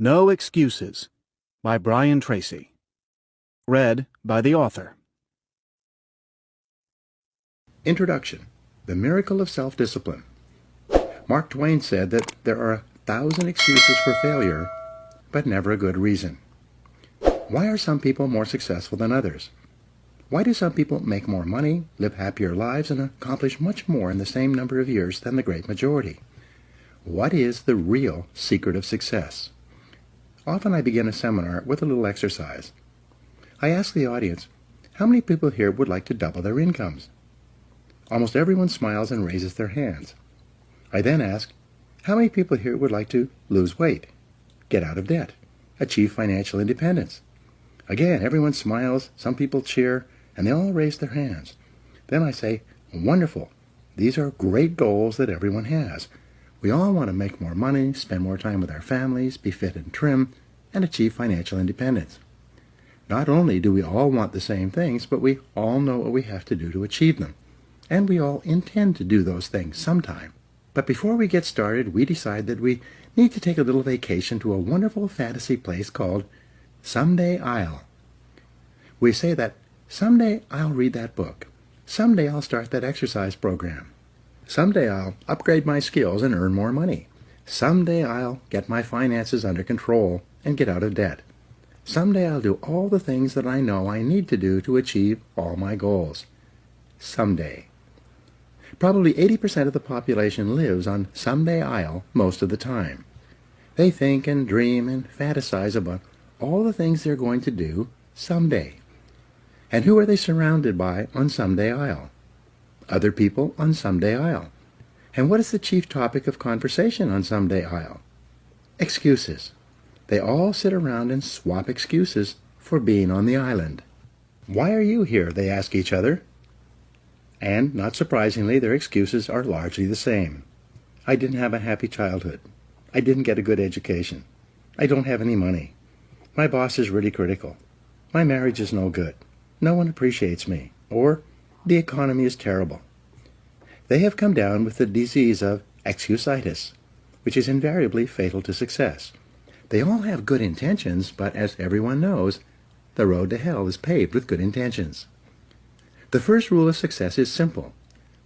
No Excuses by Brian Tracy. Read by the author. Introduction. The Miracle of Self-Discipline. Mark Twain said that there are 1,000 excuses for failure, but never a good reason. Why are some people more successful than others? Why do some people make more money, live happier lives, and accomplish much more in the same number of years than the great majority? What is the real secret of success? Often I begin a seminar with a little exercise. I ask the audience, how many people here would like to double their incomes? Almost everyone smiles and raises their hands. I then ask, how many people here would like to lose weight, get out of debt, achieve financial independence? Again, everyone smiles, some people cheer, and they all raise their hands. Then I say, wonderful. These are great goals that everyone has. We all want to make more money, spend more time with our families, be fit and trim, and achieve financial independence. Not only do we all want the same things, but we all know what we have to do to achieve them. And we all intend to do those things sometime. But before we get started, we decide that we need to take a little vacation to a wonderful fantasy place called Someday I'll. We say that, someday I'll read that book. Someday I'll start that exercise program. Someday I'll upgrade my skills and earn more money. Someday I'll get my finances under control and get out of debt. Someday I'll do all the things that I know I need to do to achieve all my goals. Someday. Probably 80% of the population lives on Someday I'll most of the time. They think and dream and fantasize about all the things they're going to do someday. And who are they surrounded by on Someday I'll? Other people on Someday I'll. And what is the chief topic of conversation on Someday I'll? Excuses. They all sit around and swap excuses for being on the island. Why are you here? They ask each other. And, not surprisingly, their excuses are largely the same. I didn't have a happy childhood. I didn't get a good education. I don't have any money. My boss is really critical. My marriage is no good. No one appreciates me. Or, the economy is terrible. They have come down with the disease of excusitis, which is invariably fatal to success. They all have good intentions, but as everyone knows, the road to hell is paved with good intentions. The first rule of success is simple.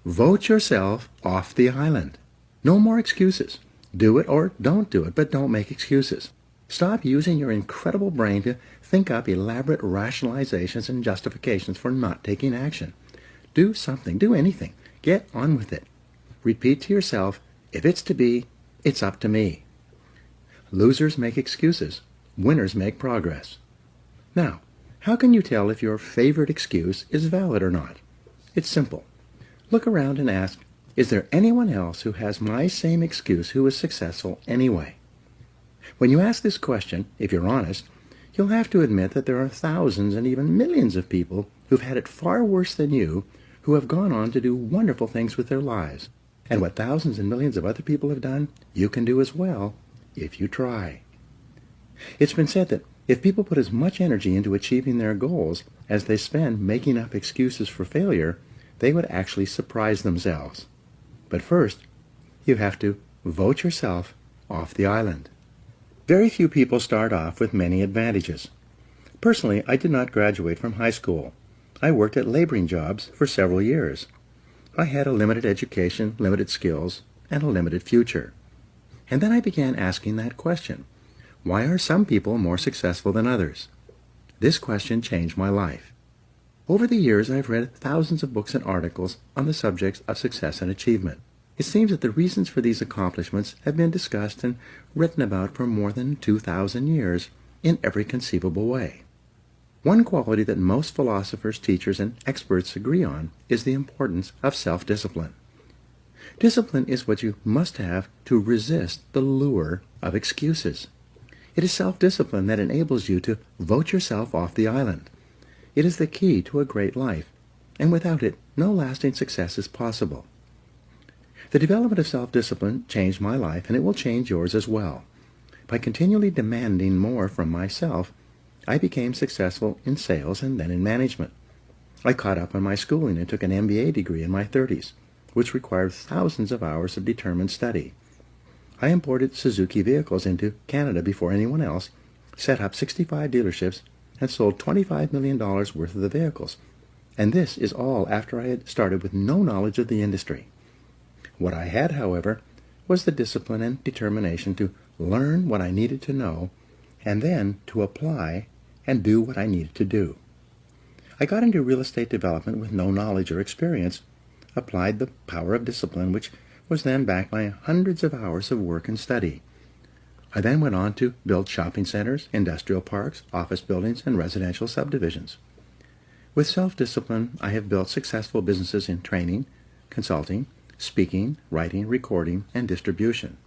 Vote yourself off the island. No more excuses. Do it or don't do it, but don't make excuses. Stop using your incredible brain to think up elaborate rationalizations and justifications for not taking action. Do something. Do anything. Get on with it. Repeat to yourself, if it's to be, it's up to me. Losers make excuses. Winners make progress. Now, how can you tell if your favorite excuse is valid or not? It's simple. Look around and ask, is there anyone else who has my same excuse who is successful anyway? When you ask this question, if you're honest, you'll have to admit that there are thousands and even millions of people who've had it far worse than you, who have gone on to do wonderful things with their lives. And what thousands and millions of other people have done, you can do as well, if you try. It's been said that if people put as much energy into achieving their goals as they spend making up excuses for failure, they would actually surprise themselves. But first, you have to vote yourself off the island. Very few people start off with many advantages. Personally, I did not graduate from high school. I worked at laboring jobs for several years. I had a limited education, limited skills, and a limited future. And then I began asking that question. Why are some people more successful than others? This question changed my life. Over the years, I've read thousands of books and articles on the subjects of success and achievement. It seems that the reasons for these accomplishments have been discussed and written about for more than 2,000 years in every conceivable way. One quality that most philosophers, teachers, and experts agree on is the importance of self-discipline. Discipline is what you must have to resist the lure of excuses. It is self-discipline that enables you to vote yourself off the island. It is the key to a great life, and without it, no lasting success is possible. The development of self-discipline changed my life, and it will change yours as well. By continually demanding more from myself, I became successful in sales and then in management. I caught up on my schooling and took an MBA degree in my 30s, which required thousands of hours of determined study. I imported Suzuki vehicles into Canada before anyone else, set up 65 dealerships, and sold $25 million worth of the vehicles. And this is all after I had started with no knowledge of the industry. What I had, however, was the discipline and determination to learn what I needed to know, and then to apply and do what I needed to do. I got into real estate development with no knowledge or experience, applied the power of discipline, which was then backed by hundreds of hours of work and study. I then went on to build shopping centers, industrial parks, office buildings, and residential subdivisions. With self-discipline, I have built successful businesses in training, consulting, speaking, writing, recording, and distribution.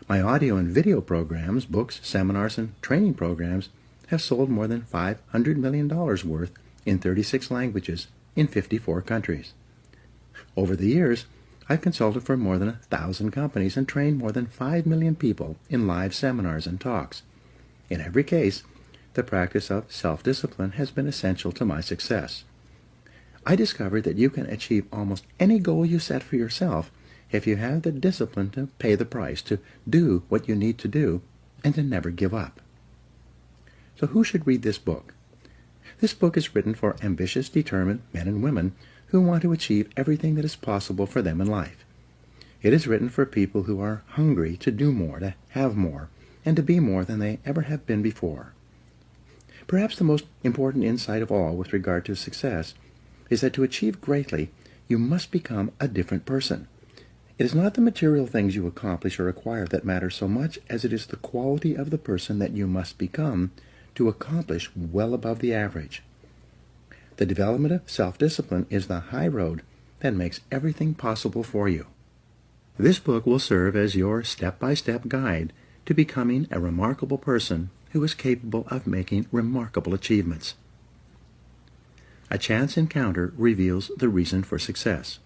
My audio and video programs, books, seminars, and training programs have sold more than $500 million worth in 36 languages in 54 countries. Over the years, I've consulted for more than 1,000 companies and trained more than 5 million people in live seminars and talks. In every case, the practice of self-discipline has been essential to my success. I discovered that you can achieve almost any goal you set for yourself if you have the discipline to pay the price, to do what you need to do, and to never give up. So who should read this book? This book is written for ambitious, determined men and women who want to achieve everything that is possible for them in life. It is written for people who are hungry to do more, to have more, and to be more than they ever have been before. Perhaps the most important insight of all with regard to success is that to achieve greatly, you must become a different person. It is not the material things you accomplish or acquire that matter so much as it is the quality of the person that you must become to accomplish well above the average. The development of self-discipline is the high road that makes everything possible for you. This book will serve as your step-by-step guide to becoming a remarkable person who is capable of making remarkable achievements. A chance encounter reveals the reason for success.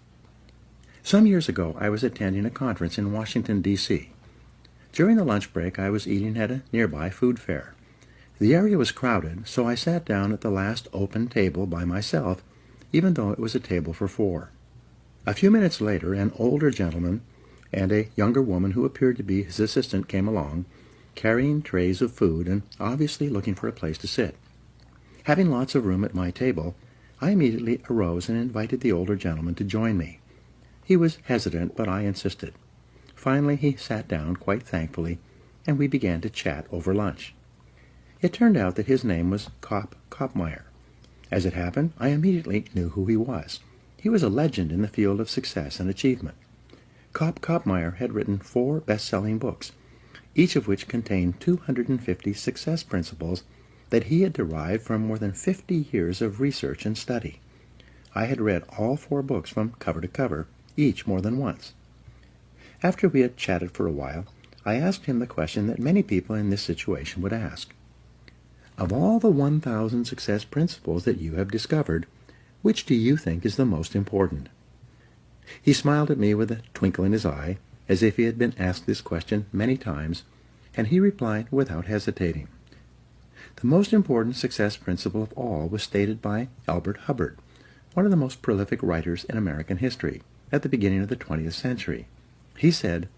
Some years ago, I was attending a conference in Washington, D.C. During the lunch break, I was eating at a nearby food fair. The area was crowded, so I sat down at the last open table by myself, even though it was a table for 4. A few minutes later, an older gentleman and a younger woman who appeared to be his assistant came along, carrying trays of food and obviously looking for a place to sit. Having lots of room at my table, I immediately arose and invited the older gentleman to join me. He was hesitant, but I insisted. Finally, he sat down quite thankfully, and we began to chat over lunch. It turned out that his name was Kopmeyer. As it happened, I immediately knew who he was. He was a legend in the field of success and achievement. Kopmeyer had written 4 best-selling books, each of which contained 250 success principles that he had derived from more than 50 years of research and study. I had read all 4 books from cover to cover, each more than once. After we had chatted for a while, I asked him the question that many people in this situation would ask. Of all the 1,000 success principles that you have discovered, which do you think is the most important? He smiled at me with a twinkle in his eye, as if he had been asked this question many times, and he replied without hesitating. The most important success principle of all was stated by Albert Hubbard, one of the most prolific writers in American history, at the beginning of the 20th century. He said,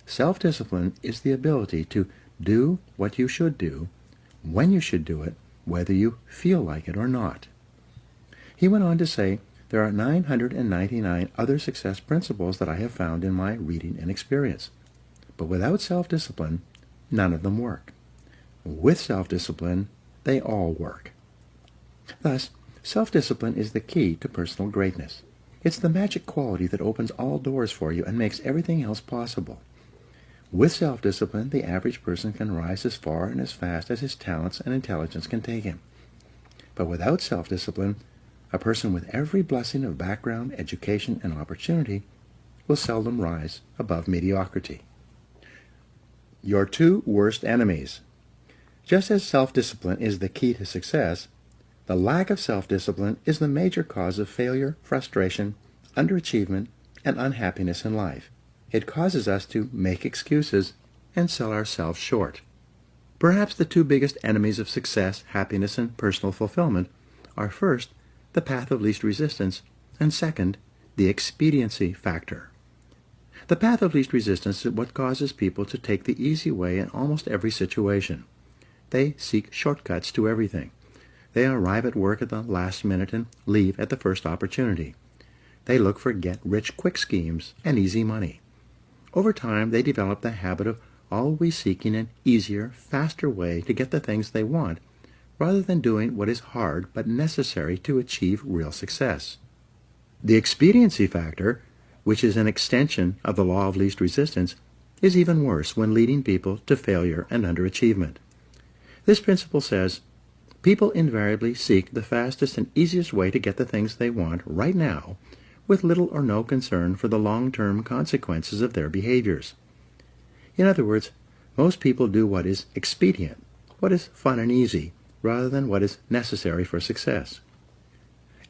"Self-discipline is the ability to do what you should do, when you should do it, whether you feel like it or not." He went on to say, there are 999 other success principles that I have found in my reading and experience. But without self-discipline, none of them work. With self-discipline, they all work. Thus, self-discipline is the key to personal greatness. It's the magic quality that opens all doors for you and makes everything else possible. With self-discipline, the average person can rise as far and as fast as his talents and intelligence can take him. But without self-discipline, a person with every blessing of background, education, and opportunity will seldom rise above mediocrity. Your 2 worst enemies. Just as self-discipline is the key to success, the lack of self-discipline is the major cause of failure, frustration, underachievement, and unhappiness in life. It causes us to make excuses and sell ourselves short. Perhaps the 2 biggest enemies of success, happiness, and personal fulfillment are first, the path of least resistance, and second, the expediency factor. The path of least resistance is what causes people to take the easy way in almost every situation. They seek shortcuts to everything. They arrive at work at the last minute and leave at the first opportunity. They look for get-rich-quick schemes and easy money. Over time, they develop the habit of always seeking an easier, faster way to get the things they want, rather than doing what is hard but necessary to achieve real success. The expediency factor, which is an extension of the law of least resistance, is even worse when leading people to failure and underachievement. This principle says, people invariably seek the fastest and easiest way to get the things they want right now, with little or no concern for the long-term consequences of their behaviors. In other words, most people do what is expedient, what is fun and easy, rather than what is necessary for success.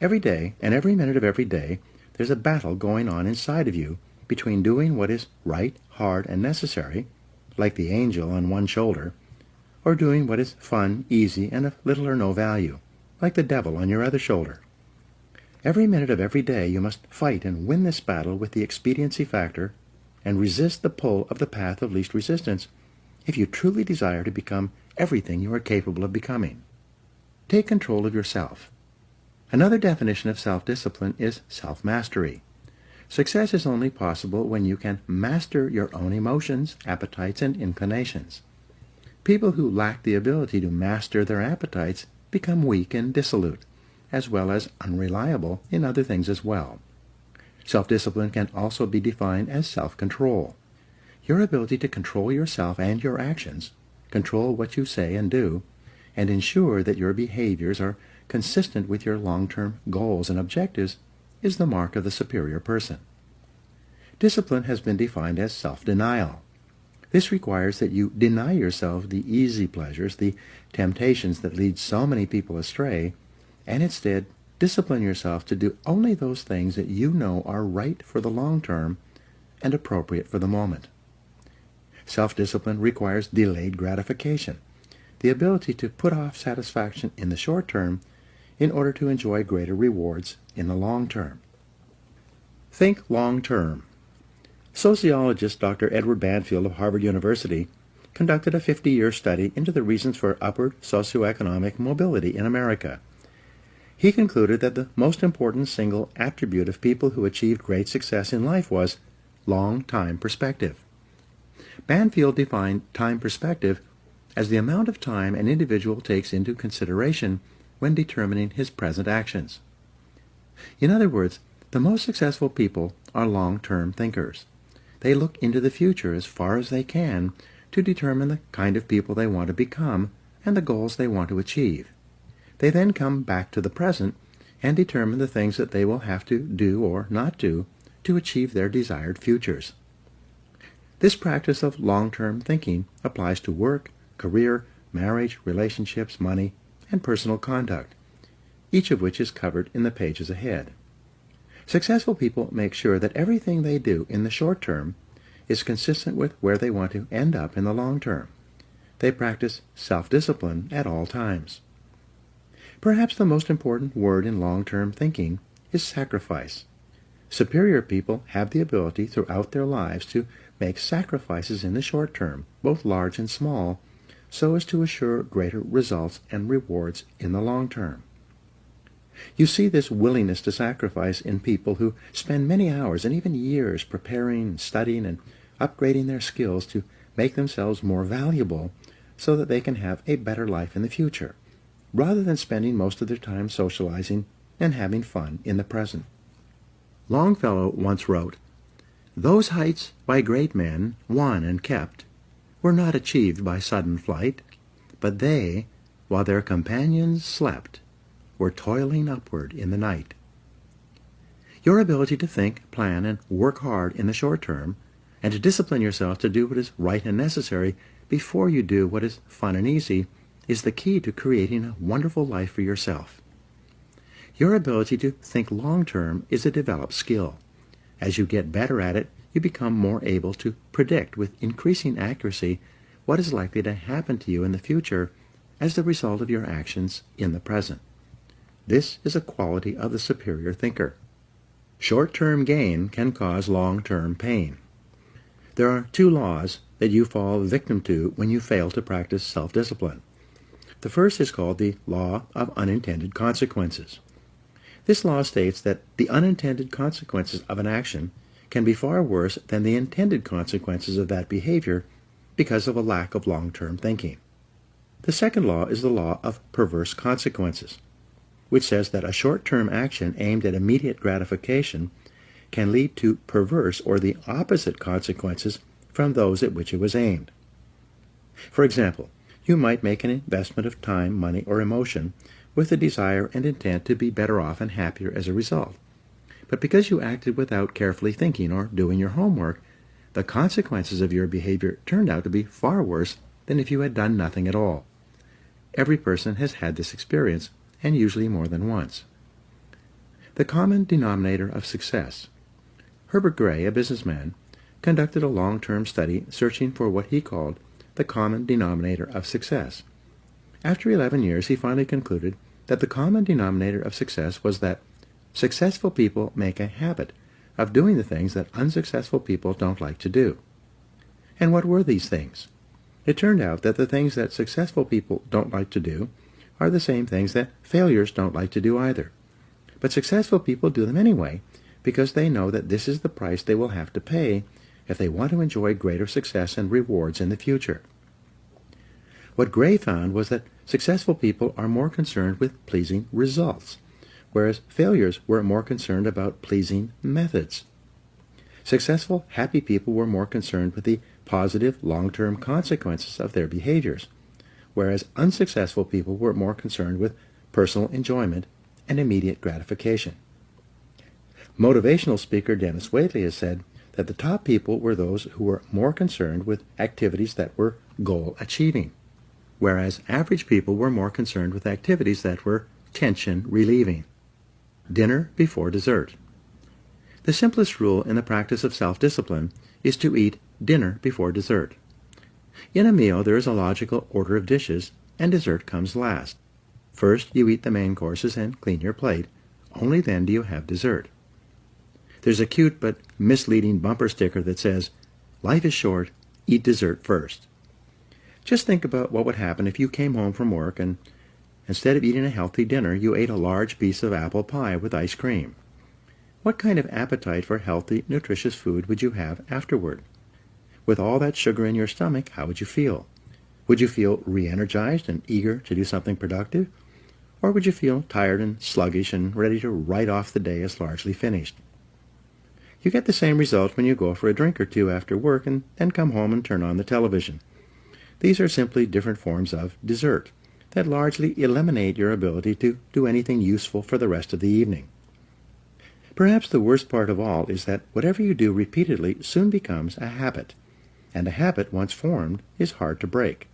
Every day, and every minute of every day, there's a battle going on inside of you between doing what is right, hard, and necessary, like the angel on one shoulder, or doing what is fun, easy, and of little or no value, like the devil on your other shoulder. Every minute of every day you must fight and win this battle with the expediency factor and resist the pull of the path of least resistance if you truly desire to become everything you are capable of becoming. Take control of yourself. Another definition of self-discipline is self-mastery. Success is only possible when you can master your own emotions, appetites, and inclinations. People who lack the ability to master their appetites become weak and dissolute, as well as unreliable in other things as well. Self-discipline can also be defined as self-control. Your ability to control yourself and your actions, control what you say and do, and ensure that your behaviors are consistent with your long-term goals and objectives is the mark of the superior person. Discipline has been defined as self-denial. This requires that you deny yourself the easy pleasures, the temptations that lead so many people astray, and instead discipline yourself to do only those things that you know are right for the long term and appropriate for the moment. Self-discipline requires delayed gratification, the ability to put off satisfaction in the short term in order to enjoy greater rewards in the long term. Think long term. Sociologist Dr. Edward Banfield of Harvard University conducted a 50-year study into the reasons for upward socioeconomic mobility in America. He concluded that the most important single attribute of people who achieved great success in life was long-time perspective. Banfield defined time perspective as the amount of time an individual takes into consideration when determining his present actions. In other words, the most successful people are long-term thinkers. They look into the future as far as they can to determine the kind of people they want to become and the goals they want to achieve. They then come back to the present and determine the things that they will have to do or not do to achieve their desired futures. This practice of long-term thinking applies to work, career, marriage, relationships, money, and personal conduct, each of which is covered in the pages ahead. Successful people make sure that everything they do in the short term is consistent with where they want to end up in the long term. They practice self-discipline at all times. Perhaps the most important word in long-term thinking is sacrifice. Superior people have the ability throughout their lives to make sacrifices in the short term, both large and small, so as to assure greater results and rewards in the long term. You see this willingness to sacrifice in people who spend many hours and even years preparing, studying, and upgrading their skills to make themselves more valuable so that they can have a better life in the future, rather than spending most of their time socializing and having fun in the present. Longfellow once wrote, "Those heights by great men won and kept were not achieved by sudden flight, but they, while their companions slept, were toiling upward in the night." Your ability to think, plan, and work hard in the short term, and to discipline yourself to do what is right and necessary before you do what is fun and easy, is the key to creating a wonderful life for yourself. Your ability to think long-term is a developed skill. As you get better at it, you become more able to predict with increasing accuracy what is likely to happen to you in the future as the result of your actions in the present. This is a quality of the superior thinker. Short-term gain can cause long-term pain. There are two laws that you fall victim to when you fail to practice self-discipline. The first is called the law of unintended consequences. This law states that the unintended consequences of an action can be far worse than the intended consequences of that behavior because of a lack of long-term thinking. The second law is the law of perverse consequences, which says that a short-term action aimed at immediate gratification can lead to perverse or the opposite consequences from those at which it was aimed. For example, you might make an investment of time, money, or emotion with the desire and intent to be better off and happier as a result. But because you acted without carefully thinking or doing your homework, the consequences of your behavior turned out to be far worse than if you had done nothing at all. Every person has had this experience, and usually more than once. The common denominator of success. Herbert Gray, a businessman, conducted a long-term study searching for what he called the common denominator of success. After 11 years, he finally concluded that the common denominator of success was that successful people make a habit of doing the things that unsuccessful people don't like to do. And what were these things? It turned out that the things that successful people don't like to do are the same things that failures don't like to do either. But successful people do them anyway because they know that this is the price they will have to pay if they want to enjoy greater success and rewards in the future. What Gray found was that successful people are more concerned with pleasing results, whereas failures were more concerned about pleasing methods. Successful, happy people were more concerned with the positive, long-term consequences of their behaviors, whereas unsuccessful people were more concerned with personal enjoyment and immediate gratification. Motivational speaker Dennis Waitley has said that the top people were those who were more concerned with activities that were goal-achieving, whereas average people were more concerned with activities that were tension-relieving. Dinner before dessert. The simplest rule in the practice of self-discipline is to eat dinner before dessert. In a meal, there is a logical order of dishes, and dessert comes last. First, you eat the main courses and clean your plate. Only then do you have dessert. There's a cute but misleading bumper sticker that says, "Life is short, eat dessert first." Just think about what would happen if you came home from work and instead of eating a healthy dinner, you ate a large piece of apple pie with ice cream. What kind of appetite for healthy, nutritious food would you have afterward? With all that sugar in your stomach, how would you feel? Would you feel re-energized and eager to do something productive? Or would you feel tired and sluggish and ready to write off the day as largely finished? You get the same result when you go for a drink or two after work and then come home and turn on the television. These are simply different forms of dessert that largely eliminate your ability to do anything useful for the rest of the evening. Perhaps the worst part of all is that whatever you do repeatedly soon becomes a habit, and a habit once formed is hard to break.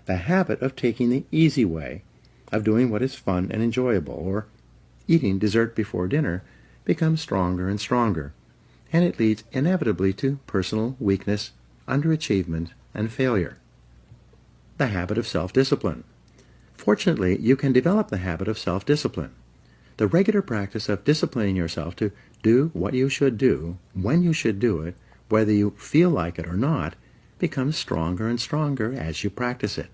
The habit of taking the easy way, of doing what is fun and enjoyable, or eating dessert before dinner, becomes stronger and stronger, and it leads inevitably to personal weakness, underachievement, and failure. The habit of self-discipline. Fortunately, you can develop the habit of self-discipline. The regular practice of disciplining yourself to do what you should do, when you should do it, whether you feel like it or not, becomes stronger and stronger as you practice it.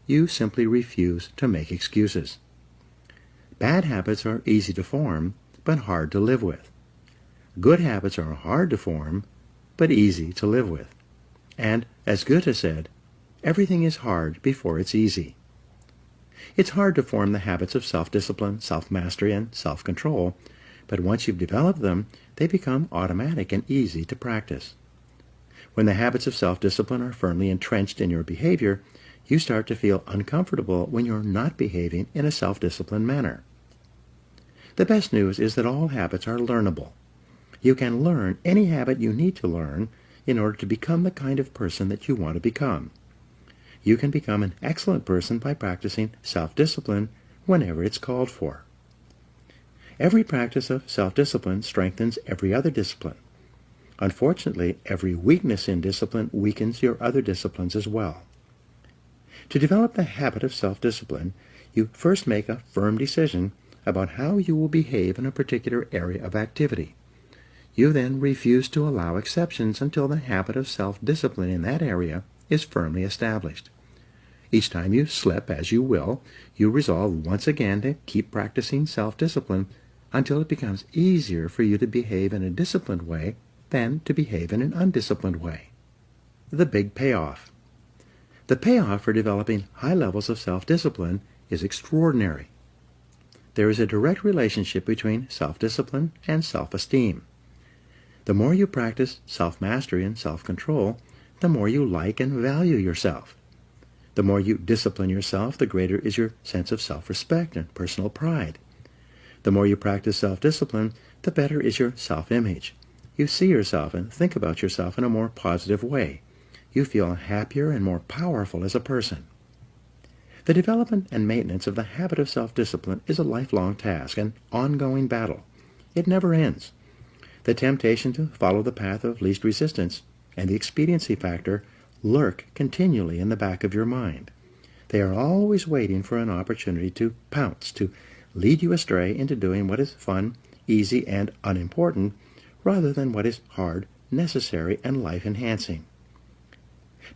You simply refuse to make excuses. Bad habits are easy to form, but hard to live with. Good habits are hard to form, but easy to live with. And, as Goethe said, everything is hard before it's easy. It's hard to form the habits of self-discipline, self-mastery, and self-control, but once you've developed them, they become automatic and easy to practice. When the habits of self-discipline are firmly entrenched in your behavior, you start to feel uncomfortable when you're not behaving in a self-disciplined manner. The best news is that all habits are learnable. You can learn any habit you need to learn in order to become the kind of person that you want to become. You can become an excellent person by practicing self-discipline whenever it's called for. Every practice of self-discipline strengthens every other discipline. Unfortunately, every weakness in discipline weakens your other disciplines as well. To develop the habit of self-discipline, you first make a firm decision about how you will behave in a particular area of activity. You then refuse to allow exceptions until the habit of self-discipline in that area is firmly established. Each time you slip, as you will, you resolve once again to keep practicing self-discipline until it becomes easier for you to behave in a disciplined way than to behave in an undisciplined way. The big payoff. The payoff for developing high levels of self-discipline is extraordinary. There is a direct relationship between self-discipline and self-esteem. The more you practice self-mastery and self-control, the more you like and value yourself. The more you discipline yourself, the greater is your sense of self-respect and personal pride. The more you practice self-discipline, the better is your self-image. You see yourself and think about yourself in a more positive way. You feel happier and more powerful as a person. The development and maintenance of the habit of self-discipline is a lifelong task, an ongoing battle. It never ends. The temptation to follow the path of least resistance and the expediency factor lurk continually in the back of your mind. They are always waiting for an opportunity to pounce, to lead you astray into doing what is fun, easy, and unimportant, rather than what is hard, necessary, and life-enhancing.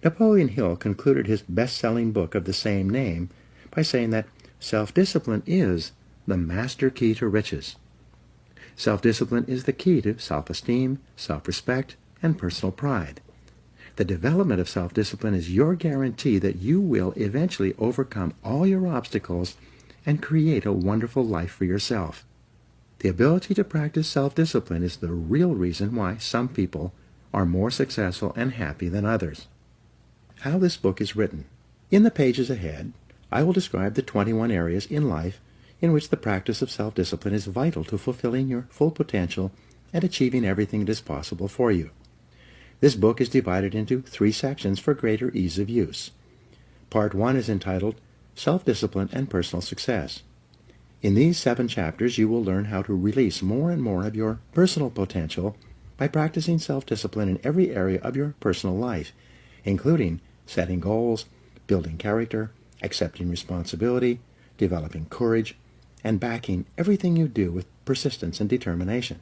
Napoleon Hill concluded his best-selling book of the same name by saying that self-discipline is the master key to riches. Self-discipline is the key to self-esteem, self-respect, and personal pride. The development of self-discipline is your guarantee that you will eventually overcome all your obstacles and create a wonderful life for yourself. The ability to practice self-discipline is the real reason why some people are more successful and happy than others. How this book is written. In the pages ahead, I will describe the 21 areas in life in which the practice of self-discipline is vital to fulfilling your full potential and achieving everything that is possible for you. This book is divided into 3 sections for greater ease of use. Part 1 is entitled Self-Discipline and Personal Success. In these 7 chapters, you will learn how to release more and more of your personal potential by practicing self-discipline in every area of your personal life, including setting goals, building character, accepting responsibility, developing courage, and backing everything you do with persistence and determination.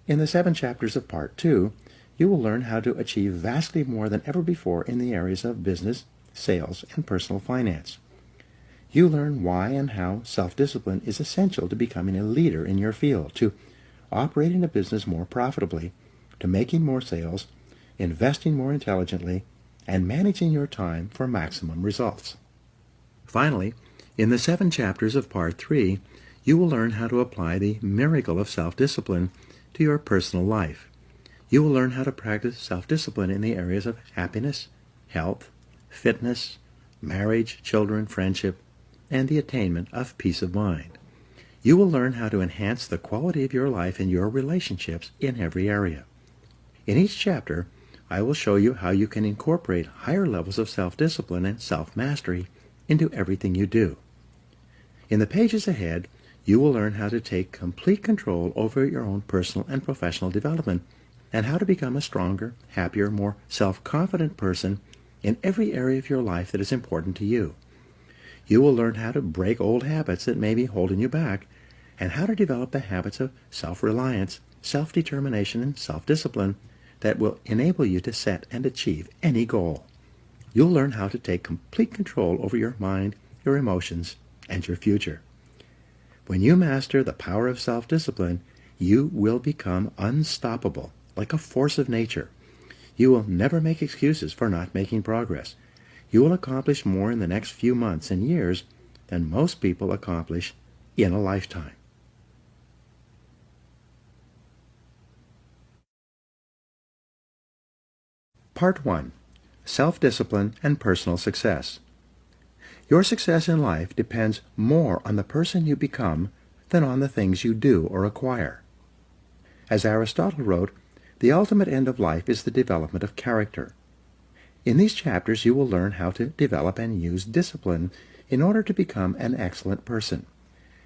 In the 7 chapters of Part 2, you will learn how to achieve vastly more than ever before in the areas of business, sales, and personal finance. You learn why and how self-discipline is essential to becoming a leader in your field, to operating a business more profitably, to making more sales, investing more intelligently, and managing your time for maximum results. Finally, in the 7 chapters of Part 3, you will learn how to apply the miracle of self-discipline to your personal life. You will learn how to practice self-discipline in the areas of happiness, health, fitness, marriage, children, friendship, and the attainment of peace of mind. You will learn how to enhance the quality of your life and your relationships in every area. In each chapter, I will show you how you can incorporate higher levels of self-discipline and self-mastery into everything you do. In the pages ahead, you will learn how to take complete control over your own personal and professional development and how to become a stronger, happier, more self-confident person in every area of your life that is important to you. You will learn how to break old habits that may be holding you back and how to develop the habits of self-reliance, self-determination, and self-discipline that will enable you to set and achieve any goal. You'll learn how to take complete control over your mind, your emotions, and your future. When you master the power of self-discipline, you will become unstoppable, like a force of nature. You will never make excuses for not making progress. You will accomplish more in the next few months and years than most people accomplish in a lifetime. Part 1. Self-Discipline and Personal Success. Your success in life depends more on the person you become than on the things you do or acquire. As Aristotle wrote, the ultimate end of life is the development of character. In these chapters you will learn how to develop and use discipline in order to become an excellent person.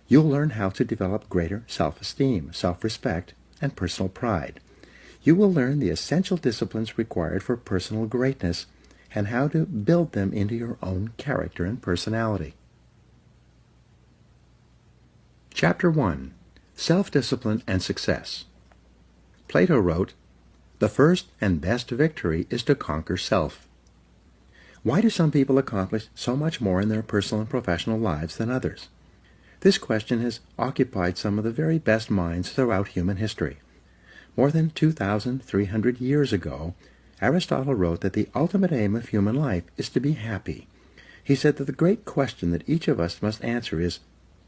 You'll learn how to develop greater self-esteem, self-respect, and personal pride. You will learn the essential disciplines required for personal greatness and how to build them into your own character and personality. Chapter 1. Self-Discipline and Success. Plato wrote, "The first and best victory is to conquer self." Why do some people accomplish so much more in their personal and professional lives than others? This question has occupied some of the very best minds throughout human history. More than 2,300 years ago, Aristotle wrote that the ultimate aim of human life is to be happy. He said that the great question that each of us must answer is,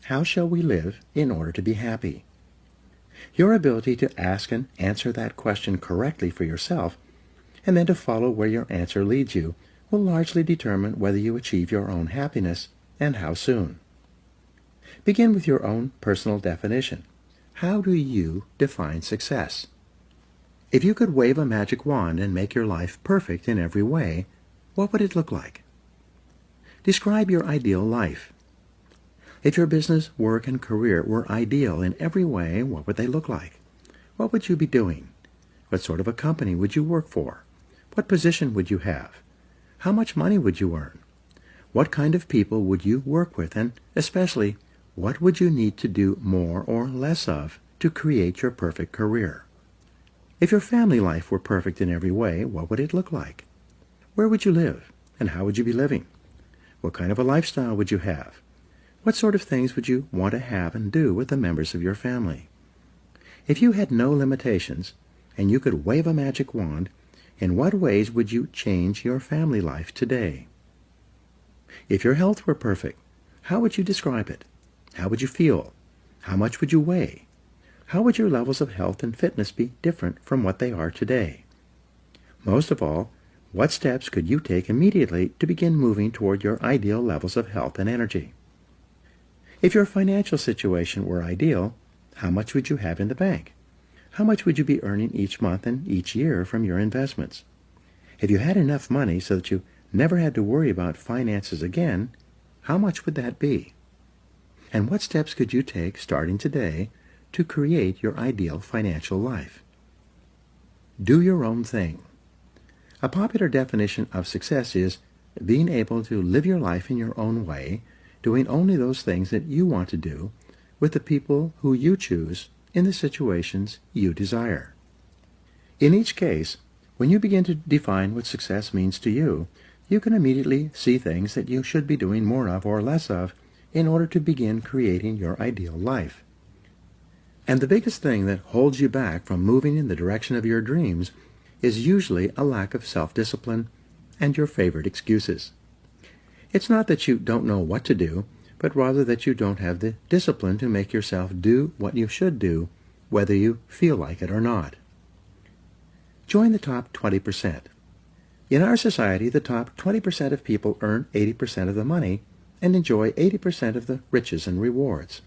how shall we live in order to be happy? Your ability to ask and answer that question correctly for yourself, and then to follow where your answer leads you, will largely determine whether you achieve your own happiness and how soon. Begin with your own personal definition. How do you define success? If you could wave a magic wand and make your life perfect in every way, what would it look like? Describe your ideal life. If your business, work, and career were ideal in every way, what would they look like? What would you be doing? What sort of a company would you work for? What position would you have? How much money would you earn? What kind of people would you work with? And especially, what would you need to do more or less of to create your perfect career? If your family life were perfect in every way, what would it look like? Where would you live? And how would you be living? What kind of a lifestyle would you have? What sort of things would you want to have and do with the members of your family? If you had no limitations, and you could wave a magic wand, in what ways would you change your family life today? If your health were perfect, how would you describe it? How would you feel? How much would you weigh? How would your levels of health and fitness be different from what they are today? Most of all, what steps could you take immediately to begin moving toward your ideal levels of health and energy? If your financial situation were ideal, how much would you have in the bank? How much would you be earning each month and each year from your investments? If you had enough money so that you never had to worry about finances again, how much would that be? And what steps could you take starting today to create your ideal financial life? Do your own thing. A popular definition of success is being able to live your life in your own way, doing only those things that you want to do, with the people who you choose in the situations you desire. In each case, when you begin to define what success means to you, you can immediately see things that you should be doing more of or less of in order to begin creating your ideal life. And the biggest thing that holds you back from moving in the direction of your dreams is usually a lack of self-discipline and your favorite excuses. It's not that you don't know what to do, but rather that you don't have the discipline to make yourself do what you should do, whether you feel like it or not. Join the top 20%. In our society, the top 20% of people earn 80% of the money and enjoy 80% of the riches and rewards.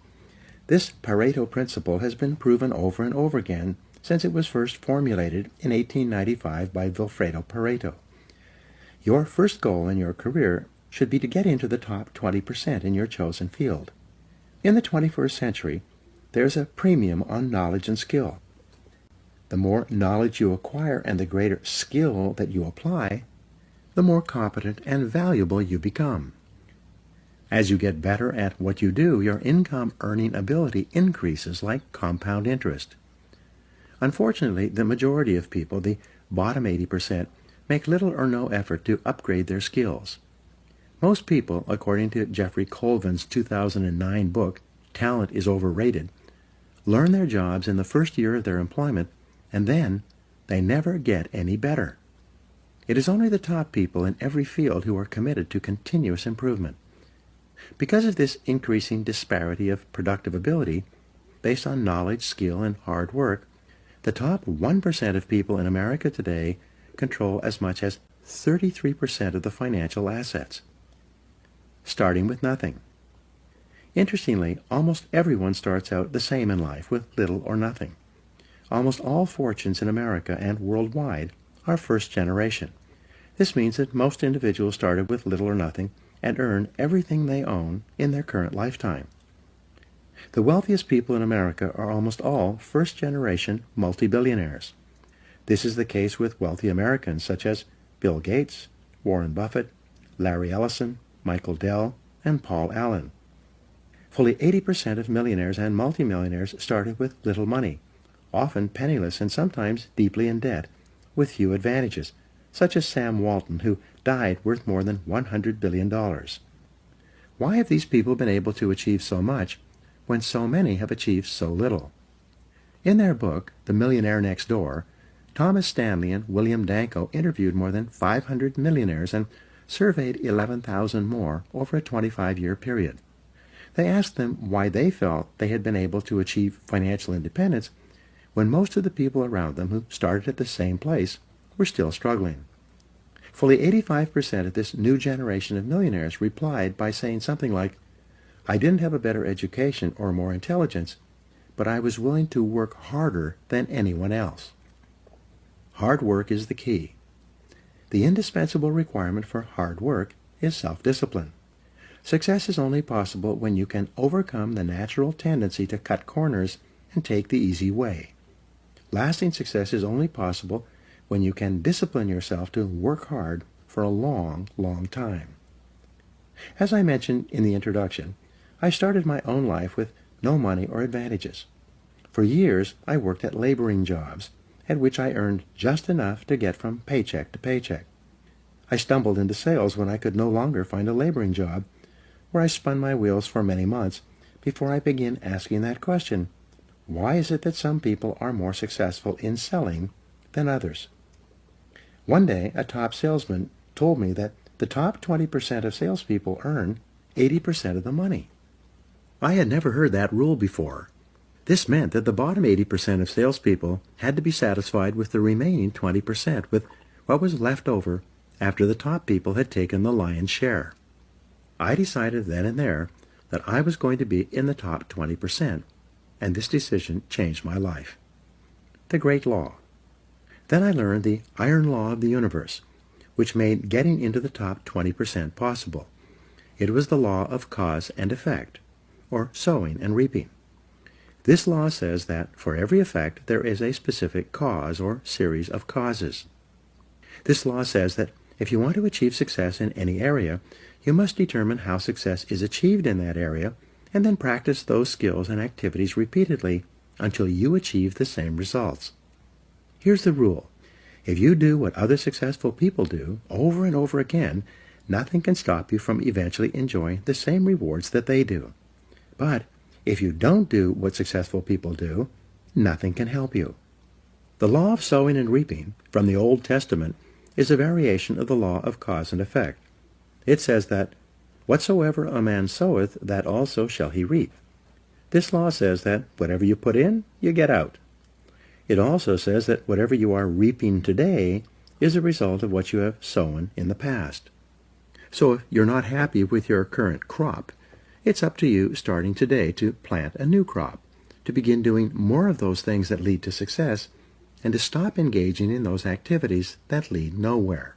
This Pareto principle has been proven over and over again since it was first formulated in 1895 by Vilfredo Pareto. Your first goal in your career should be to get into the top 20% in your chosen field. In the 21st century, there's a premium on knowledge and skill. The more knowledge you acquire and the greater skill that you apply, the more competent and valuable you become. As you get better at what you do, your income-earning ability increases like compound interest. Unfortunately, the majority of people, the bottom 80%, make little or no effort to upgrade their skills. Most people, according to Jeffrey Colvin's 2009 book, Talent is Overrated, learn their jobs in the first year of their employment, and then they never get any better. It is only the top people in every field who are committed to continuous improvement. Because of this increasing disparity of productive ability, based on knowledge, skill, and hard work, the top 1% of people in America today control as much as 33% of the financial assets, starting with nothing. Interestingly, almost everyone starts out the same in life, with little or nothing. Almost all fortunes in America and worldwide are first generation. This means that most individuals started with little or nothing and earn everything they own in their current lifetime. The wealthiest people in America are almost all first-generation multi-billionaires. This is the case with wealthy Americans such as Bill Gates, Warren Buffett, Larry Ellison, Michael Dell, and Paul Allen. Fully 80% of millionaires and multimillionaires started with little money, often penniless and sometimes deeply in debt, with few advantages, such as Sam Walton, who died worth more than $100 billion. Why have these people been able to achieve so much when so many have achieved so little? In their book, The Millionaire Next Door, Thomas Stanley and William Danko interviewed more than 500 millionaires and surveyed 11,000 more over a 25-year period. They asked them why they felt they had been able to achieve financial independence when most of the people around them who started at the same place were still struggling. Fully 85% of this new generation of millionaires replied by saying something like, "I didn't have a better education or more intelligence, but I was willing to work harder than anyone else." Hard work is the key. The indispensable requirement for hard work is self-discipline. Success is only possible when you can overcome the natural tendency to cut corners and take the easy way. Lasting success is only possible when you can discipline yourself to work hard for a long, long time. As I mentioned in the introduction, I started my own life with no money or advantages. For years, I worked at laboring jobs, at which I earned just enough to get from paycheck to paycheck. I stumbled into sales when I could no longer find a laboring job, where I spun my wheels for many months before I began asking that question: why is it that some people are more successful in selling than others? One day, a top salesman told me that the top 20% of salespeople earn 80% of the money. I had never heard that rule before. This meant that the bottom 80% of salespeople had to be satisfied with the remaining 20%, with what was left over after the top people had taken the lion's share. I decided then and there that I was going to be in the top 20%, and this decision changed my life. The great law. Then I learned the iron law of the universe, which made getting into the top 20% possible. It was the law of cause and effect, or sowing and reaping. This law says that for every effect there is a specific cause or series of causes. This law says that if you want to achieve success in any area, you must determine how success is achieved in that area, and then practice those skills and activities repeatedly until you achieve the same results. Here's the rule. If you do what other successful people do over and over again, nothing can stop you from eventually enjoying the same rewards that they do. But if you don't do what successful people do, nothing can help you. The law of sowing and reaping from the Old Testament is a variation of the law of cause and effect. It says that, "Whatsoever a man soweth, that also shall he reap." This law says that whatever you put in, you get out. It also says that whatever you are reaping today is a result of what you have sown in the past. So if you're not happy with your current crop, it's up to you starting today to plant a new crop, to begin doing more of those things that lead to success, and to stop engaging in those activities that lead nowhere.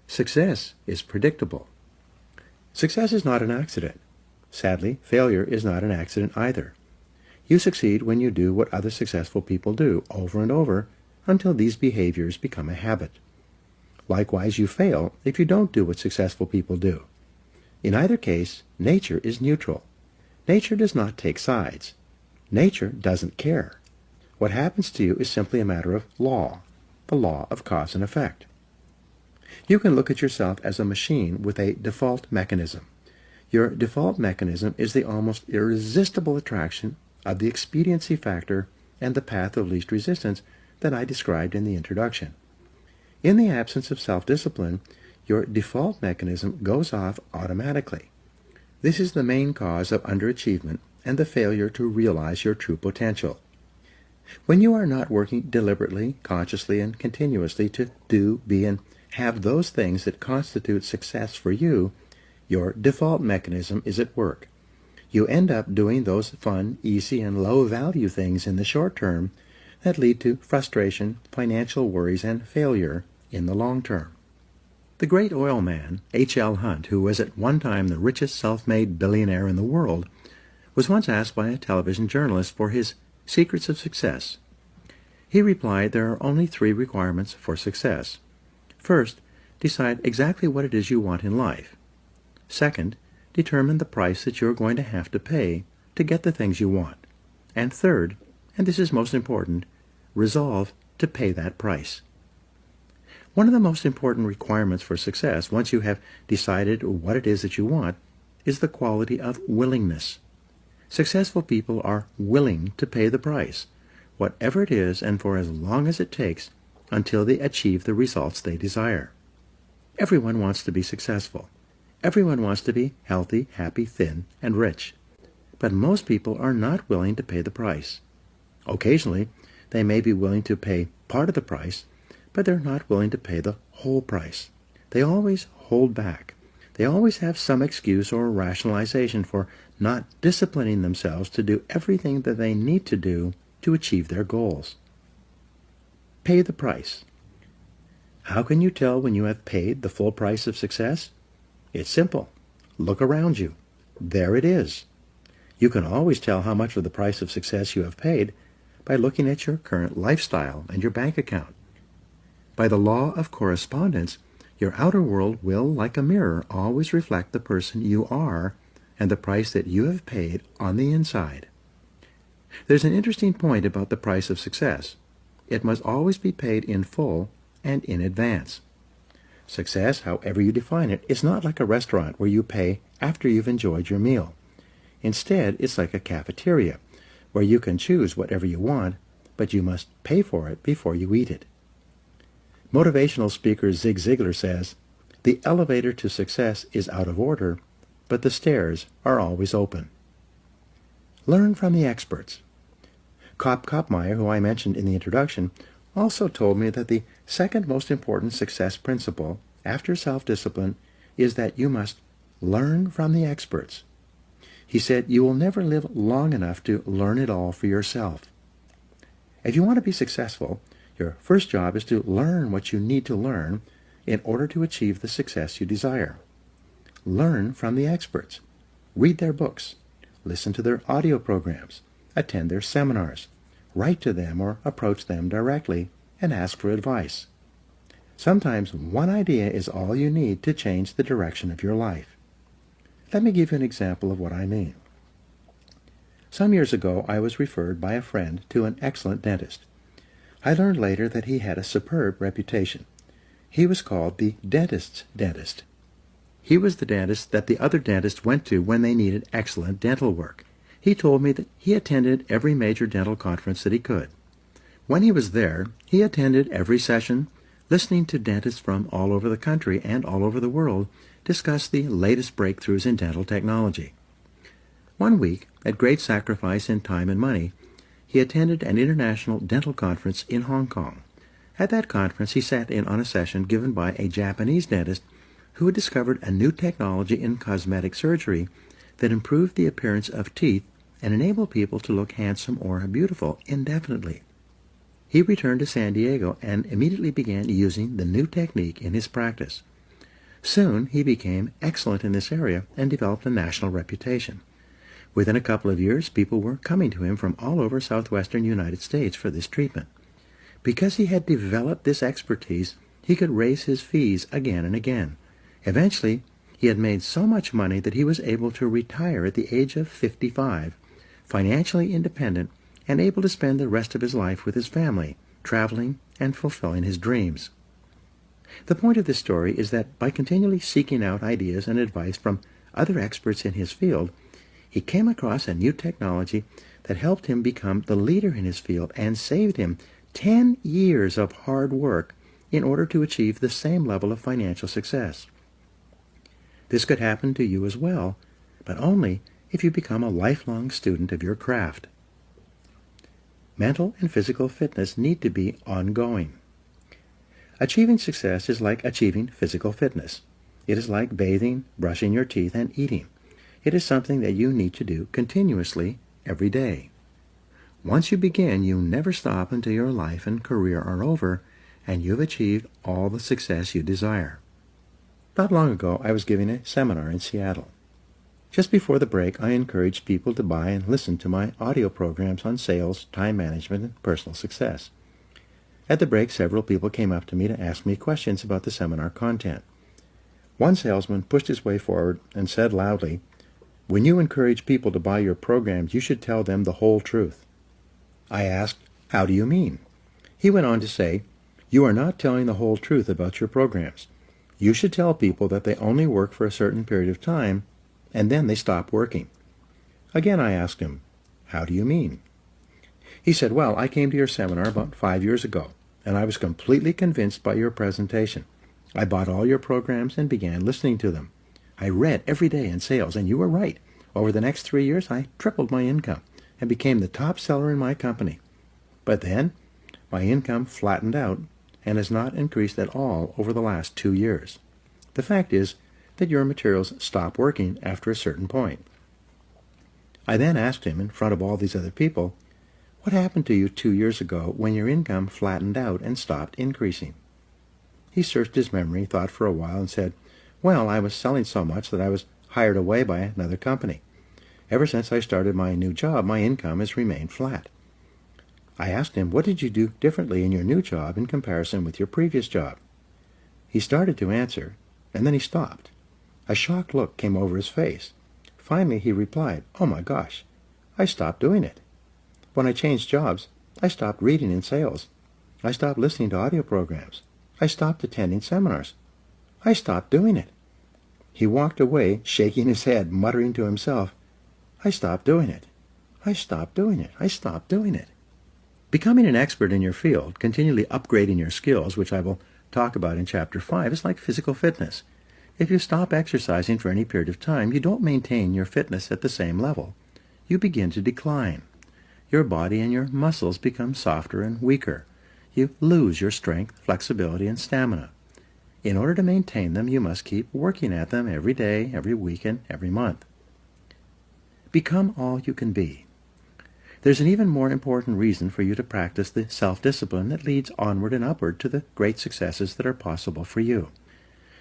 Success is predictable. Success is not an accident. Sadly, failure is not an accident either. You succeed when you do what other successful people do over and over until these behaviors become a habit. Likewise, you fail if you don't do what successful people do. In either case, nature is neutral. Nature does not take sides. Nature doesn't care. What happens to you is simply a matter of law, the law of cause and effect. You can look at yourself as a machine with a default mechanism. Your default mechanism is the almost irresistible attraction of the expediency factor and the path of least resistance that I described in the introduction. In the absence of self-discipline, your default mechanism goes off automatically. This is the main cause of underachievement and the failure to realize your true potential. When you are not working deliberately, consciously, and continuously to do, be, and have those things that constitute success for you, your default mechanism is at work. You end up doing those fun, easy, and low-value things in the short term that lead to frustration, financial worries, and failure in the long term. The great oil man, H.L. Hunt, who was at one time the richest self-made billionaire in the world, was once asked by a television journalist for his secrets of success. He replied, there are only 3 requirements for success. First, decide exactly what it is you want in life. Second, determine the price that you're going to have to pay to get the things you want. And third, and this is most important, resolve to pay that price. One of the most important requirements for success, once you have decided what it is that you want, is the quality of willingness. Successful people are willing to pay the price, whatever it is and for as long as it takes, until they achieve the results they desire. Everyone wants to be successful. Everyone wants to be healthy, happy, thin, and rich. But most people are not willing to pay the price. Occasionally, they may be willing to pay part of the price, but they're not willing to pay the whole price. They always hold back. They always have some excuse or rationalization for not disciplining themselves to do everything that they need to do to achieve their goals. Pay the price. How can you tell when you have paid the full price of success? It's simple. Look around you. There it is. You can always tell how much of the price of success you have paid by looking at your current lifestyle and your bank account. By the law of correspondence, your outer world will, like a mirror, always reflect the person you are and the price that you have paid on the inside. There's an interesting point about the price of success. It must always be paid in full and in advance. Success, however you define it, is not like a restaurant where you pay after you've enjoyed your meal. Instead, it's like a cafeteria, where you can choose whatever you want, but you must pay for it before you eat it. Motivational speaker Zig Ziglar says, "The elevator to success is out of order, but the stairs are always open." Learn from the experts. Kopp Koppmeyer, who I mentioned in the introduction, also told me that the second most important success principle after self-discipline is that you must learn from the experts. He said you will never live long enough to learn it all for yourself. If you want to be successful, your first job is to learn what you need to learn in order to achieve the success you desire. Learn from the experts. Read their books. Listen to their audio programs. Attend their seminars. Write to them or approach them directly and ask for advice. Sometimes one idea is all you need to change the direction of your life. Let me give you an example of what I mean. Some years ago, I was referred by a friend to an excellent dentist. I learned later that he had a superb reputation. He was called the dentist's dentist. He was the dentist that the other dentists went to when they needed excellent dental work. He told me that he attended every major dental conference that he could. When he was there, he attended every session, listening to dentists from all over the country and all over the world discuss the latest breakthroughs in dental technology. One week, at great sacrifice in time and money, he attended an international dental conference in Hong Kong. At that conference, he sat in on a session given by a Japanese dentist who had discovered a new technology in cosmetic surgery that improved the appearance of teeth and enabled people to look handsome or beautiful indefinitely. He returned to San Diego and immediately began using the new technique in his practice. Soon, he became excellent in this area and developed a national reputation. Within a couple of years, people were coming to him from all over southwestern United States for this treatment. Because he had developed this expertise, he could raise his fees again and again. Eventually, he had made so much money that he was able to retire at the age of 55, financially independent and able to spend the rest of his life with his family, traveling and fulfilling his dreams. The point of this story is that by continually seeking out ideas and advice from other experts in his field, he came across a new technology that helped him become the leader in his field and saved him 10 years of hard work in order to achieve the same level of financial success. This could happen to you as well, but only if you become a lifelong student of your craft. Mental and physical fitness need to be ongoing. Achieving success is like achieving physical fitness. It is like bathing, brushing your teeth, and eating. It is something that you need to do continuously every day. Once you begin, you never stop until your life and career are over and you've achieved all the success you desire. Not long ago, I was giving a seminar in Seattle. Just before the break, I encouraged people to buy and listen to my audio programs on sales, time management, and personal success. At the break, several people came up to me to ask me questions about the seminar content. One salesman pushed his way forward and said loudly, "When you encourage people to buy your programs, you should tell them the whole truth." I asked, "How do you mean?" He went on to say, "You are not telling the whole truth about your programs. You should tell people that they only work for a certain period of time, and then they stop working." Again I asked him, "How do you mean?" He said, "Well, I came to your seminar about 5 years ago, and I was completely convinced by your presentation. I bought all your programs and began listening to them. I read every day in sales, and you were right. Over the next 3 years, I tripled my income and became the top seller in my company. But then, my income flattened out and has not increased at all over the last 2 years. The fact is that your materials stop working after a certain point." I then asked him, in front of all these other people, what happened to you 2 years ago when your income flattened out and stopped increasing? He searched his memory, thought for a while, and said, "Well, I was selling so much that I was hired away by another company. Ever since I started my new job, my income has remained flat." I asked him, "What did you do differently in your new job in comparison with your previous job?" He started to answer, and then he stopped. A shocked look came over his face. Finally, he replied, "Oh my gosh, I stopped doing it. When I changed jobs, I stopped reading in sales. I stopped listening to audio programs. I stopped attending seminars. I stopped doing it." He walked away, shaking his head, muttering to himself, "I stopped doing it. I stopped doing it. I stopped doing it." Becoming an expert in your field, continually upgrading your skills, which I will talk about in Chapter 5, is like physical fitness. If you stop exercising for any period of time, you don't maintain your fitness at the same level. You begin to decline. Your body and your muscles become softer and weaker. You lose your strength, flexibility, and stamina. In order to maintain them, you must keep working at them every day, every week, and every month. Become all you can be. There's an even more important reason for you to practice the self-discipline that leads onward and upward to the great successes that are possible for you.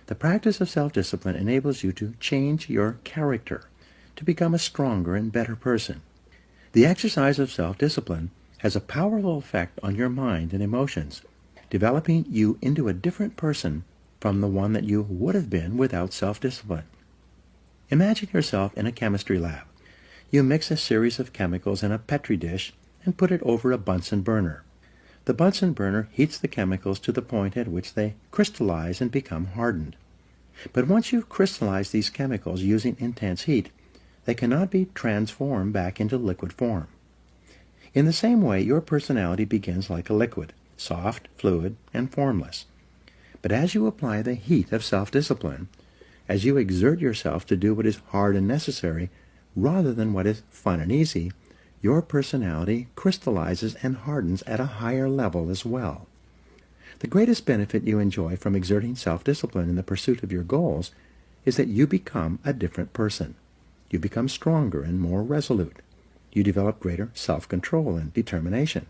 The practice of self-discipline enables you to change your character, to become a stronger and better person. The exercise of self-discipline has a powerful effect on your mind and emotions, developing you into a different person from the one that you would have been without self-discipline. Imagine yourself in a chemistry lab. You mix a series of chemicals in a Petri dish and put it over a Bunsen burner. The Bunsen burner heats the chemicals to the point at which they crystallize and become hardened. But once you've crystallized these chemicals using intense heat, they cannot be transformed back into liquid form. In the same way, your personality begins like a liquid, soft, fluid, and formless. But as you apply the heat of self-discipline, as you exert yourself to do what is hard and necessary, rather than what is fun and easy, your personality crystallizes and hardens at a higher level as well. The greatest benefit you enjoy from exerting self-discipline in the pursuit of your goals is that you become a different person. You become stronger and more resolute. You develop greater self-control and determination.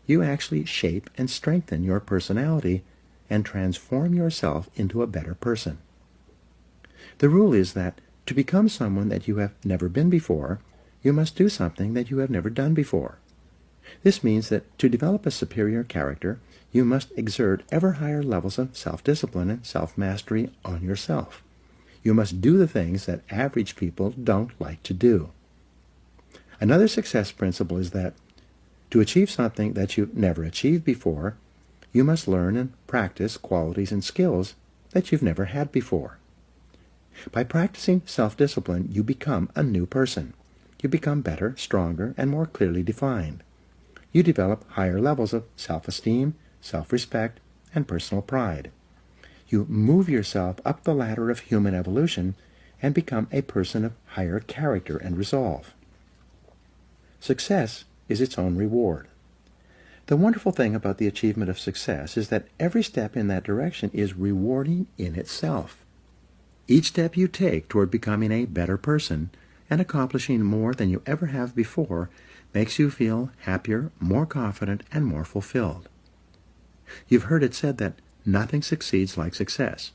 You actually shape and strengthen your personality and transform yourself into a better person. The rule is that to become someone that you have never been before, you must do something that you have never done before. This means that to develop a superior character, you must exert ever higher levels of self-discipline and self-mastery on yourself. You must do the things that average people don't like to do. Another success principle is that to achieve something that you've never achieved before, you must learn and practice qualities and skills that you've never had before. By practicing self-discipline, you become a new person. You become better, stronger, and more clearly defined. You develop higher levels of self-esteem, self-respect, and personal pride. You move yourself up the ladder of human evolution and become a person of higher character and resolve. Success is its own reward. The wonderful thing about the achievement of success is that every step in that direction is rewarding in itself. Each step you take toward becoming a better person and accomplishing more than you ever have before makes you feel happier, more confident, and more fulfilled. You've heard it said that nothing succeeds like success.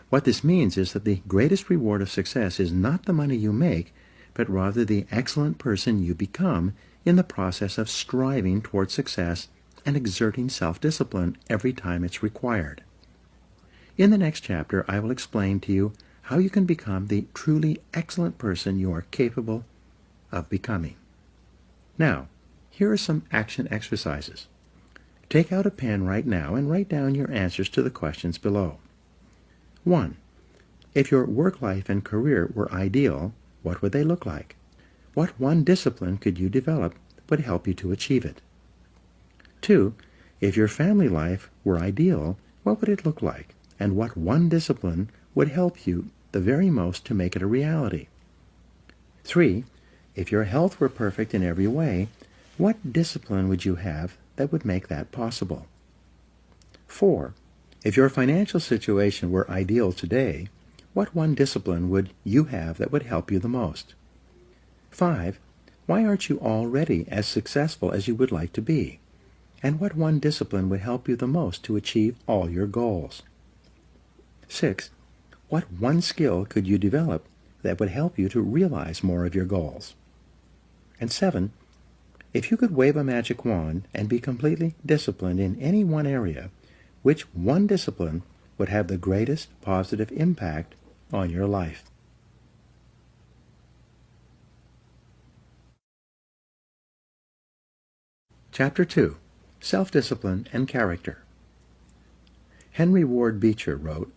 What this means is that the greatest reward of success is not the money you make, but rather the excellent person you become in the process of striving toward success and exerting self-discipline every time it's required. In the next chapter, I will explain to you how you can become the truly excellent person you are capable of becoming. Now, Here are some action exercises. Take out a pen right now and write down your answers to the questions below. 1. If your work life and career were ideal, what would they look like? What one discipline could you develop that would help you to achieve it? 2. If your family life were ideal, what would it look like? And what one discipline would help you the very most to make it a reality? 3. If your health were perfect in every way, what discipline would you have that would make that possible? 4. If your financial situation were ideal today, what one discipline would you have that would help you the most? 5. Why aren't you already as successful as you would like to be? And what one discipline would help you the most to achieve all your goals? 6. What one skill could you develop that would help you to realize more of your goals? And 7. If you could wave a magic wand and be completely disciplined in any one area, which one discipline would have the greatest positive impact on your life? Chapter 2. Self-Discipline and Character. Henry Ward Beecher wrote,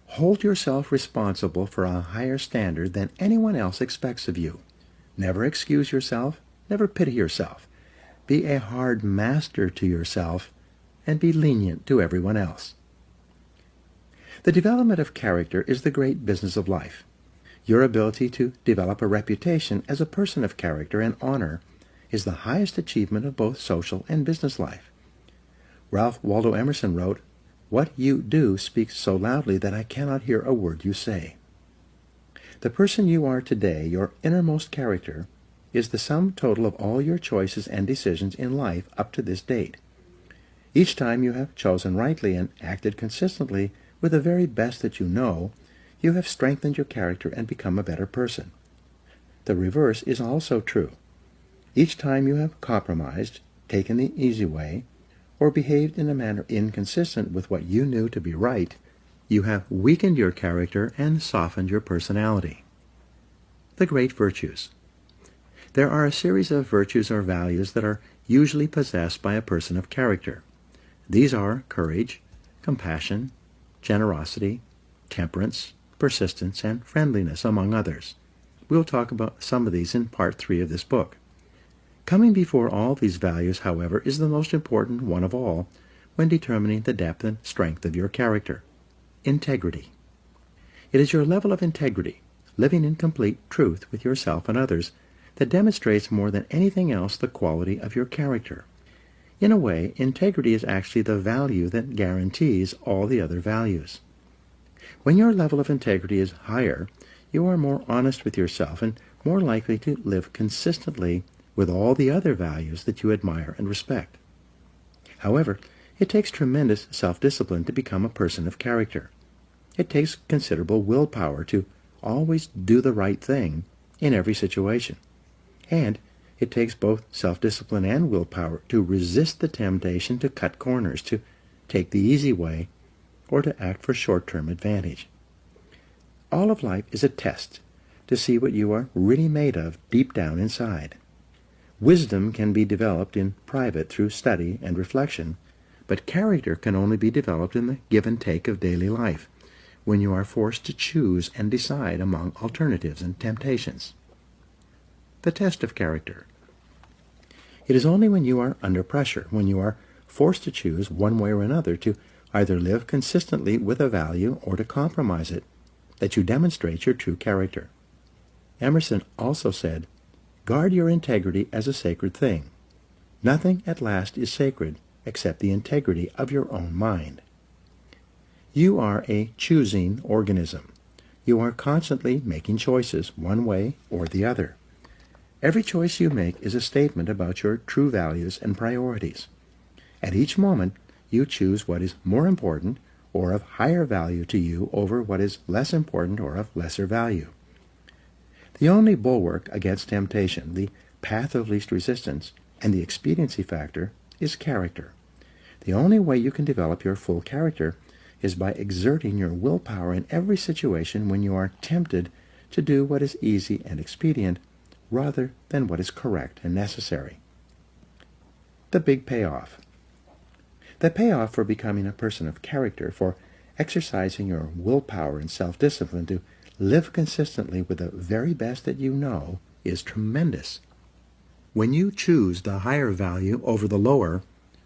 "Hold yourself responsible for a higher standard than anyone else expects of you. Never excuse yourself, never pity yourself. Be a hard master to yourself, and be lenient to everyone else." The development of character is the great business of life. Your ability to develop a reputation as a person of character and honor is the highest achievement of both social and business life. Ralph Waldo Emerson wrote, "What you do speaks so loudly that I cannot hear a word you say." The person you are today, your innermost character, is the sum total of all your choices and decisions in life up to this date. Each time you have chosen rightly and acted consistently with the very best that you know, you have strengthened your character and become a better person. The reverse is also true. Each time you have compromised, taken the easy way, or behaved in a manner inconsistent with what you knew to be right, you have weakened your character and softened your personality. The great virtues. There are a series of virtues or values that are usually possessed by a person of character. These are courage, compassion, generosity, temperance, persistence, and friendliness, among others. We'll talk about some of these in Part 3 of this book. Coming before all these values, however, is the most important one of all when determining the depth and strength of your character: integrity. It is your level of integrity, living in complete truth with yourself and others, that demonstrates more than anything else the quality of your character. In a way, integrity is actually the value that guarantees all the other values. When your level of integrity is higher, you are more honest with yourself and more likely to live consistently with all the other values that you admire and respect. However, it takes tremendous self-discipline to become a person of character. It takes considerable willpower to always do the right thing in every situation. And it takes both self-discipline and willpower to resist the temptation to cut corners, to take the easy way, or to act for short-term advantage. All of life is a test to see what you are really made of deep down inside. Wisdom can be developed in private through study and reflection, but character can only be developed in the give and take of daily life, when you are forced to choose and decide among alternatives and temptations. The test of character. It is only when you are under pressure, when you are forced to choose one way or another to either live consistently with a value or to compromise it, that you demonstrate your true character. Emerson also said, "Guard your integrity as a sacred thing. Nothing at last is sacred except the integrity of your own mind." You are a choosing organism. You are constantly making choices, one way or the other. Every choice you make is a statement about your true values and priorities. At each moment, you choose what is more important or of higher value to you over what is less important or of lesser value. The only bulwark against temptation, the path of least resistance, and the expediency factor is character. The only way you can develop your full character is by exerting your willpower in every situation when you are tempted to do what is easy and expedient rather than what is correct and necessary. the big payoff. The payoff for becoming a person of character, for exercising your willpower and self-discipline to live consistently with the very best that you know, is tremendous. When you choose the higher value over the lower,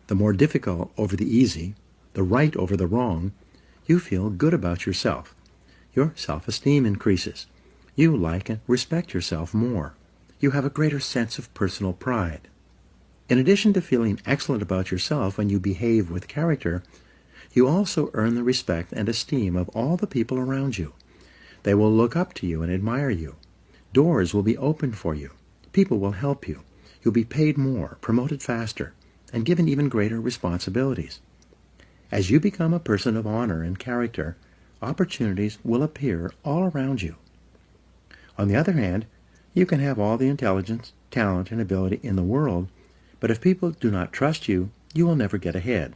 the more difficult over the easy, the right over the wrong, you feel good about yourself. Your self-esteem increases. You like and respect yourself more. You have a greater sense of personal pride. In addition to feeling excellent about yourself when you behave with character, you also earn the respect and esteem of all the people around you. They will look up to you and admire you. Doors will be opened for you. People will help you. You'll be paid more, promoted faster, and given even greater responsibilities. As you become a person of honor and character, opportunities will appear all around you. On the other hand, you can have all the intelligence, talent, and ability in the world, but if people do not trust you, you will never get ahead.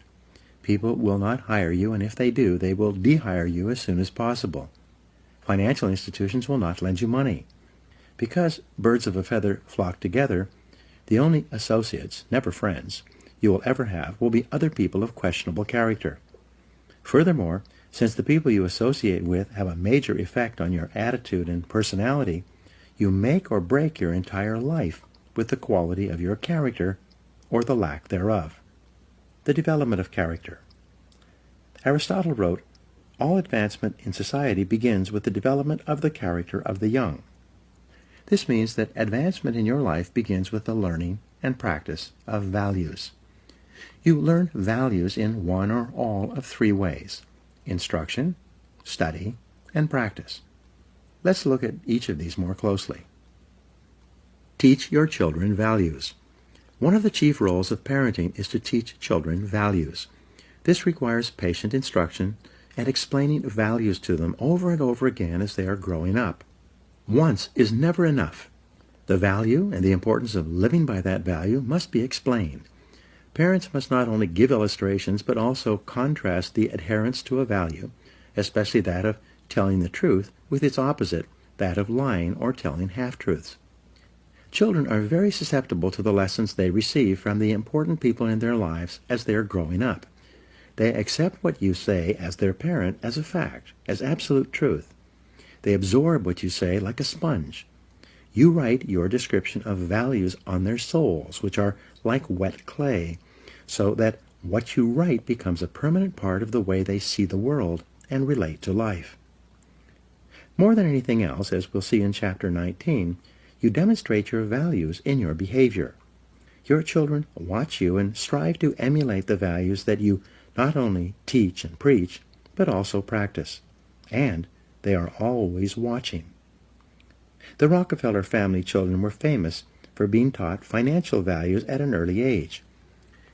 People will not hire you, and if they do, they will de-hire you as soon as possible. Financial institutions will not lend you money. Because birds of a feather flock together, the only associates, never friends, you will ever have will be other people of questionable character. Furthermore, since the people you associate with have a major effect on your attitude and personality, you make or break your entire life with the quality of your character or the lack thereof. The development of character. Aristotle wrote, "All advancement in society begins with the development of the character of the young." This means that advancement in your life begins with the learning and practice of values. You learn values in one or all of three ways: instruction, study, and practice. Let's look at each of these more closely. Teach your children values. One of the chief roles of parenting is to teach children values. This requires patient instruction and explaining values to them over and over again as they are growing up. Once is never enough. The value and the importance of living by that value must be explained. Parents must not only give illustrations, but also contrast the adherence to a value, especially that of telling the truth, with its opposite, that of lying or telling half-truths. Children are very susceptible to the lessons they receive from the important people in their lives as they are growing up. They accept what you say as their parent as a fact, as absolute truth. They absorb what you say like a sponge. You write your description of values on their souls, which are like wet clay, so that what you write becomes a permanent part of the way they see the world and relate to life. More than anything else, as we'll see in Chapter 19, you demonstrate your values in your behavior. Your children watch you and strive to emulate the values that you not only teach and preach, but also practice. And they are always watching. The Rockefeller family children were famous for being taught financial values at an early age.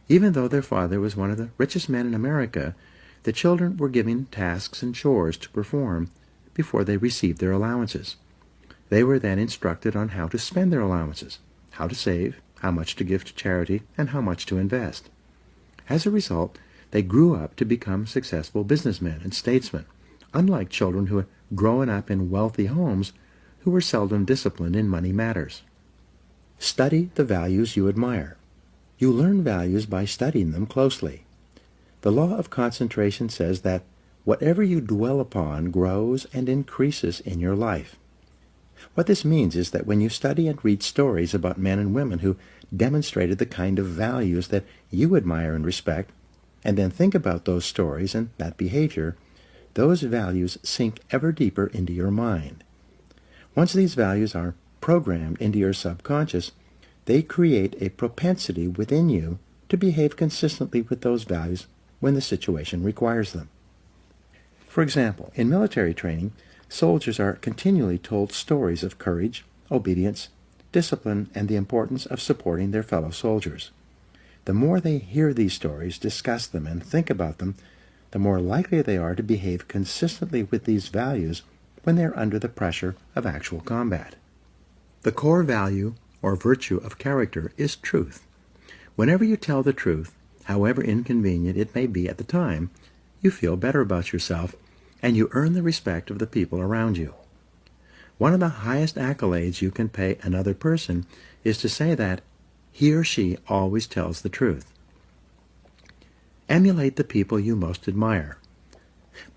Even though their father was one of the richest men in America, the children were given tasks and chores to perform before they received their allowances. They were then instructed on how to spend their allowances, how to save, how much to give to charity, and how much to invest. As a result, they grew up to become successful businessmen and statesmen, unlike children who had grown up in wealthy homes who were seldom disciplined in money matters. Study the values you admire. You learn values by studying them closely. The law of concentration says that whatever you dwell upon grows and increases in your life. What this means is that when you study and read stories about men and women who demonstrated the kind of values that you admire and respect, and then think about those stories and that behavior, those values sink ever deeper into your mind. Once these values are programmed into your subconscious, they create a propensity within you to behave consistently with those values when the situation requires them. For example, in military training, soldiers are continually told stories of courage, obedience, discipline, and the importance of supporting their fellow soldiers. The more they hear these stories, discuss them, and think about them, the more likely they are to behave consistently with these values when they are under the pressure of actual combat. The core value or virtue of character is truth. Whenever you tell the truth, however inconvenient it may be at the time, you feel better about yourself, and you earn the respect of the people around you. One of the highest accolades you can pay another person is to say that, he or she always tells the truth. Emulate the people you most admire.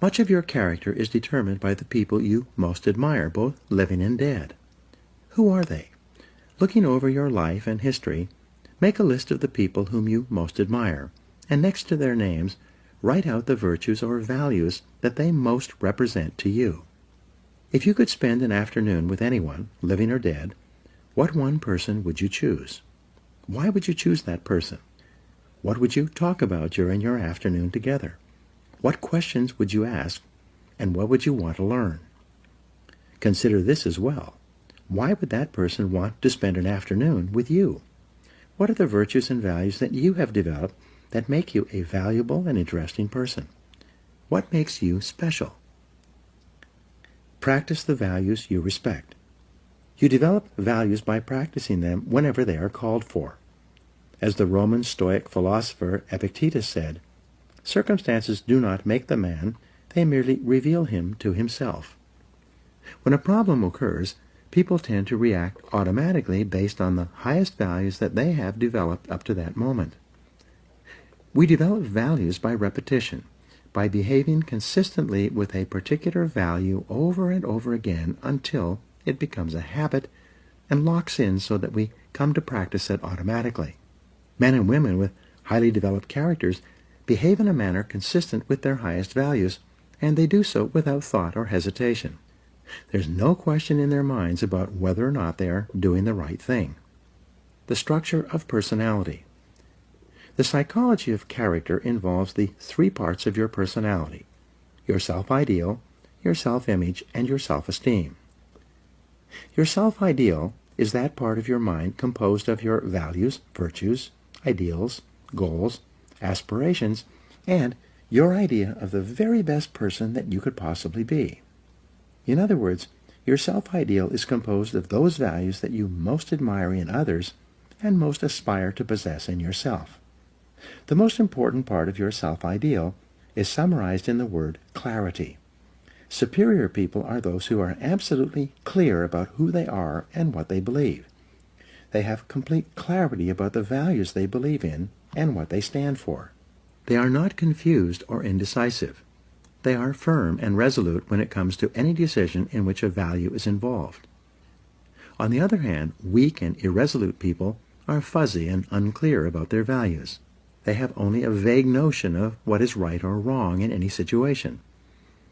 Much of your character is determined by the people you most admire, both living and dead. Who are they? Looking over your life and history, make a list of the people whom you most admire, and next to their names, write out the virtues or values that they most represent to you. If you could spend an afternoon with anyone, living or dead, what one person would you choose? Why would you choose that person? What would you talk about during your afternoon together? What questions would you ask, and what would you want to learn? Consider this as well. Why would that person want to spend an afternoon with you? What are the virtues and values that you have developed that make you a valuable and interesting person? What makes you special? Practice the values you respect. You develop values by practicing them whenever they are called for. As the Roman Stoic philosopher Epictetus said, "Circumstances do not make the man, they merely reveal him to himself." When a problem occurs, people tend to react automatically based on the highest values that they have developed up to that moment. We develop values by repetition, by behaving consistently with a particular value over and over again until it becomes a habit and locks in so that we come to practice it automatically. Men and women with highly developed characters behave in a manner consistent with their highest values, and they do so without thought or hesitation. There's no question in their minds about whether or not they are doing the right thing. The structure of personality. The psychology of character involves the three parts of your personality: your self-ideal, your self-image, and your self-esteem. Your self-ideal is that part of your mind composed of your values, virtues, ideals, goals, aspirations, and your idea of the very best person that you could possibly be. In other words, your self-ideal is composed of those values that you most admire in others and most aspire to possess in yourself. The most important part of your self-ideal is summarized in the word clarity. Superior people are those who are absolutely clear about who they are and what they believe. They have complete clarity about the values they believe in and what they stand for. They are not confused or indecisive. They are firm and resolute when it comes to any decision in which a value is involved. On the other hand, weak and irresolute people are fuzzy and unclear about their values. They have only a vague notion of what is right or wrong in any situation.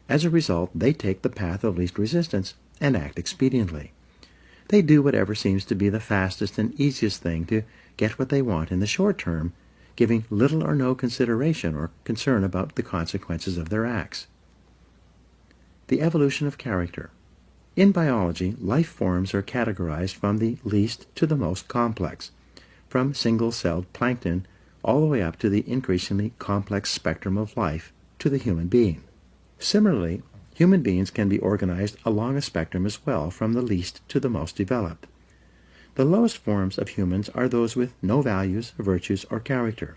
As a result, they take the path of least resistance and act expediently. They do whatever seems to be the fastest and easiest thing to get what they want in the short term, giving little or no consideration or concern about the consequences of their acts. The evolution of character. In biology, life forms are categorized from the least to the most complex, from single-celled plankton all the way up to the increasingly complex spectrum of life to the human being. Similarly, human beings can be organized along a spectrum as well, from the least to the most developed. The lowest forms of humans are those with no values, virtues, or character.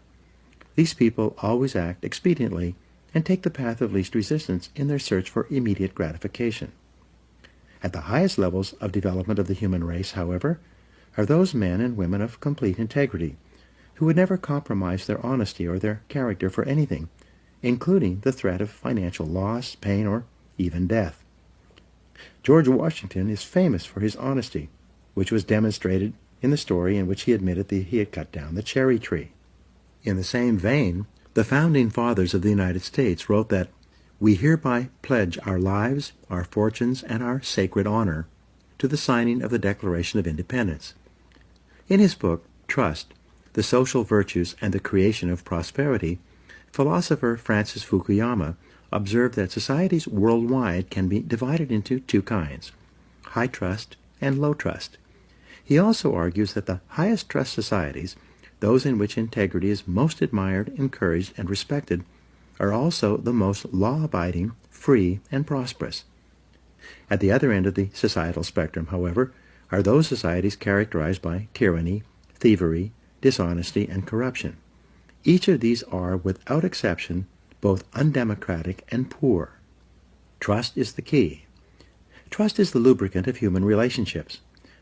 These people always act expediently and take the path of least resistance in their search for immediate gratification. At the highest levels of development of the human race, however, are those men and women of complete integrity, who would never compromise their honesty or their character for anything, including the threat of financial loss, pain, or even death. George Washington is famous for his honesty, which was demonstrated in the story in which he admitted that he had cut down the cherry tree. In the same vein, the founding fathers of the United States wrote that we hereby pledge our lives, our fortunes, and our sacred honor to the signing of the Declaration of Independence. In his book, Trust, The Social Virtues and the Creation of Prosperity, philosopher Francis Fukuyama observed that societies worldwide can be divided into two kinds: high trust and low trust. He also argues that the highest trust societies, those in which integrity is most admired, encouraged, and respected, are also the most law-abiding, free, and prosperous. At the other end of the societal spectrum, however, are those societies characterized by tyranny, thievery, dishonesty, and corruption. Each of these are, without exception, both undemocratic and poor. Trust is the key. Trust is the lubricant of human relationships.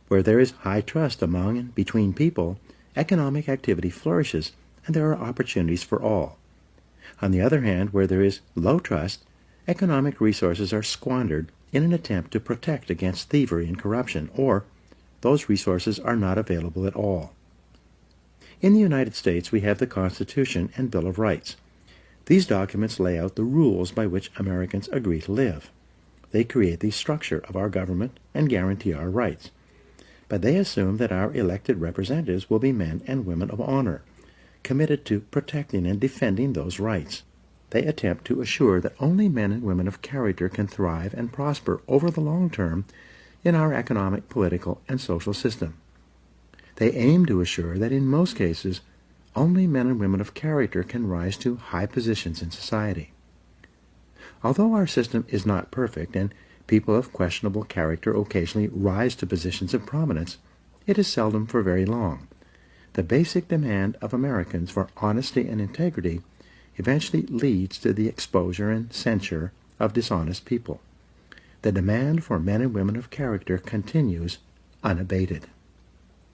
Where there is high trust among and between people, economic activity flourishes and there are opportunities for all. On the other hand, where there is low trust, economic resources are squandered in an attempt to protect against thievery and corruption, or those resources are not available at all. In the United States, we have the Constitution and Bill of Rights. These documents lay out the rules by which Americans agree to live. They create the structure of our government and guarantee our rights. But they assume that our elected representatives will be men and women of honor, committed to protecting and defending those rights. They attempt to assure that only men and women of character can thrive and prosper over the long term in our economic, political, and social system. They aim to assure that in most cases, only men and women of character can rise to high positions in society. Although our system is not perfect and people of questionable character occasionally rise to positions of prominence, it is seldom for very long. The basic demand of Americans for honesty and integrity eventually leads to the exposure and censure of dishonest people. The demand for men and women of character continues unabated.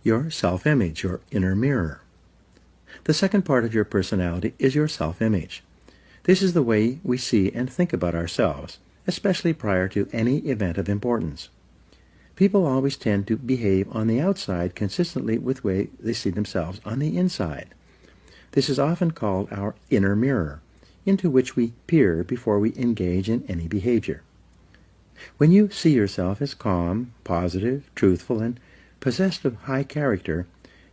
Your self-image, your inner mirror. The second part of your personality is your self-image. This is the way we see and think about ourselves, especially prior to any event of importance. People always tend to behave on the outside consistently with the way they see themselves on the inside. This is often called our inner mirror, into which we peer before we engage in any behavior. When you see yourself as calm, positive, truthful, and possessed of high character,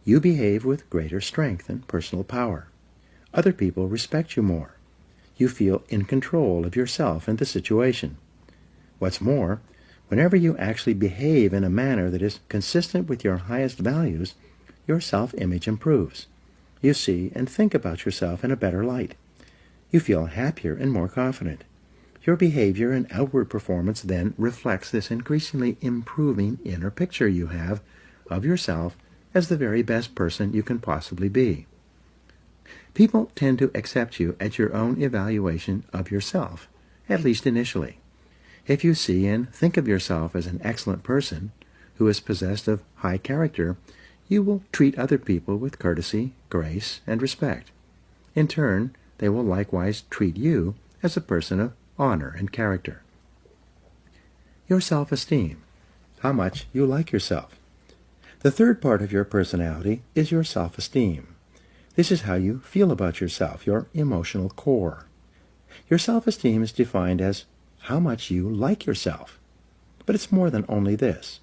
you behave with greater strength and personal power. Other people respect you more. You feel in control of yourself and the situation. What's more, whenever you actually behave in a manner that is consistent with your highest values, your self-image improves. You see and think about yourself in a better light. You feel happier and more confident. Your behavior and outward performance then reflects this increasingly improving inner picture you have of yourself as the very best person you can possibly be. People tend to accept you at your own evaluation of yourself, at least initially. If you see and think of yourself as an excellent person who is possessed of high character, you will treat other people with courtesy, grace, and respect. In turn, they will likewise treat you as a person of honor and character. Your self-esteem, how much you like yourself. The third part of your personality is your self-esteem. This is how you feel about yourself, your emotional core. Your self-esteem is defined as how much you like yourself. But it's more than only this.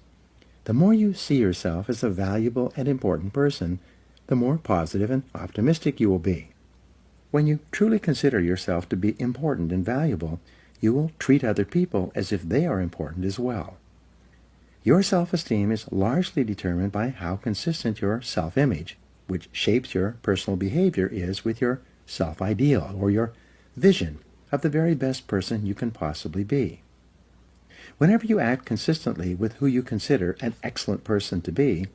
The more you see yourself as a valuable and important person, the more positive and optimistic you will be. When you truly consider yourself to be important and valuable, you will treat other people as if they are important as well. Your self-esteem is largely determined by how consistent your self-image, which shapes your personal behavior, is with your self-ideal or your vision of the very best person you can possibly be. Whenever you act consistently with who you consider an excellent person to be,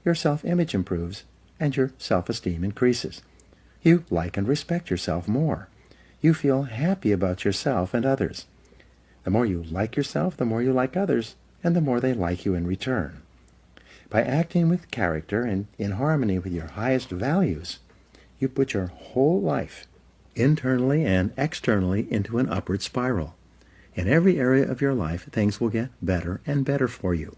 your self-image improves and your self-esteem increases. You like and respect yourself more. You feel happy about yourself and others. The more you like yourself, the more you like others, and the more they like you in return. By acting with character and in harmony with your highest values, you put your whole life, internally and externally, into an upward spiral. In every area of your life, things will get better and better for you.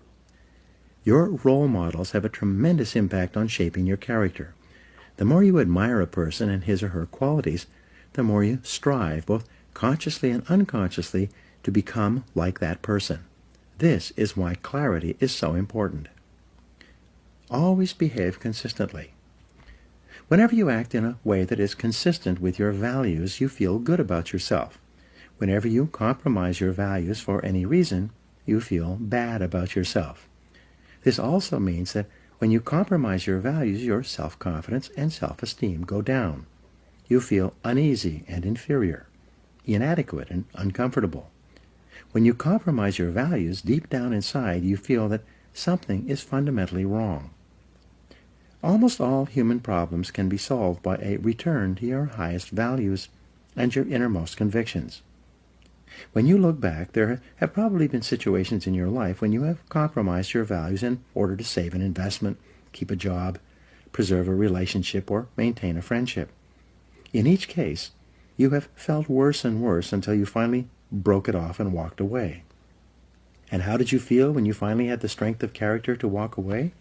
Your role models have a tremendous impact on shaping your character. The more you admire a person and his or her qualities, the more you strive, both consciously and unconsciously, to become like that person. This is why clarity is so important. Always behave consistently. Whenever you act in a way that is consistent with your values, you feel good about yourself. Whenever you compromise your values for any reason, you feel bad about yourself. This also means that when you compromise your values, your self-confidence and self-esteem go down. You feel uneasy and inferior, inadequate and uncomfortable. When you compromise your values, deep down inside you feel that something is fundamentally wrong. Almost all human problems can be solved by a return to your highest values and your innermost convictions. When you look back, there have probably been situations in your life when you have compromised your values in order to save an investment, keep a job, preserve a relationship, or maintain a friendship. In each case, you have felt worse and worse until you finally broke it off and walked away. And how did you feel when you finally had the strength of character to walk away?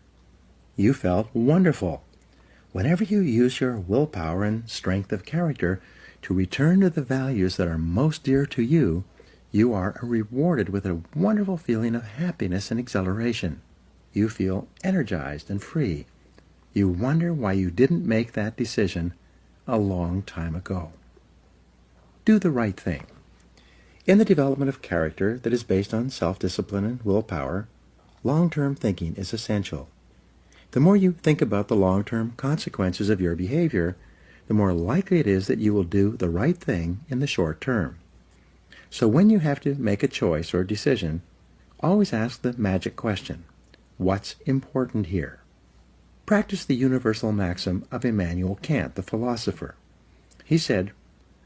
You felt wonderful. Whenever you use your willpower and strength of character to return to the values that are most dear to you, you are rewarded with a wonderful feeling of happiness and exhilaration. You feel energized and free. You wonder why you didn't make that decision a long time ago. Do the right thing. In the development of character that is based on self-discipline and willpower, long-term thinking is essential. The more you think about the long-term consequences of your behavior, the more likely it is that you will do the right thing in the short term. So when you have to make a choice or decision, always ask the magic question, what's important here? Practice the universal maxim of Immanuel Kant, the philosopher. He said,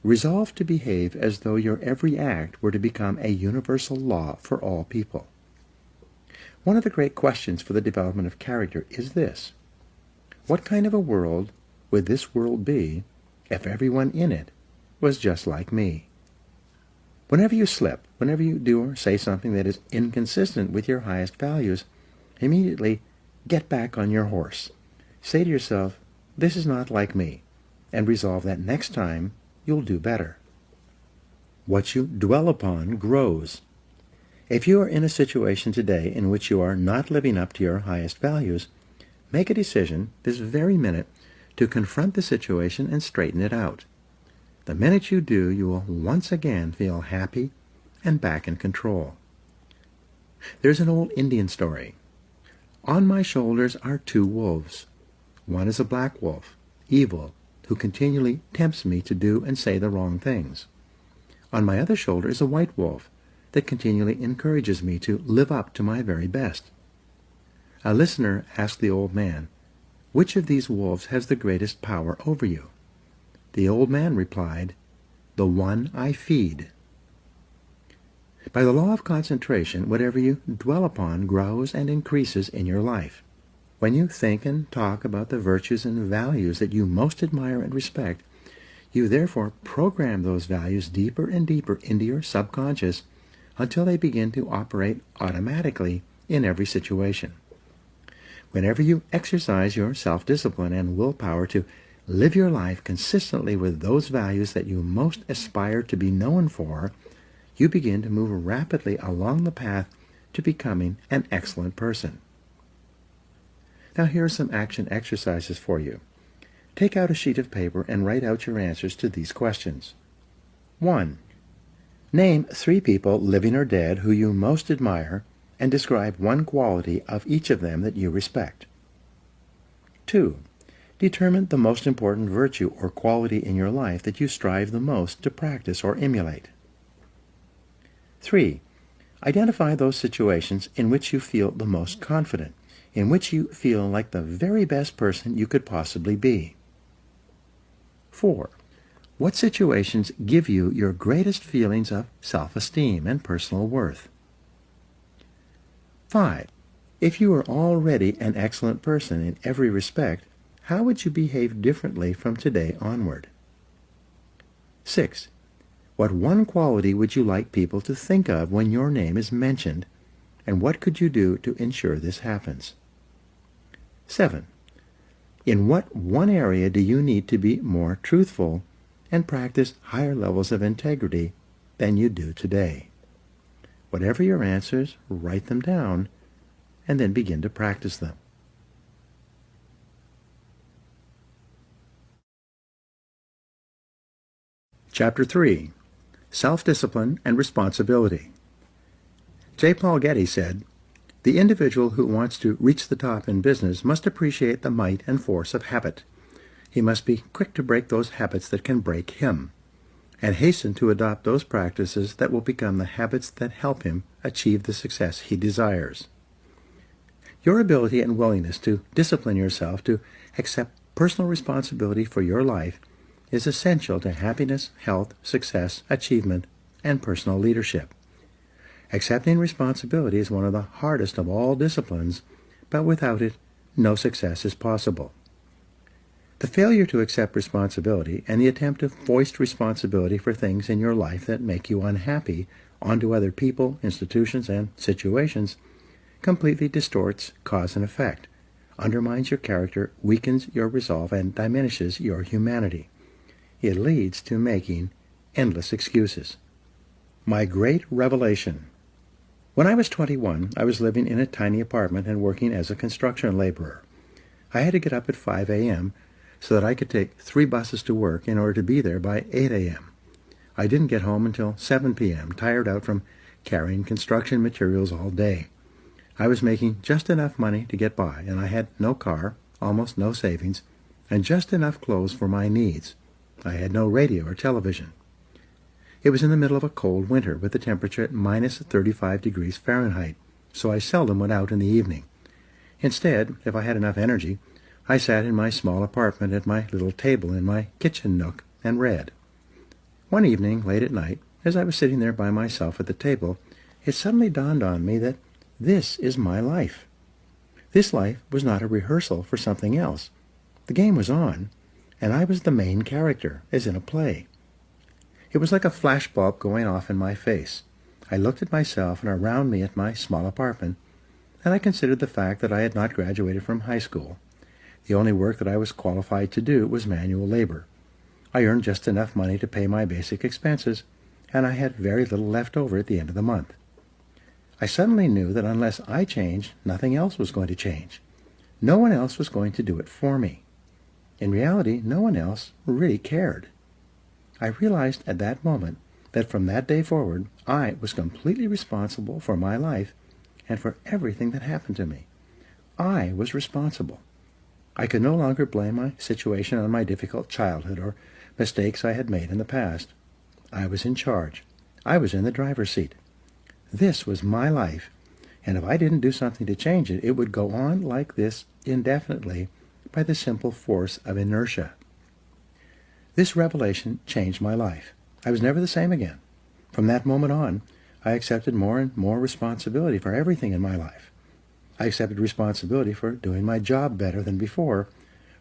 resolve to behave as though your every act were to become a universal law for all people. One of the great questions for the development of character is this: what kind of a world would this world be if everyone in it was just like me? Whenever you slip, whenever you do or say something that is inconsistent with your highest values, immediately get back on your horse. Say to yourself, this is not like me, and resolve that next time you'll do better. What you dwell upon grows. If you are in a situation today in which you are not living up to your highest values, make a decision this very minute to confront the situation and straighten it out. The minute you do, you will once again feel happy and back in control. There's an old Indian story. On my shoulders are two wolves. One is a black wolf, evil, who continually tempts me to do and say the wrong things. On my other shoulder is a white wolf that continually encourages me to live up to my very best. A listener asked the old man, which of these wolves has the greatest power over you? The old man replied, the one I feed. By the law of concentration, whatever you dwell upon grows and increases in your life. When you think and talk about the virtues and values that you most admire and respect, you therefore program those values deeper and deeper into your subconscious until they begin to operate automatically in every situation. Whenever you exercise your self-discipline and willpower to live your life consistently with those values that you most aspire to be known for, you begin to move rapidly along the path to becoming an excellent person. Now here are some action exercises for you. Take out a sheet of paper and write out your answers to these questions. 1. Name 3 people, living or dead, who you most admire, and describe one quality of each of them that you respect. 2. Determine the most important virtue or quality in your life that you strive the most to practice or emulate. 3. Identify those situations in which you feel the most confident, in which you feel like the very best person you could possibly be. 4. What situations give you your greatest feelings of self-esteem and personal worth? 5. If you are already an excellent person in every respect, how would you behave differently from today onward? 6. What one quality would you like people to think of when your name is mentioned, and what could you do to ensure this happens? 7. In what one area do you need to be more truthful and practice higher levels of integrity than you do today? Whatever your answers, write them down, and then begin to practice them. Chapter 3. Self-Discipline and Responsibility. J. Paul Getty said, the individual who wants to reach the top in business must appreciate the might and force of habit. He must be quick to break those habits that can break him, and hasten to adopt those practices that will become the habits that help him achieve the success he desires. Your ability and willingness to discipline yourself to accept personal responsibility for your life is essential to happiness, health, success, achievement, and personal leadership. Accepting responsibility is one of the hardest of all disciplines, but without it, no success is possible. The failure to accept responsibility and the attempt to foist responsibility for things in your life that make you unhappy onto other people, institutions, and situations completely distorts cause and effect, undermines your character, weakens your resolve, and diminishes your humanity. It leads to making endless excuses. My great revelation. When I was 21, I was living in a tiny apartment and working as a construction laborer. I had to get up at 5 a.m. so that I could take 3 buses to work in order to be there by 8 a.m. I didn't get home until 7 p.m., tired out from carrying construction materials all day. I was making just enough money to get by, and I had no car, almost no savings, and just enough clothes for my needs. I had no radio or television. It was in the middle of a cold winter with the temperature at minus 35 degrees Fahrenheit, so I seldom went out in the evening. Instead, if I had enough energy, I sat in my small apartment at my little table in my kitchen nook and read. One evening, late at night, as I was sitting there by myself at the table, it suddenly dawned on me that this is my life. This life was not a rehearsal for something else. The game was on, and I was the main character, as in a play. It was like a flashbulb going off in my face. I looked at myself and around me at my small apartment, and I considered the fact that I had not graduated from high school. The only work that I was qualified to do was manual labor. I earned just enough money to pay my basic expenses, and I had very little left over at the end of the month. I suddenly knew that unless I changed, nothing else was going to change. No one else was going to do it for me. In reality, no one else really cared. I realized at that moment that from that day forward, I was completely responsible for my life and for everything that happened to me. I was responsible. I could no longer blame my situation on my difficult childhood or mistakes I had made in the past. I was in charge. I was in the driver's seat. This was my life, and if I didn't do something to change it, it would go on like this indefinitely by the simple force of inertia. This revelation changed my life. I was never the same again. From that moment on, I accepted more and more responsibility for everything in my life. I accepted responsibility for doing my job better than before,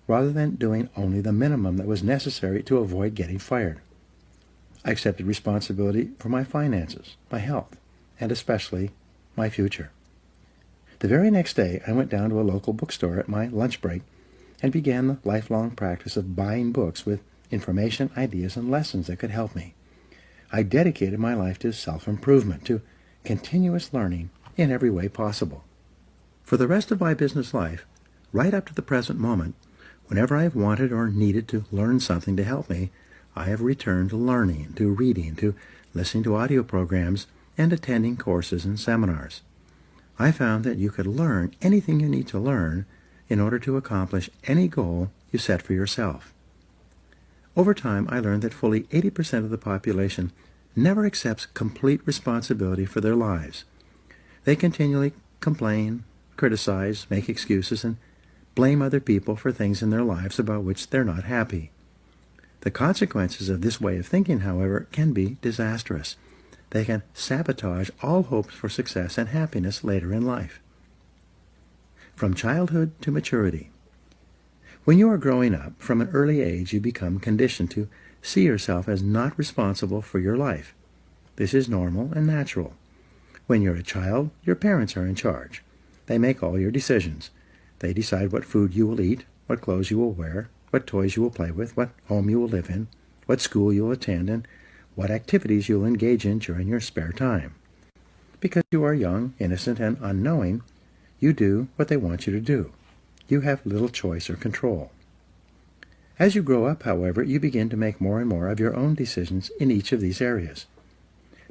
rather than doing only the minimum that was necessary to avoid getting fired. I accepted responsibility for my finances, my health, and especially my future. The very next day, I went down to a local bookstore at my lunch break and began the lifelong practice of buying books with information, ideas, and lessons that could help me. I dedicated my life to self-improvement, to continuous learning in every way possible. For the rest of my business life, right up to the present moment, whenever I have wanted or needed to learn something to help me, I have returned to learning, to reading, to listening to audio programs, and attending courses and seminars. I found that you could learn anything you need to learn in order to accomplish any goal you set for yourself. Over time, I learned that fully 80% of the population never accepts complete responsibility for their lives. They continually complain, criticize, make excuses, and blame other people for things in their lives about which they're not happy. The consequences of this way of thinking, however, can be disastrous. They can sabotage all hopes for success and happiness later in life. From childhood to maturity. When you are growing up, from an early age you become conditioned to see yourself as not responsible for your life. This is normal and natural. When you're a child, your parents are in charge. They make all your decisions. They decide what food you will eat, what clothes you will wear, what toys you will play with, what home you will live in, what school you will attend, and what activities you will engage in during your spare time. Because you are young, innocent, and unknowing, you do what they want you to do. You have little choice or control. As you grow up, however, you begin to make more and more of your own decisions in each of these areas.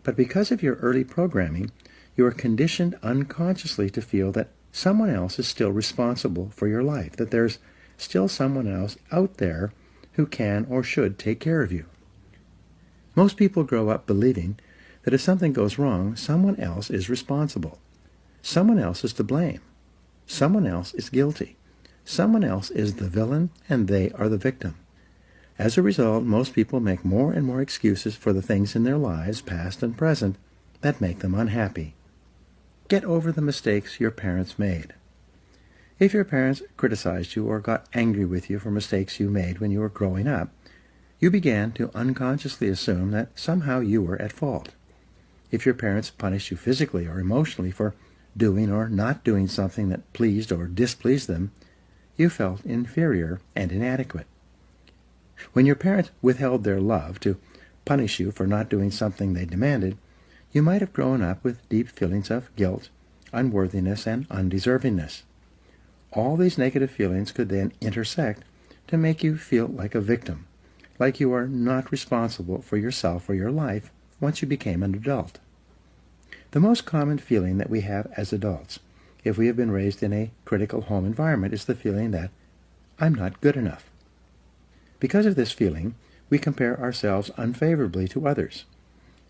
But because of your early programming, you are conditioned unconsciously to feel that someone else is still responsible for your life, that there's still someone else out there who can or should take care of you. Most people grow up believing that if something goes wrong, someone else is responsible. Someone else is to blame. Someone else is guilty. Someone else is the villain, and they are the victim. As a result, most people make more and more excuses for the things in their lives, past and present, that make them unhappy. Get over the mistakes your parents made. If your parents criticized you or got angry with you for mistakes you made when you were growing up, you began to unconsciously assume that somehow you were at fault. If your parents punished you physically or emotionally for doing or not doing something that pleased or displeased them, you felt inferior and inadequate. When your parents withheld their love to punish you for not doing something they demanded, you might have grown up with deep feelings of guilt, unworthiness, and undeservingness. All these negative feelings could then intersect to make you feel like a victim, like you are not responsible for yourself or your life once you became an adult. The most common feeling that we have as adults, if we have been raised in a critical home environment, is the feeling that I'm not good enough. Because of this feeling, we compare ourselves unfavorably to others.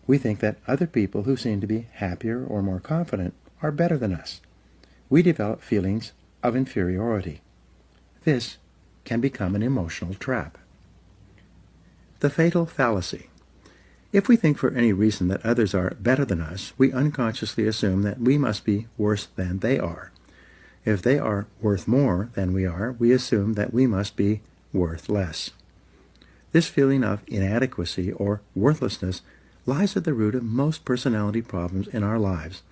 We think that other people who seem to be happier or more confident are better than us. We develop feelings of inferiority. This can become an emotional trap. The fatal fallacy. If we think for any reason that others are better than us, we unconsciously assume that we must be worse than they are. If they are worth more than we are, we assume that we must be worth less. This feeling of inadequacy or worthlessness lies at the root of most personality problems in our lives,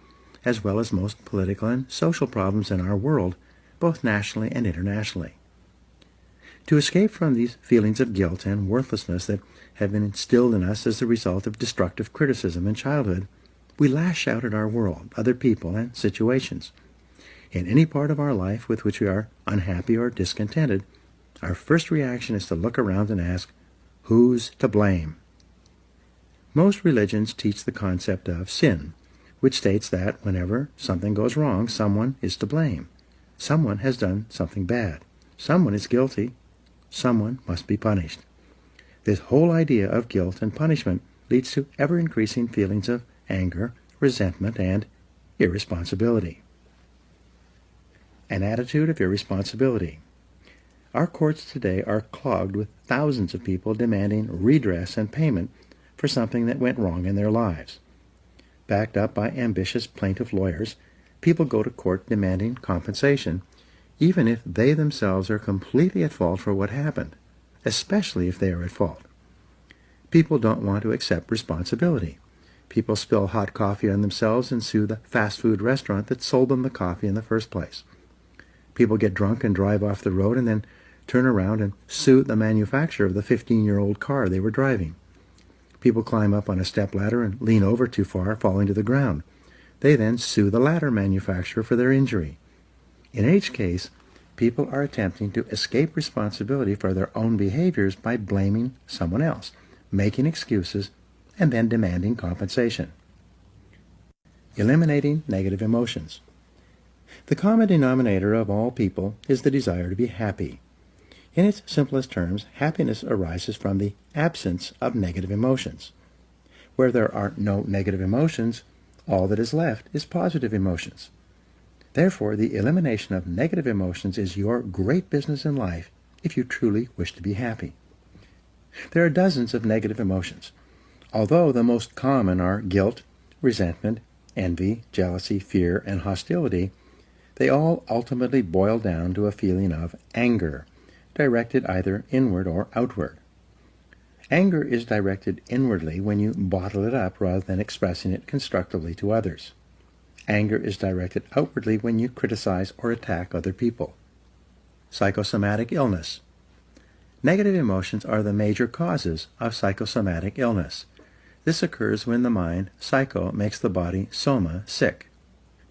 as well as most political and social problems in our world, both nationally and internationally. To escape from these feelings of guilt and worthlessness that have been instilled in us as the result of destructive criticism in childhood, we lash out at our world, other people, and situations. In any part of our life with which we are unhappy or discontented, our first reaction is to look around and ask, who's to blame? Most religions teach the concept of sin, which states that whenever something goes wrong, someone is to blame. Someone has done something bad. Someone is guilty. Someone must be punished. This whole idea of guilt and punishment leads to ever-increasing feelings of anger, resentment, and irresponsibility. An attitude of irresponsibility. Our courts today are clogged with thousands of people demanding redress and payment for something that went wrong in their lives. Backed up by ambitious plaintiff lawyers, people go to court demanding compensation, even if they themselves are completely at fault for what happened, especially if they are at fault. People don't want to accept responsibility. People spill hot coffee on themselves and sue the fast food restaurant that sold them the coffee in the first place. People get drunk and drive off the road and then turn around and sue the manufacturer of the 15-year-old car they were driving. People climb up on a stepladder and lean over too far, falling to the ground. They then sue the ladder manufacturer for their injury. In each case, people are attempting to escape responsibility for their own behaviors by blaming someone else, making excuses, and then demanding compensation. Eliminating negative emotions. The common denominator of all people is the desire to be happy. In its simplest terms, happiness arises from the absence of negative emotions. Where there are no negative emotions, all that is left is positive emotions. Therefore, the elimination of negative emotions is your great business in life if you truly wish to be happy. There are dozens of negative emotions. Although the most common are guilt, resentment, envy, jealousy, fear, and hostility, they all ultimately boil down to a feeling of anger, directed either inward or outward. Anger is directed inwardly when you bottle it up rather than expressing it constructively to others. Anger is directed outwardly when you criticize or attack other people. Psychosomatic illness. Negative emotions are the major causes of psychosomatic illness. This occurs when the mind, psycho, makes the body, soma, sick.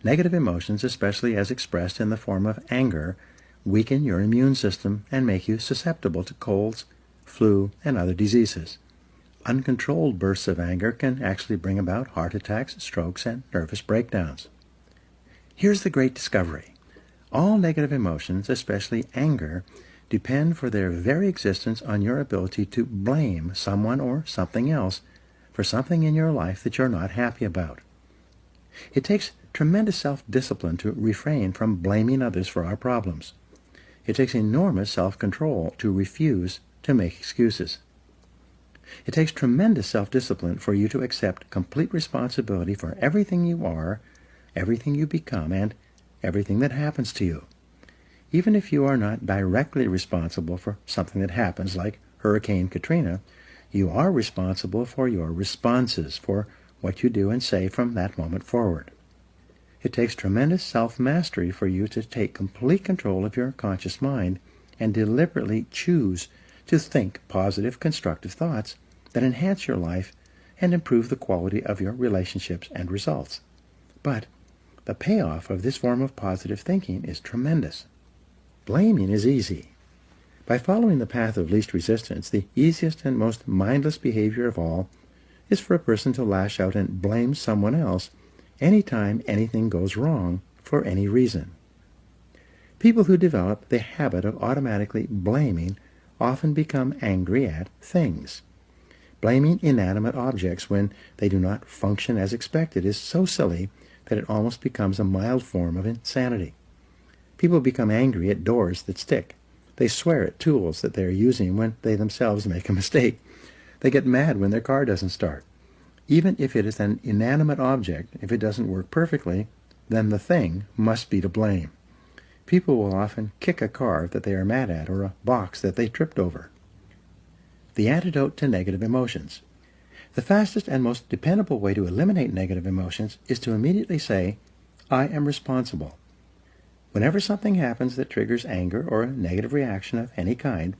Negative emotions, especially as expressed in the form of anger, weaken your immune system and make you susceptible to colds, flu, and other diseases. Uncontrolled bursts of anger can actually bring about heart attacks, strokes, and nervous breakdowns. Here's the great discovery. All negative emotions, especially anger, depend for their very existence on your ability to blame someone or something else for something in your life that you're not happy about. It takes tremendous self-discipline to refrain from blaming others for our problems. It takes enormous self-control to refuse to make excuses. It takes tremendous self-discipline for you to accept complete responsibility for everything you are, everything you become, and everything that happens to you. Even if you are not directly responsible for something that happens, like Hurricane Katrina, you are responsible for your responses, for what you do and say from that moment forward. It takes tremendous self-mastery for you to take complete control of your conscious mind and deliberately choose to think positive, constructive thoughts that enhance your life and improve the quality of your relationships and results. But the payoff of this form of positive thinking is tremendous. Blaming is easy. By following the path of least resistance, the easiest and most mindless behavior of all is for a person to lash out and blame someone else anytime anything goes wrong for any reason. People who develop the habit of automatically blaming often become angry at things. Blaming inanimate objects when they do not function as expected is so silly that it almost becomes a mild form of insanity. People become angry at doors that stick. They swear at tools that they are using when they themselves make a mistake. They get mad when their car doesn't start. Even if it is an inanimate object, if it doesn't work perfectly, then the thing must be to blame. People will often kick a car that they are mad at or a box that they tripped over. The antidote to negative emotions. The fastest and most dependable way to eliminate negative emotions is to immediately say, I am responsible. Whenever something happens that triggers anger or a negative reaction of any kind,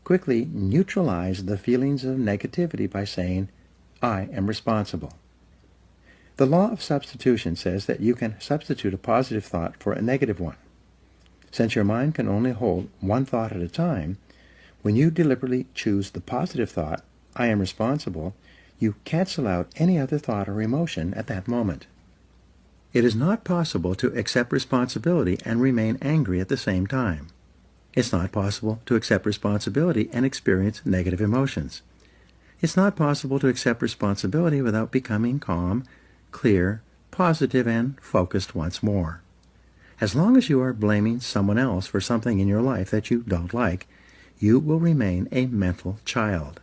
quickly neutralize the feelings of negativity by saying, I am responsible. The law of substitution says that you can substitute a positive thought for a negative one. Since your mind can only hold one thought at a time, when you deliberately choose the positive thought, I am responsible, you cancel out any other thought or emotion at that moment. It is not possible to accept responsibility and remain angry at the same time. It's not possible to accept responsibility and experience negative emotions. It's not possible to accept responsibility without becoming calm, clear, positive, and focused once more. As long as you are blaming someone else for something in your life that you don't like, you will remain a mental child.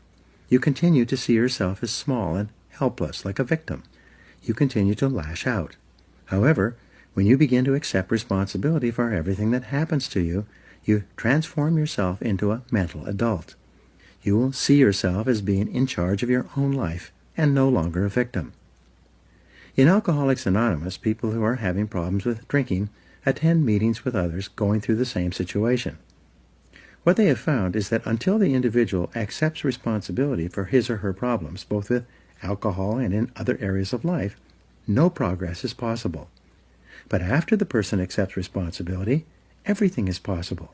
You continue to see yourself as small and helpless, like a victim. You continue to lash out. However, when you begin to accept responsibility for everything that happens to you, you transform yourself into a mental adult. You will see yourself as being in charge of your own life and no longer a victim. In Alcoholics Anonymous, people who are having problems with drinking attend meetings with others going through the same situation. What they have found is that until the individual accepts responsibility for his or her problems, both with alcohol and in other areas of life, no progress is possible. But after the person accepts responsibility, everything is possible.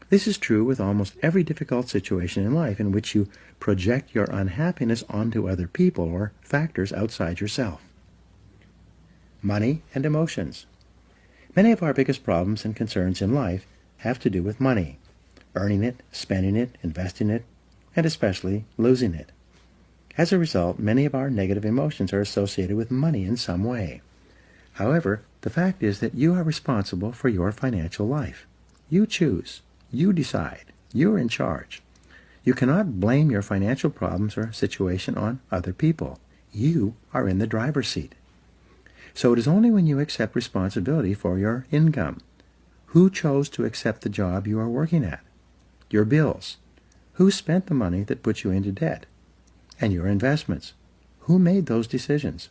This is true with almost every difficult situation in life in which you project your unhappiness onto other people or factors outside yourself. Money and emotions. Many of our biggest problems and concerns in life have to do with money, earning it, spending it, investing it, and especially losing it. As a result, many of our negative emotions are associated with money in some way. However, the fact is that you are responsible for your financial life. You choose. You decide. You are in charge. You cannot blame your financial problems or situation on other people. You are in the driver's seat. So it is only when you accept responsibility for your income. Who chose to accept the job you are working at? Your bills. Who spent the money that put you into debt? And your investments. Who made those decisions?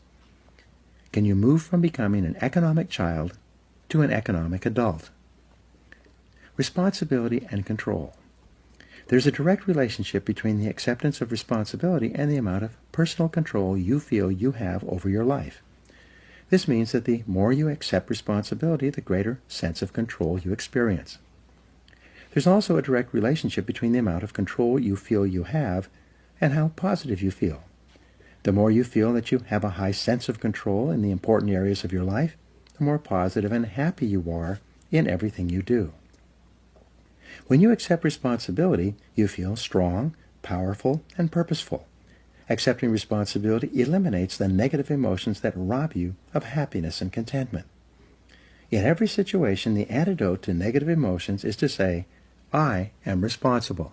Can you move from becoming an economic child to an economic adult? Responsibility and control. There's a direct relationship between the acceptance of responsibility and the amount of personal control you feel you have over your life. This means that the more you accept responsibility, the greater sense of control you experience. There's also a direct relationship between the amount of control you feel you have and how positive you feel. The more you feel that you have a high sense of control in the important areas of your life, the more positive and happy you are in everything you do. When you accept responsibility, you feel strong, powerful, and purposeful. Accepting responsibility eliminates the negative emotions that rob you of happiness and contentment. In every situation, the antidote to negative emotions is to say, I am responsible.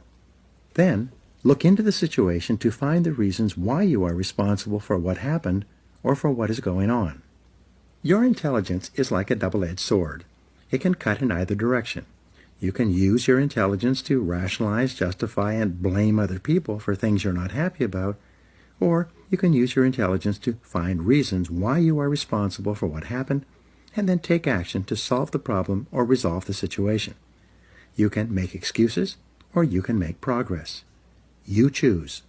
Then, look into the situation to find the reasons why you are responsible for what happened or for what is going on. Your intelligence is like a double-edged sword. It can cut in either direction. You can use your intelligence to rationalize, justify, and blame other people for things you're not happy about, or you can use your intelligence to find reasons why you are responsible for what happened, and then take action to solve the problem or resolve the situation. You can make excuses, or you can make progress. You choose.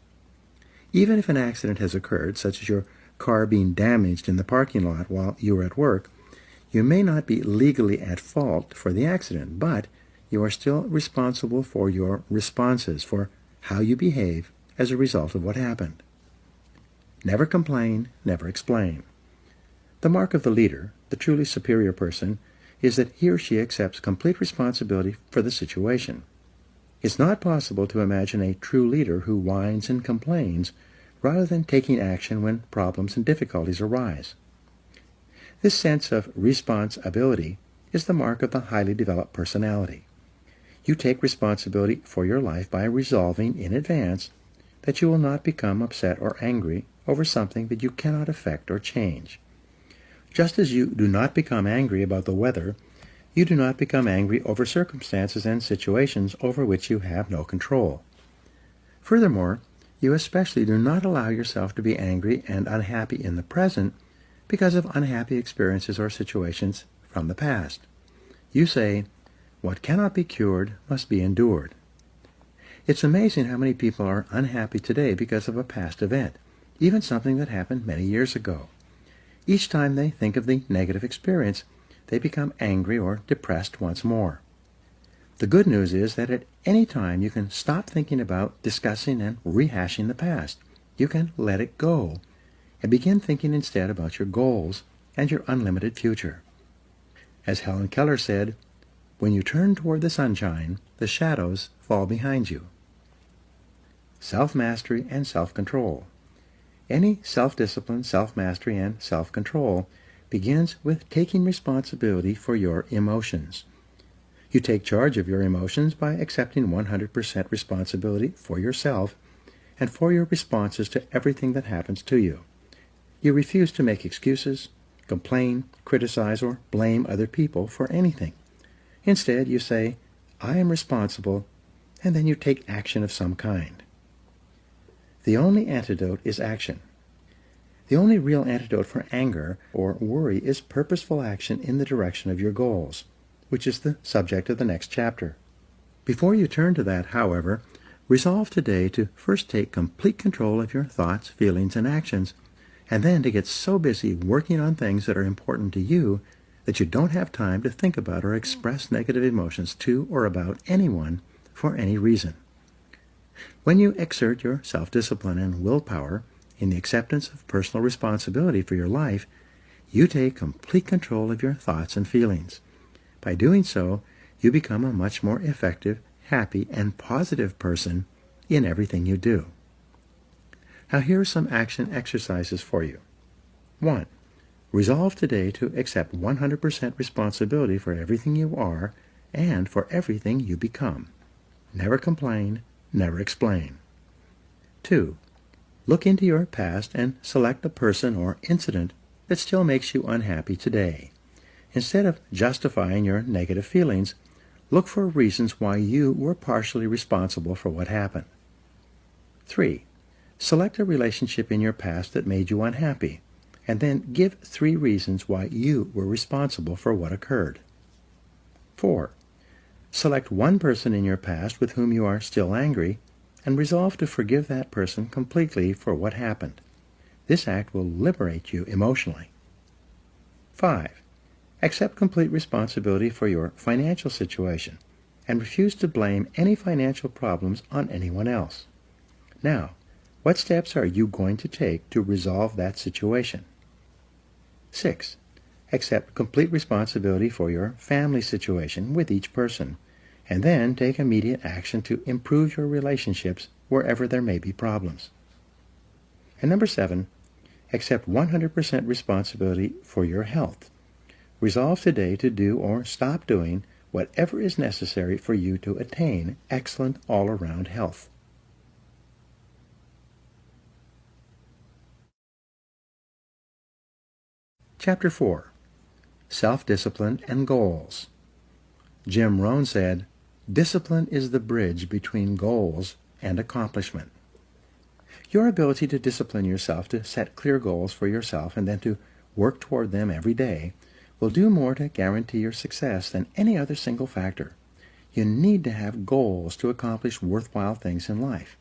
Even if an accident has occurred, such as your car being damaged in the parking lot while you were at work, you may not be legally at fault for the accident, but you are still responsible for your responses, for how you behave as a result of what happened. Never complain, never explain. The mark of the leader, the truly superior person, is that he or she accepts complete responsibility for the situation. It's not possible to imagine a true leader who whines and complains rather than taking action when problems and difficulties arise. This sense of responsibility is the mark of the highly developed personality. You take responsibility for your life by resolving in advance that you will not become upset or angry over something that you cannot affect or change. Just as you do not become angry about the weather, you do not become angry over circumstances and situations over which you have no control. Furthermore, you especially do not allow yourself to be angry and unhappy in the present because of unhappy experiences or situations from the past. You say, "What cannot be cured must be endured." It's amazing how many people are unhappy today because of a past event, even something that happened many years ago. Each time they think of the negative experience, they become angry or depressed once more. The good news is that at any time you can stop thinking about discussing and rehashing the past. You can let it go and begin thinking instead about your goals and your unlimited future. As Helen Keller said, "When you turn toward the sunshine, the shadows fall behind you." Self-mastery and self-control. Any self-discipline, self-mastery, and self-control begins with taking responsibility for your emotions. You take charge of your emotions by accepting 100% responsibility for yourself and for your responses to everything that happens to you. You refuse to make excuses, complain, criticize, or blame other people for anything. Instead, you say, "I am responsible," and then you take action of some kind. The only antidote is action. The only real antidote for anger or worry is purposeful action in the direction of your goals, which is the subject of the next chapter. Before you turn to that, however, resolve today to first take complete control of your thoughts, feelings, and actions, and then to get so busy working on things that are important to you that you don't have time to think about or express negative emotions to or about anyone for any reason. When you exert your self-discipline and willpower in the acceptance of personal responsibility for your life, you take complete control of your thoughts and feelings. By doing so, you become a much more effective, happy, and positive person in everything you do. Now here are some action exercises for you. 1. Resolve today to accept 100% responsibility for everything you are and for everything you become. Never complain, never explain. 2. Look into your past and select a person or incident that still makes you unhappy today. Instead of justifying your negative feelings, look for reasons why you were partially responsible for what happened. 3. Select a relationship in your past that made you unhappy, and then give 3 reasons why you were responsible for what occurred. 4. Select one person in your past with whom you are still angry, and resolve to forgive that person completely for what happened. This act will liberate you emotionally. 5. Accept complete responsibility for your financial situation, and refuse to blame any financial problems on anyone else. Now, what steps are you going to take to resolve that situation? 6. Accept complete responsibility for your family situation with each person, and then take immediate action to improve your relationships wherever there may be problems. And number 7, accept 100% responsibility for your health. Resolve today to do or stop doing whatever is necessary for you to attain excellent all-around health. Chapter 4. Self-Discipline and Goals. Jim Rohn said, Discipline is the bridge between goals and accomplishment. Your ability to discipline yourself to set clear goals for yourself and then to work toward them every day will do more to guarantee your success than any other single factor. You need to have goals to accomplish worthwhile things in life.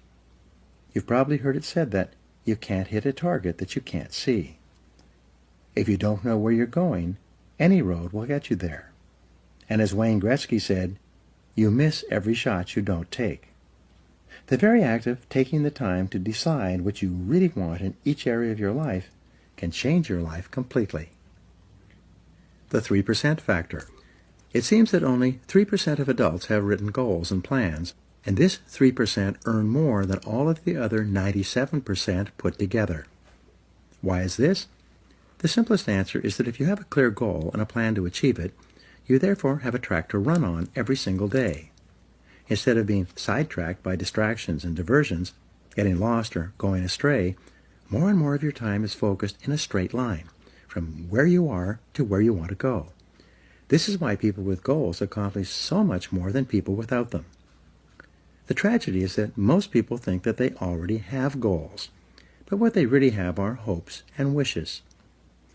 You've probably heard it said that you can't hit a target that you can't see. If you don't know where you're going, any road will get you there. And as Wayne Gretzky said, you miss every shot you don't take. The very act of taking the time to decide what you really want in each area of your life can change your life completely. The 3% factor. It seems that only 3% of adults have written goals and plans, and this 3% earn more than all of the other 97% put together. Why is this? The simplest answer is that if you have a clear goal and a plan to achieve it, you therefore have a track to run on every single day. Instead of being sidetracked by distractions and diversions, getting lost or going astray, more and more of your time is focused in a straight line, from where you are to where you want to go. This is why people with goals accomplish so much more than people without them. The tragedy is that most people think that they already have goals, but what they really have are hopes and wishes.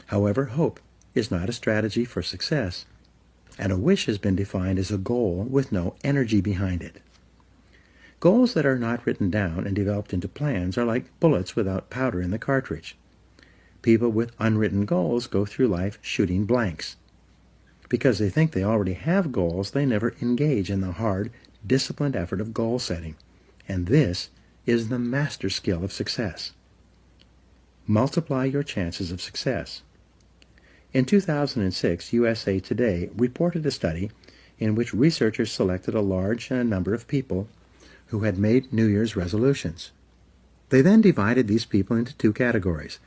However, hope is not a strategy for success, and a wish has been defined as a goal with no energy behind it. Goals that are not written down and developed into plans are like bullets without powder in the cartridge. People with unwritten goals go through life shooting blanks. Because they think they already have goals, they never engage in the hard, disciplined effort of goal setting. And this is the master skill of success. Multiply your chances of success. In 2006, USA Today reported a study in which researchers selected a large number of people who had made New Year's resolutions. They then divided these people into two categories: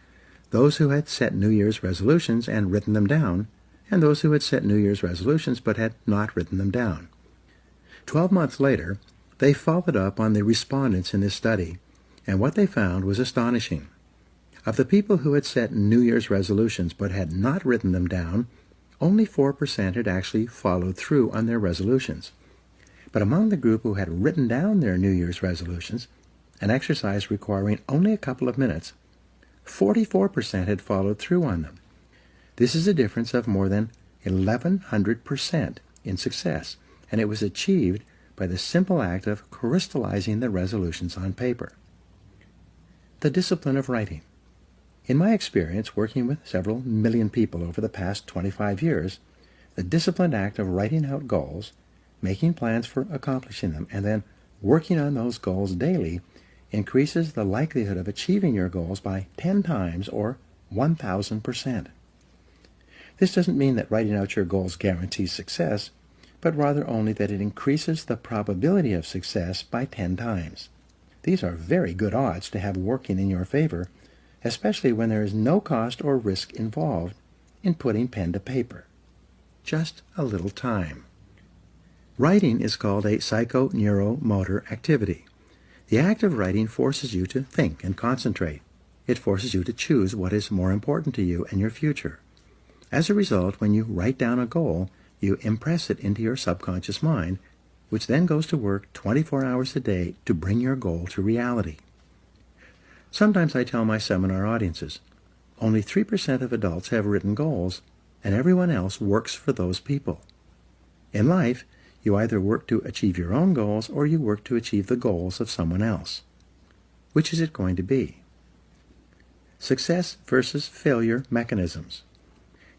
those who had set New Year's resolutions and written them down, and those who had set New Year's resolutions but had not written them down. 12 months later, they followed up on the respondents in this study, and what they found was astonishing. Of the people who had set New Year's resolutions but had not written them down, only 4% had actually followed through on their resolutions. But among the group who had written down their New Year's resolutions, an exercise requiring only a couple of minutes, 44% had followed through on them. This is a difference of more than 1,100% in success, and it was achieved by the simple act of crystallizing the resolutions on paper. The discipline of writing. In my experience working with several million people over the past 25 years, the disciplined act of writing out goals, making plans for accomplishing them, and then working on those goals daily increases the likelihood of achieving your goals by 10 times or 1,000%. This doesn't mean that writing out your goals guarantees success, but rather only that it increases the probability of success by 10 times. These are very good odds to have working in your favor, especially when there is no cost or risk involved in putting pen to paper. Just a little time. Writing is called a psychoneuromotor activity. The act of writing forces you to think and concentrate. It forces you to choose what is more important to you and your future. As a result, when you write down a goal, you impress it into your subconscious mind, which then goes to work 24 hours a day to bring your goal to reality. Sometimes I tell my seminar audiences, only 3% of adults have written goals, and everyone else works for those people. In life, you either work to achieve your own goals or you work to achieve the goals of someone else. Which is it going to be? Success versus failure mechanisms.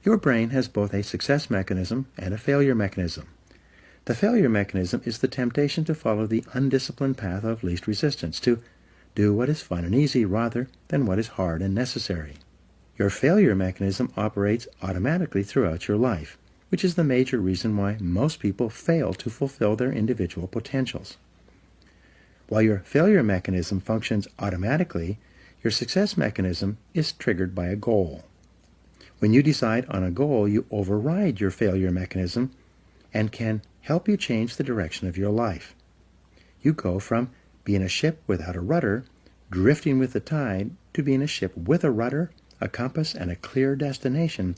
Your brain has both a success mechanism and a failure mechanism. The failure mechanism is the temptation to follow the undisciplined path of least resistance, to do what is fun and easy rather than what is hard and necessary. Your failure mechanism operates automatically throughout your life, which is the major reason why most people fail to fulfill their individual potentials. While your failure mechanism functions automatically, your success mechanism is triggered by a goal. When you decide on a goal, you override your failure mechanism and can help you change the direction of your life. You go from being a ship without a rudder, drifting with the tide, to being a ship with a rudder, a compass, and a clear destination,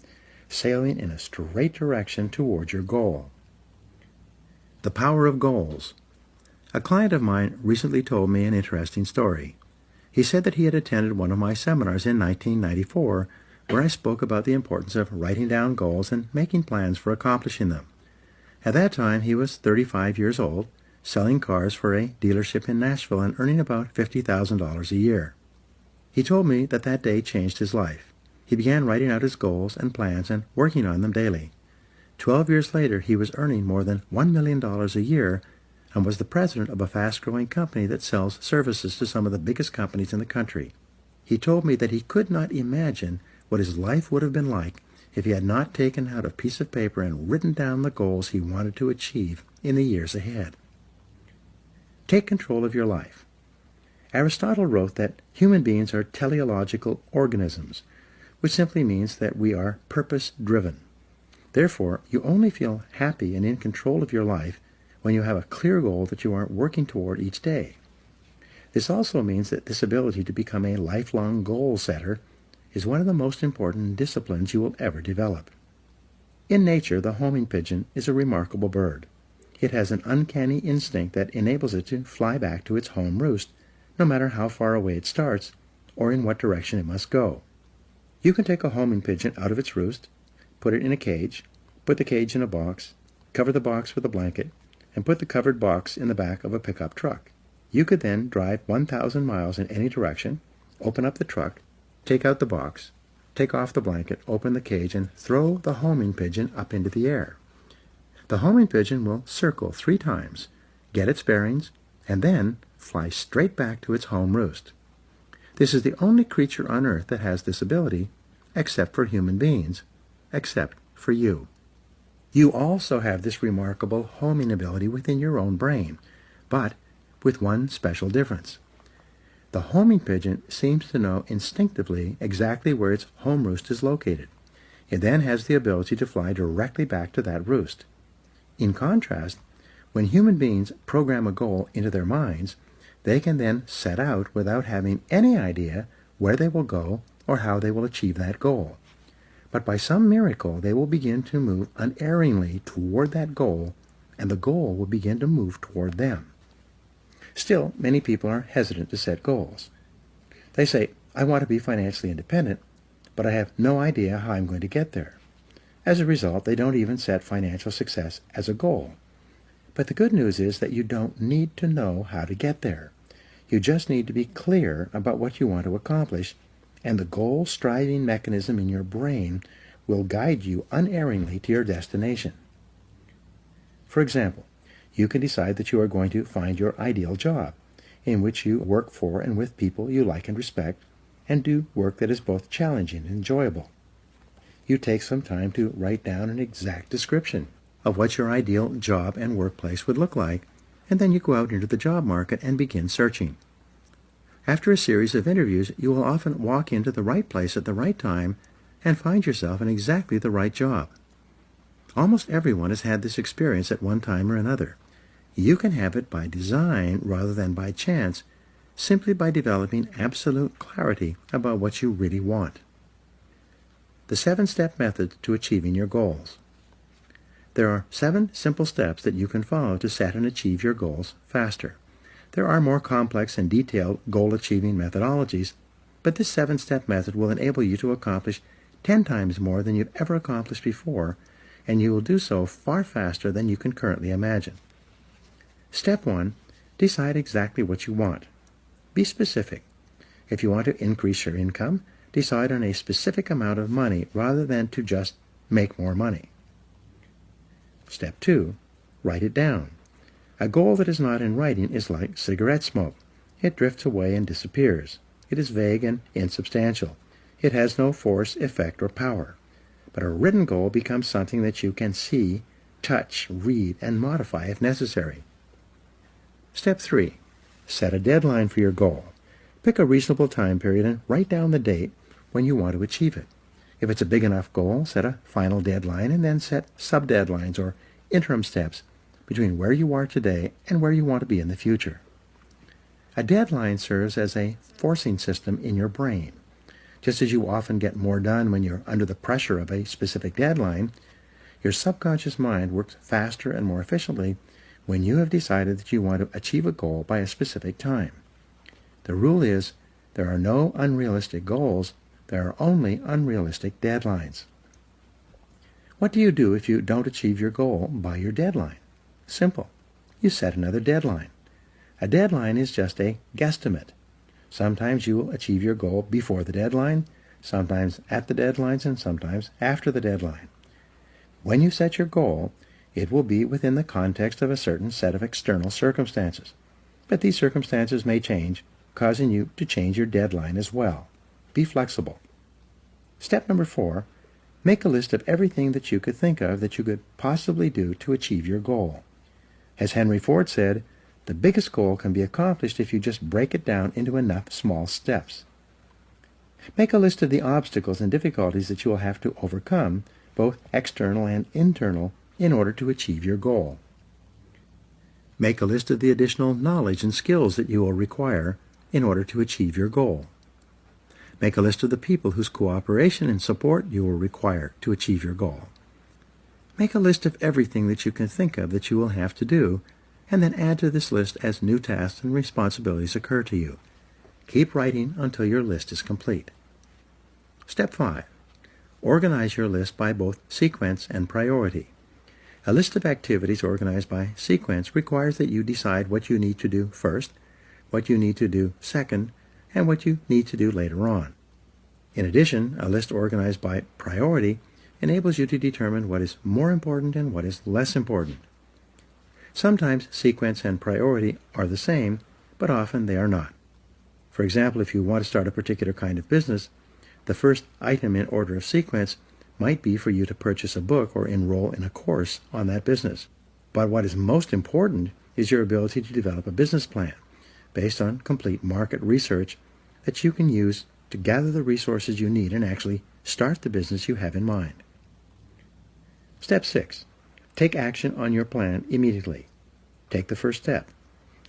sailing in a straight direction towards your goal. The power of goals. A client of mine recently told me an interesting story. He said that he had attended one of my seminars in 1994 where I spoke about the importance of writing down goals and making plans for accomplishing them. At that time, he was 35 years old, selling cars for a dealership in Nashville and earning about $50,000 a year. He told me that that day changed his life. He began writing out his goals and plans and working on them daily. 12 years later, he was earning more than $1 million a year and was the president of a fast-growing company that sells services to some of the biggest companies in the country. He told me that he could not imagine what his life would have been like if he had not taken out a piece of paper and written down the goals he wanted to achieve in the years ahead. Take control of your life. Aristotle wrote that human beings are teleological organisms, which simply means that we are purpose-driven. Therefore, you only feel happy and in control of your life when you have a clear goal that you are working toward each day. This also means that this ability to become a lifelong goal setter is one of the most important disciplines you will ever develop. In nature, the homing pigeon is a remarkable bird. It has an uncanny instinct that enables it to fly back to its home roost, no matter how far away it starts or in what direction it must go. You can take a homing pigeon out of its roost, put it in a cage, put the cage in a box, cover the box with a blanket, and put the covered box in the back of a pickup truck. You could then drive 1,000 miles in any direction, open up the truck, take out the box, take off the blanket, open the cage, and throw the homing pigeon up into the air. The homing pigeon will circle 3 times, get its bearings, and then fly straight back to its home roost. This is the only creature on earth that has this ability, except for human beings, except for you. You also have this remarkable homing ability within your own brain, but with one special difference. The homing pigeon seems to know instinctively exactly where its home roost is located. It then has the ability to fly directly back to that roost. In contrast, when human beings program a goal into their minds, they can then set out without having any idea where they will go or how they will achieve that goal. But by some miracle, they will begin to move unerringly toward that goal, and the goal will begin to move toward them. Still, many people are hesitant to set goals. They say, I want to be financially independent, but I have no idea how I'm going to get there. As a result, they don't even set financial success as a goal. But the good news is that you don't need to know how to get there. You just need to be clear about what you want to accomplish, and the goal-striving mechanism in your brain will guide you unerringly to your destination. For example, you can decide that you are going to find your ideal job, in which you work for and with people you like and respect, and do work that is both challenging and enjoyable. You take some time to write down an exact description of what your ideal job and workplace would look like, and then you go out into the job market and begin searching. After a series of interviews, you will often walk into the right place at the right time and find yourself in exactly the right job. Almost everyone has had this experience at one time or another. You can have it by design rather than by chance, simply by developing absolute clarity about what you really want. The 7-step method to achieving your goals. There are 7 simple steps that you can follow to set and achieve your goals faster. There are more complex and detailed goal-achieving methodologies, but this 7-step method will enable you to accomplish 10 times more than you've ever accomplished before, and you will do so far faster than you can currently imagine. Step 1. Decide exactly what you want. Be specific. If you want to increase your income, decide on a specific amount of money rather than to just make more money. Step 2. Write it down. A goal that is not in writing is like cigarette smoke. It drifts away and disappears. It is vague and insubstantial. It has no force, effect, or power. But a written goal becomes something that you can see, touch, read, and modify if necessary. Step 3. Set a deadline for your goal. Pick a reasonable time period and write down the date when you want to achieve it. If it's a big enough goal, set a final deadline and then set sub-deadlines or interim steps between where you are today and where you want to be in the future. A deadline serves as a forcing system in your brain. Just as you often get more done when you're under the pressure of a specific deadline, your subconscious mind works faster and more efficiently when you have decided that you want to achieve a goal by a specific time. The rule is, there are no unrealistic goals, there are only unrealistic deadlines. What do you do if you don't achieve your goal by your deadline? Simple. You set another deadline. A deadline is just a guesstimate. Sometimes you will achieve your goal before the deadline, sometimes at the deadlines, and sometimes after the deadline. When you set your goal, it will be within the context of a certain set of external circumstances. But these circumstances may change, causing you to change your deadline as well. Be flexible. Step number 4, make a list of everything that you could think of that you could possibly do to achieve your goal. As Henry Ford said, the biggest goal can be accomplished if you just break it down into enough small steps. Make a list of the obstacles and difficulties that you will have to overcome, both external and internal, in order to achieve your goal. Make a list of the additional knowledge and skills that you will require in order to achieve your goal. Make a list of the people whose cooperation and support you will require to achieve your goal. Make a list of everything that you can think of that you will have to do, and then add to this list as new tasks and responsibilities occur to you. Keep writing until your list is complete. Step 5. Organize your list by both sequence and priority. A list of activities organized by sequence requires that you decide what you need to do first, what you need to do second, and what you need to do later on. In addition, a list organized by priority enables you to determine what is more important and what is less important. Sometimes sequence and priority are the same, but often they are not. For example, if you want to start a particular kind of business, the first item in order of sequence might be for you to purchase a book or enroll in a course on that business. But what is most important is your ability to develop a business plan based on complete market research that you can use to gather the resources you need and actually start the business you have in mind. Step 6. Take action on your plan immediately. Take the first step,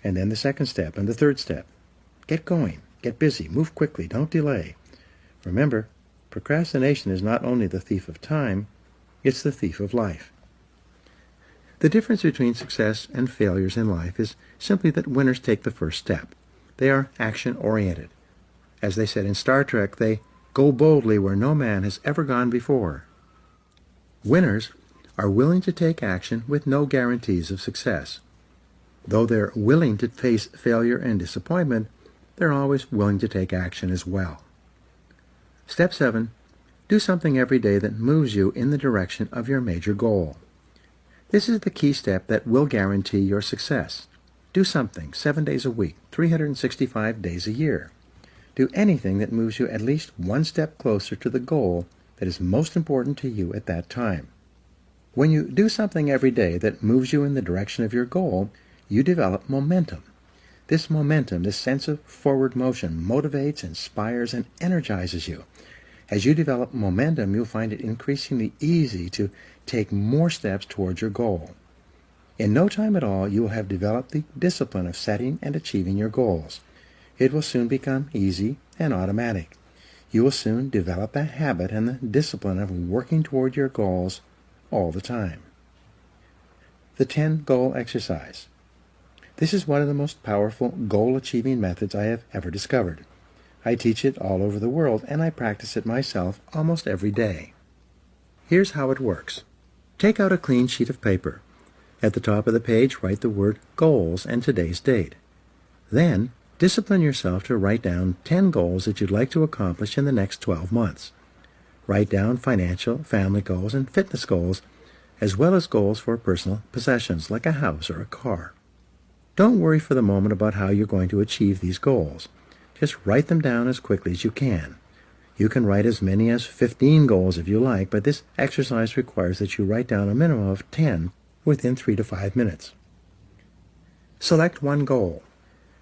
and then the second step, and the third step. Get going, get busy, move quickly, don't delay. Remember, procrastination is not only the thief of time, it's the thief of life. The difference between success and failures in life is simply that winners take the first step. They are action-oriented. As they said in Star Trek, they go boldly where no man has ever gone before. Winners are willing to take action with no guarantees of success. Though they're willing to face failure and disappointment, they're always willing to take action as well. Step 7. Do something every day that moves you in the direction of your major goal. This is the key step that will guarantee your success. Do something 7 days a week, 365 days a year. Do anything that moves you at least one step closer to the goal that is most important to you at that time. When you do something every day that moves you in the direction of your goal, you develop momentum. This momentum, this sense of forward motion, motivates, inspires, and energizes you. As you develop momentum, you'll find it increasingly easy to take more steps towards your goal. In no time at all, you will have developed the discipline of setting and achieving your goals. It will soon become easy and automatic. You will soon develop a habit and the discipline of working toward your goals all the time. The 10-goal exercise. This is one of the most powerful goal-achieving methods I have ever discovered. I teach it all over the world, and I practice it myself almost every day. Here's how it works. Take out a clean sheet of paper. At the top of the page, write the word goals and today's date. Then, discipline yourself to write down 10 goals that you'd like to accomplish in the next 12 months. Write down financial, family goals, and fitness goals, as well as goals for personal possessions like a house or a car. Don't worry for the moment about how you're going to achieve these goals. Just write them down as quickly as you can. You can write as many as 15 goals if you like, but this exercise requires that you write down a minimum of 10 within 3 to 5 minutes. Select one goal.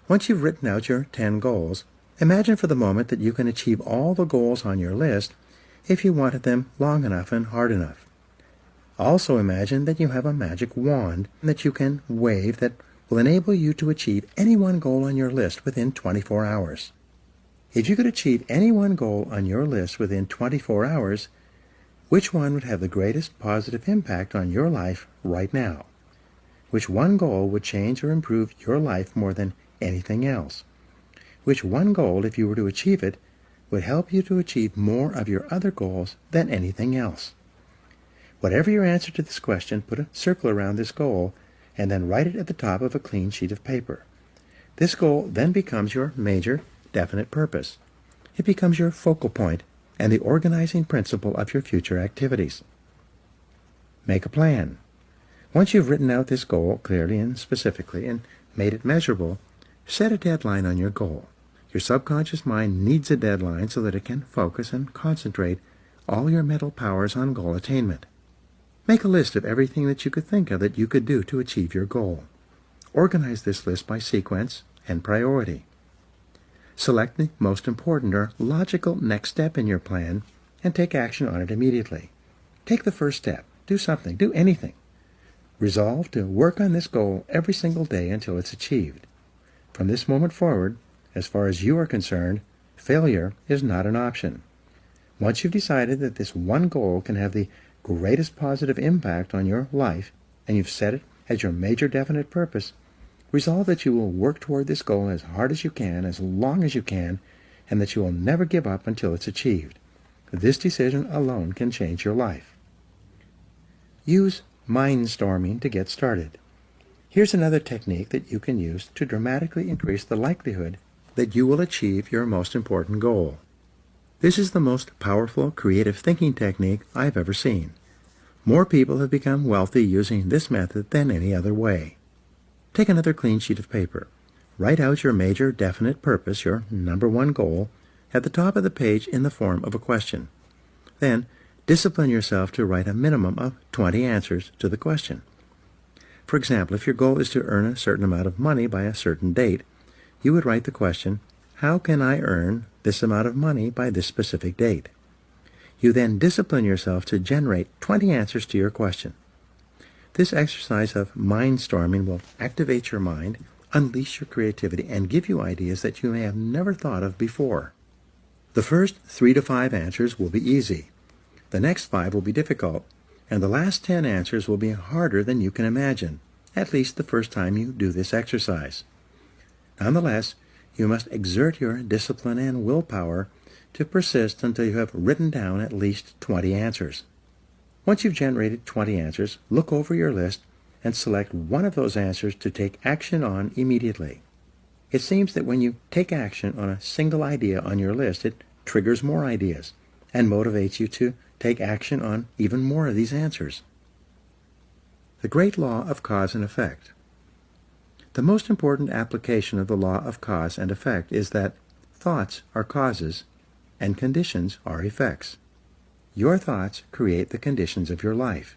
Once you've written out your 10 goals, imagine for the moment that you can achieve all the goals on your list if you wanted them long enough and hard enough. Also imagine that you have a magic wand that you can wave that will enable you to achieve any one goal on your list within 24 hours. If you could achieve any one goal on your list within 24 hours, which one would have the greatest positive impact on your life right now? Which one goal would change or improve your life more than anything else? Which one goal, if you were to achieve it, would help you to achieve more of your other goals than anything else? Whatever your answer to this question, put a circle around this goal and then write it at the top of a clean sheet of paper. This goal then becomes your major, definite purpose. It becomes your focal point and the organizing principle of your future activities. Make a plan. Once you've written out this goal clearly and specifically and made it measurable, set a deadline on your goal. Your subconscious mind needs a deadline so that it can focus and concentrate all your mental powers on goal attainment. Make a list of everything that you could think of that you could do to achieve your goal. Organize this list by sequence and priority. Select the most important or logical next step in your plan and take action on it immediately. Take the first step. Do something. Do anything. Resolve to work on this goal every single day until it's achieved. From this moment forward, as far as you are concerned, failure is not an option. Once you've decided that this one goal can have the greatest positive impact on your life, and you've set it as your major definite purpose, resolve that you will work toward this goal as hard as you can, as long as you can, and that you will never give up until it's achieved. This decision alone can change your life. Use mind-storming to get started. Here's another technique that you can use to dramatically increase the likelihood that you will achieve your most important goal. This is the most powerful creative thinking technique I've ever seen. More people have become wealthy using this method than any other way. Take another clean sheet of paper. Write out your major definite purpose, your number one goal, at the top of the page in the form of a question. Then, discipline yourself to write a minimum of 20 answers to the question. For example, if your goal is to earn a certain amount of money by a certain date, you would write the question, how can I earn this amount of money by this specific date? You then discipline yourself to generate 20 answers to your question. This exercise of mind-storming will activate your mind, unleash your creativity, and give you ideas that you may have never thought of before. The first 3 to 5 answers will be easy. The next 5 will be difficult, and the last 10 answers will be harder than you can imagine, at least the first time you do this exercise. Nonetheless, you must exert your discipline and willpower to persist until you have written down at least 20 answers. Once you've generated 20 answers, look over your list and select one of those answers to take action on immediately. It seems that when you take action on a single idea on your list, it triggers more ideas and motivates you to take action on even more of these answers. The great law of cause and effect. The most important application of the law of cause and effect is that thoughts are causes and conditions are effects. Your thoughts create the conditions of your life.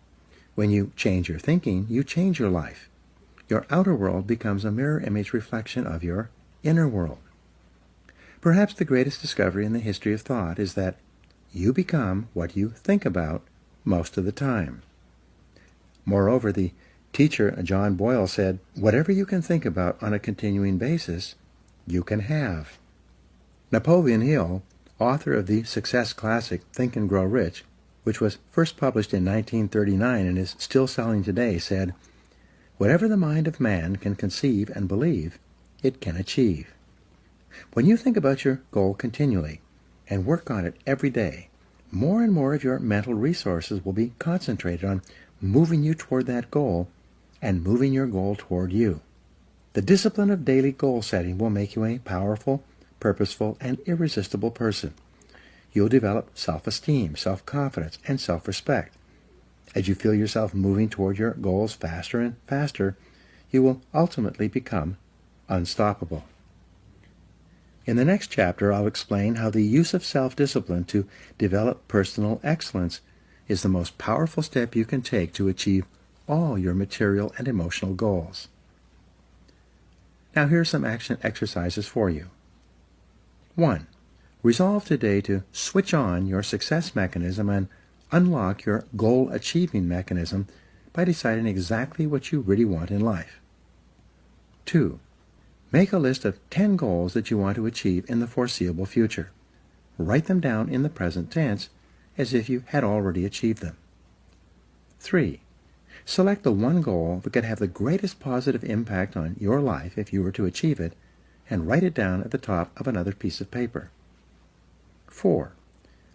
When you change your thinking, you change your life. Your outer world becomes a mirror image reflection of your inner world. Perhaps the greatest discovery in the history of thought is that you become what you think about most of the time. Moreover, the teacher John Boyle said, whatever you can think about on a continuing basis, you can have. Napoleon Hill, author of the success classic Think and Grow Rich, which was first published in 1939 and is still selling today, said, whatever the mind of man can conceive and believe, it can achieve. When you think about your goal continually and work on it every day, more and more of your mental resources will be concentrated on moving you toward that goal and moving your goal toward you. The discipline of daily goal setting will make you a powerful, purposeful, and irresistible person. You'll develop self-esteem, self-confidence, and self-respect. As you feel yourself moving toward your goals faster and faster, you will ultimately become unstoppable. In the next chapter, I'll explain how the use of self-discipline to develop personal excellence is the most powerful step you can take to achieve all your material and emotional goals. Now here are some action exercises for you. 1. Resolve today to switch on your success mechanism and unlock your goal-achieving mechanism by deciding exactly what you really want in life. 2. Make a list of 10 goals that you want to achieve in the foreseeable future. Write them down in the present tense as if you had already achieved them. 3. Select the one goal that could have the greatest positive impact on your life if you were to achieve it, and write it down at the top of another piece of paper. 4.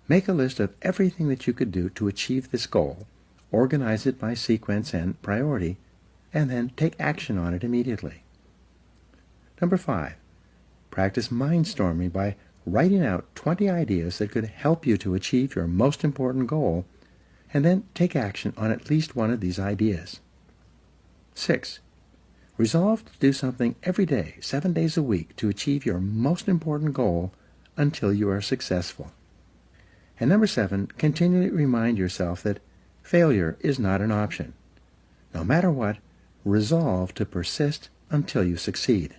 Make a list of everything that you could do to achieve this goal, organize it by sequence and priority, and then take action on it immediately. Number 5. Practice mindstorming by writing out 20 ideas that could help you to achieve your most important goal, and then take action on at least one of these ideas. 6. Resolve to do something every day, 7 days a week, to achieve your most important goal until you are successful. And number 7, continually remind yourself that failure is not an option. No matter what, resolve to persist until you succeed.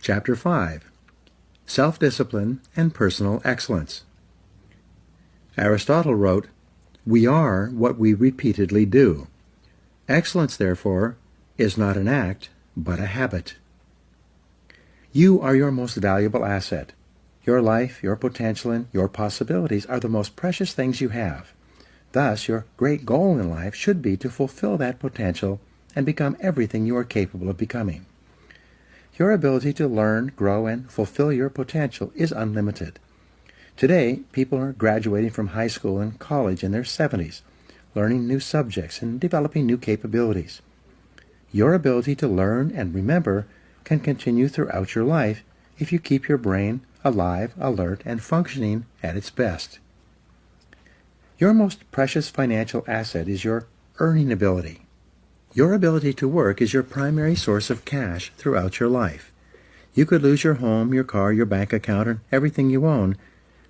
Chapter 5. Self-Discipline and Personal Excellence. Aristotle wrote, "We are what we repeatedly do. Excellence, therefore, is not an act, but a habit." You are your most valuable asset. Your life, your potential, and your possibilities are the most precious things you have. Thus, your great goal in life should be to fulfill that potential and become everything you are capable of becoming. Your ability to learn, grow, and fulfill your potential is unlimited. Today, people are graduating from high school and college in their 70s, learning new subjects and developing new capabilities. Your ability to learn and remember can continue throughout your life if you keep your brain alive, alert, and functioning at its best. Your most precious financial asset is your earning ability. Your ability to work is your primary source of cash throughout your life. You could lose your home, your car, your bank account, and everything you own,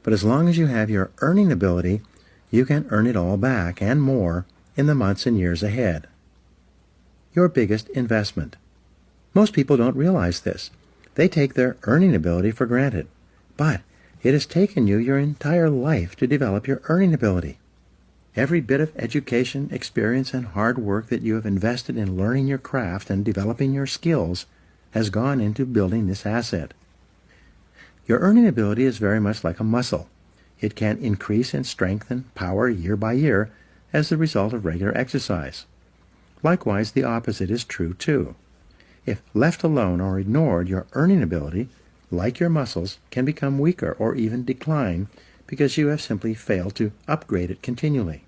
but as long as you have your earning ability, you can earn it all back and more in the months and years ahead. Your biggest investment. Most people don't realize this. They take their earning ability for granted, but it has taken you your entire life to develop your earning ability. Every bit of education, experience, and hard work that you have invested in learning your craft and developing your skills has gone into building this asset. Your earning ability is very much like a muscle. It can increase in strength and power year by year as the result of regular exercise. Likewise, the opposite is true too. If left alone or ignored, your earning ability, like your muscles, can become weaker or even decline because you have simply failed to upgrade it continually.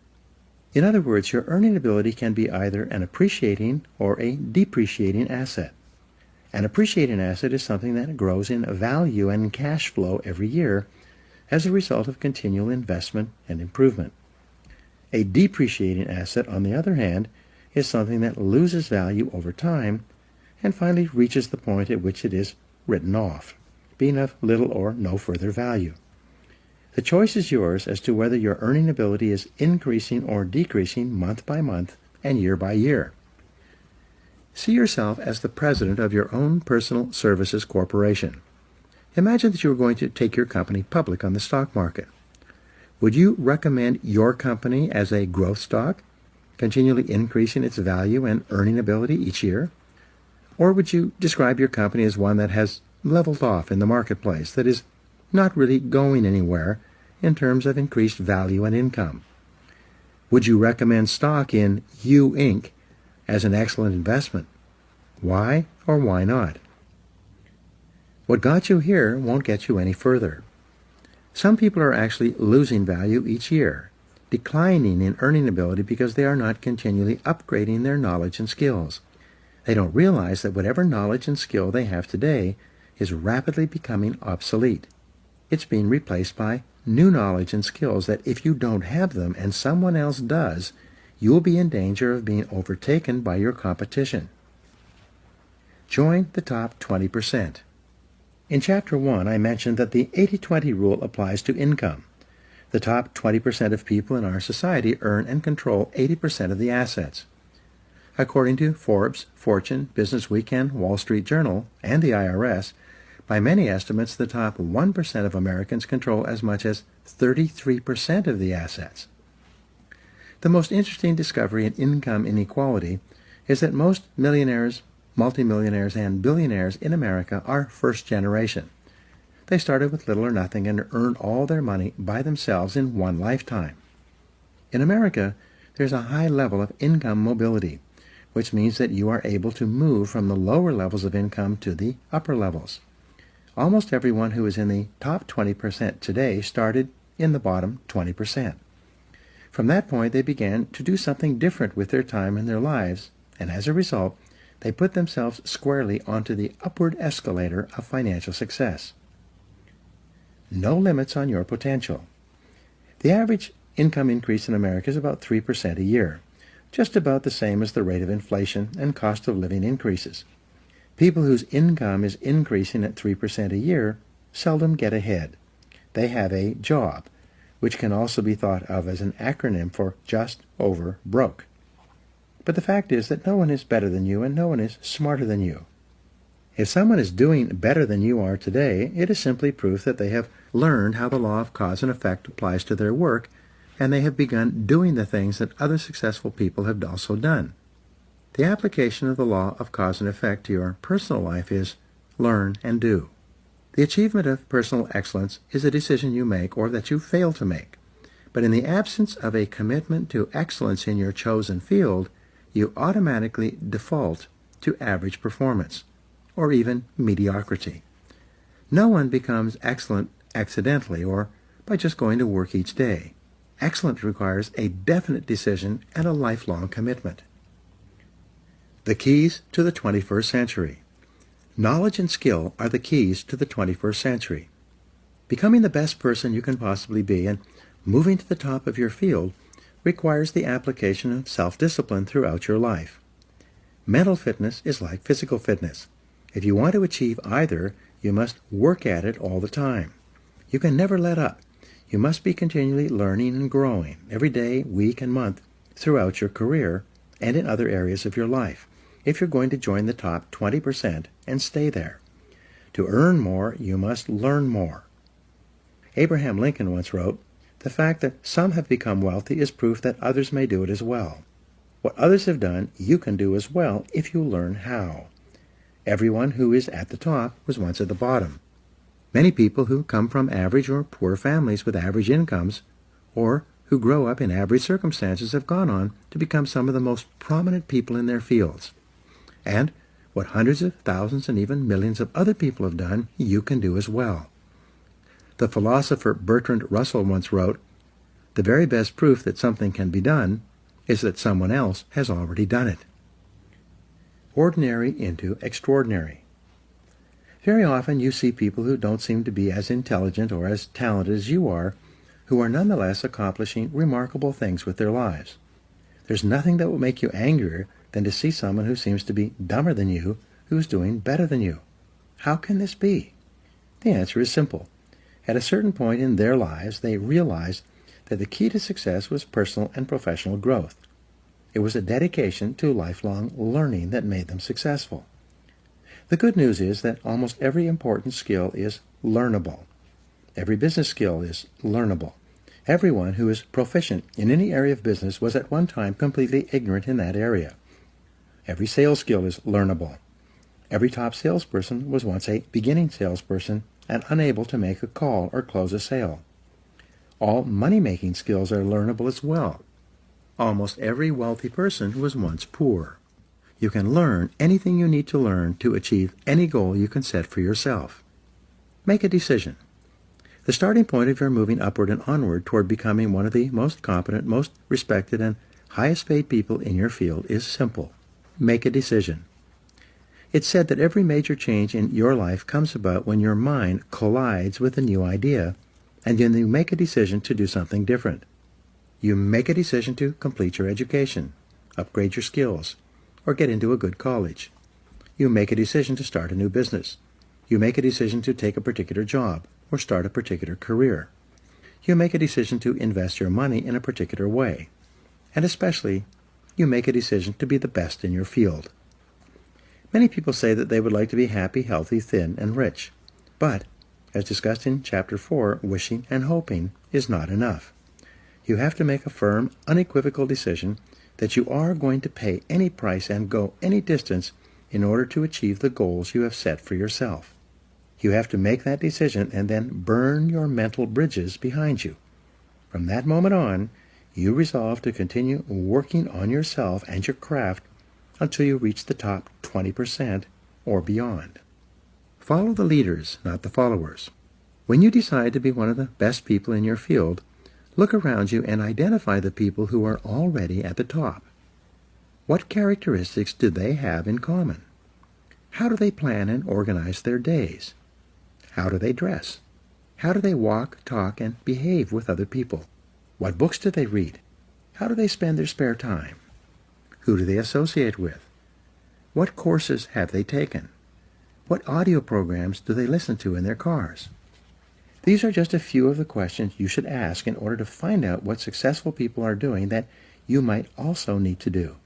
In other words, your earning ability can be either an appreciating or a depreciating asset. An appreciating asset is something that grows in value and cash flow every year as a result of continual investment and improvement. A depreciating asset, on the other hand, is something that loses value over time and finally reaches the point at which it is written off, being of little or no further value. The choice is yours as to whether your earning ability is increasing or decreasing month by month and year by year. See yourself as the president of your own personal services corporation. Imagine that you were going to take your company public on the stock market. Would you recommend your company as a growth stock, continually increasing its value and earning ability each year? Or would you describe your company as one that has leveled off in the marketplace, that is not really going anywhere in terms of increased value and income? Would you recommend stock in U Inc. as an excellent investment? Why or why not? What got you here won't get you any further. Some people are actually losing value each year, declining in earning ability because they are not continually upgrading their knowledge and skills. They don't realize that whatever knowledge and skill they have today is rapidly becoming obsolete. It's being replaced by new knowledge and skills that if you don't have them and someone else does, you will be in danger of being overtaken by your competition. Join the top 20%. In Chapter 1, I mentioned that the 80-20 rule applies to income. The top 20% of people in our society earn and control 80% of the assets. According to Forbes, Fortune, Business Weekend, Wall Street Journal, and the IRS, by many estimates, the top 1% of Americans control as much as 33% of the assets. The most interesting discovery in income inequality is that most millionaires, multimillionaires, and billionaires in America are first generation. They started with little or nothing and earned all their money by themselves in one lifetime. In America, there's a high level of income mobility, which means that you are able to move from the lower levels of income to the upper levels. Almost everyone who is in the top 20% today started in the bottom 20%. From that point, they began to do something different with their time and their lives, and as a result, they put themselves squarely onto the upward escalator of financial success. No limits on your potential. The average income increase in America is about 3% a year, just about the same as the rate of inflation and cost of living increases. People whose income is increasing at 3% a year seldom get ahead. They have a job, which can also be thought of as an acronym for just over broke. But the fact is that no one is better than you and no one is smarter than you. If someone is doing better than you are today, it is simply proof that they have learned how the law of cause and effect applies to their work, and they have begun doing the things that other successful people have also done. The application of the law of cause and effect to your personal life is learn and do. The achievement of personal excellence is a decision you make or that you fail to make. But in the absence of a commitment to excellence in your chosen field, you automatically default to average performance, or even mediocrity. No one becomes excellent accidentally or by just going to work each day. Excellence requires a definite decision and a lifelong commitment. The keys to the 21st century. Knowledge and skill are the keys to the 21st century. Becoming the best person you can possibly be and moving to the top of your field requires the application of self-discipline throughout your life. Mental fitness is like physical fitness. If you want to achieve either, you must work at it all the time. You can never let up. You must be continually learning and growing every day, week, and month throughout your career and in other areas of your life if you're going to join the top 20% and stay there. To earn more, you must learn more. Abraham Lincoln once wrote, "The fact that some have become wealthy is proof that others may do it as well. What others have done, you can do as well if you learn how." Everyone who is at the top was once at the bottom. Many people who come from average or poor families with average incomes, or who grow up in average circumstances, have gone on to become some of the most prominent people in their fields. And what hundreds of thousands and even millions of other people have done, you can do as well. The philosopher Bertrand Russell once wrote, "The very best proof that something can be done is that someone else has already done it." Ordinary into extraordinary. Very often you see people who don't seem to be as intelligent or as talented as you are, who are nonetheless accomplishing remarkable things with their lives. There's nothing that will make you angrier than to see someone who seems to be dumber than you, who is doing better than you. How can this be? The answer is simple. At a certain point in their lives, they realized that the key to success was personal and professional growth. It was a dedication to lifelong learning that made them successful. The good news is that almost every important skill is learnable. Every business skill is learnable. Everyone who is proficient in any area of business was at one time completely ignorant in that area. Every sales skill is learnable. Every top salesperson was once a beginning salesperson and unable to make a call or close a sale. All money-making skills are learnable as well. Almost every wealthy person was once poor. You can learn anything you need to learn to achieve any goal you can set for yourself. Make a decision. The starting point of your moving upward and onward toward becoming one of the most competent, most respected, and highest paid people in your field is simple. Make a decision. It's said that every major change in your life comes about when your mind collides with a new idea, and then you make a decision to do something different. You make a decision to complete your education, upgrade your skills, or get into a good college. You make a decision to start a new business. You make a decision to take a particular job or start a particular career. You make a decision to invest your money in a particular way. And especially, you make a decision to be the best in your field. Many people say that they would like to be happy, healthy, thin, and rich. But, as discussed in Chapter 4, wishing and hoping is not enough. You have to make a firm, unequivocal decision that you are going to pay any price and go any distance in order to achieve the goals you have set for yourself. You have to make that decision and then burn your mental bridges behind you. From that moment on, you resolve to continue working on yourself and your craft until you reach the top 20% or beyond. Follow the leaders, not the followers. When you decide to be one of the best people in your field, look around you and identify the people who are already at the top. What characteristics do they have in common? How do they plan and organize their days? How do they dress? How do they walk, talk, and behave with other people? What books do they read? How do they spend their spare time? Who do they associate with? What courses have they taken? What audio programs do they listen to in their cars? These are just a few of the questions you should ask in order to find out what successful people are doing that you might also need to do.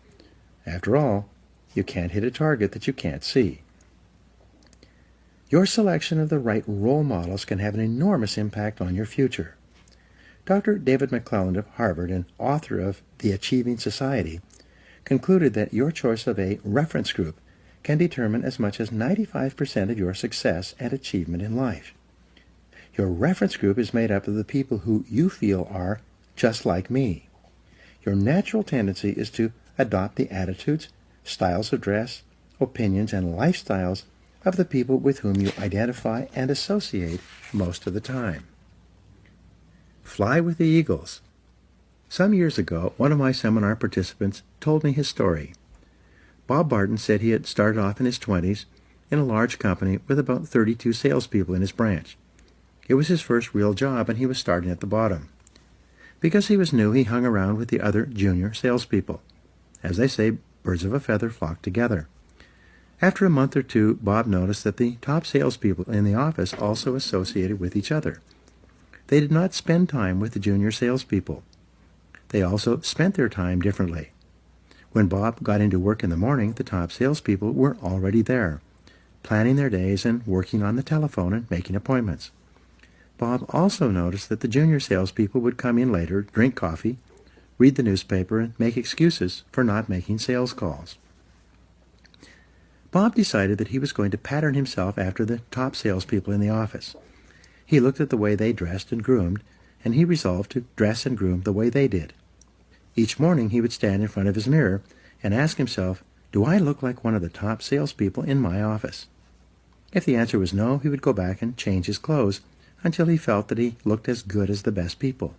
After all, you can't hit a target that you can't see. Your selection of the right role models can have an enormous impact on your future. Dr. David McClelland of Harvard, and author of The Achieving Society, concluded that your choice of a reference group can determine as much as 95% of your success and achievement in life. Your reference group is made up of the people who you feel are just like me. Your natural tendency is to adopt the attitudes, styles of dress, opinions, and lifestyles of the people with whom you identify and associate most of the time. Fly with the eagles. Some years ago, one of my seminar participants told me his story. Bob Barton said he had started off in his 20s in a large company with about 32 salespeople in his branch. It was his first real job, and he was starting at the bottom. Because he was new, he hung around with the other junior salespeople. As they say, birds of a feather flock together. After a month or two, Bob noticed that the top salespeople in the office also associated with each other. They did not spend time with the junior salespeople. They also spent their time differently. When Bob got into work in the morning, the top salespeople were already there, planning their days and working on the telephone and making appointments. Bob also noticed that the junior salespeople would come in later, drink coffee, read the newspaper, and make excuses for not making sales calls. Bob decided that he was going to pattern himself after the top salespeople in the office. He looked at the way they dressed and groomed, and he resolved to dress and groom the way they did. Each morning he would stand in front of his mirror and ask himself, "Do I look like one of the top salespeople in my office?" If the answer was no, he would go back and change his clothes until he felt that he looked as good as the best people.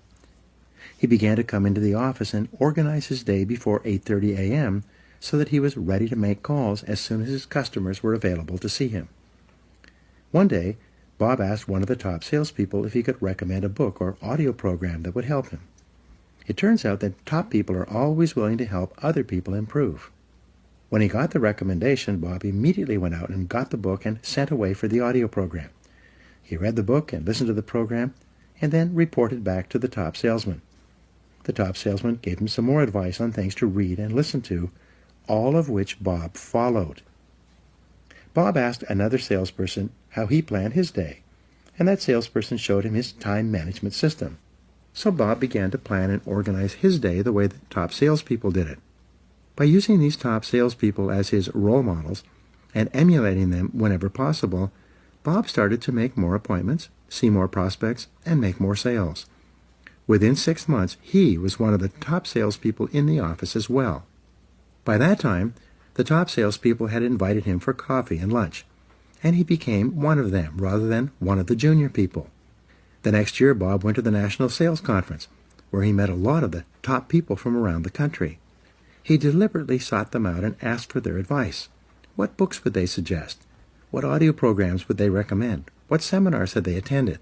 He began to come into the office and organize his day before 8:30 a.m. so that he was ready to make calls as soon as his customers were available to see him. One day, Bob asked one of the top salespeople if he could recommend a book or audio program that would help him. It turns out that top people are always willing to help other people improve. When he got the recommendation, Bob immediately went out and got the book and sent away for the audio program. He read the book and listened to the program, and then reported back to the top salesman. The top salesman gave him some more advice on things to read and listen to, all of which Bob followed. Bob asked another salesperson how he planned his day, and that salesperson showed him his time management system. So Bob began to plan and organize his day the way the top salespeople did it. By using these top salespeople as his role models and emulating them whenever possible, Bob started to make more appointments, see more prospects, and make more sales. Within 6 months, he was one of the top salespeople in the office as well. By that time, the top salespeople had invited him for coffee and lunch, and he became one of them rather than one of the junior people. The next year, Bob went to the National Sales Conference, where he met a lot of the top people from around the country. He deliberately sought them out and asked for their advice. What books would they suggest? What audio programs would they recommend? What seminars had they attended?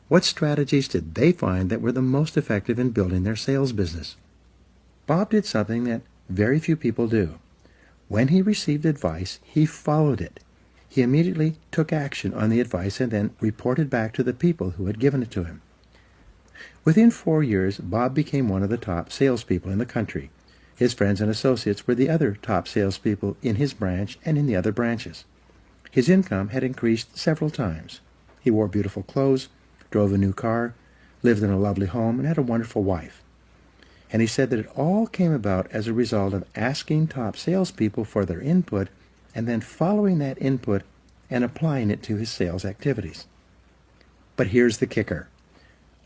What strategies did they find that were the most effective in building their sales business? Bob did something that very few people do. When he received advice, he followed it. He immediately took action on the advice and then reported back to the people who had given it to him. Within 4 years, Bob became one of the top salespeople in the country. His friends and associates were the other top salespeople in his branch and in the other branches. His income had increased several times. He wore beautiful clothes, drove a new car, lived in a lovely home, and had a wonderful wife. And he said that it all came about as a result of asking top salespeople for their input and then following that input and applying it to his sales activities. But here's the kicker.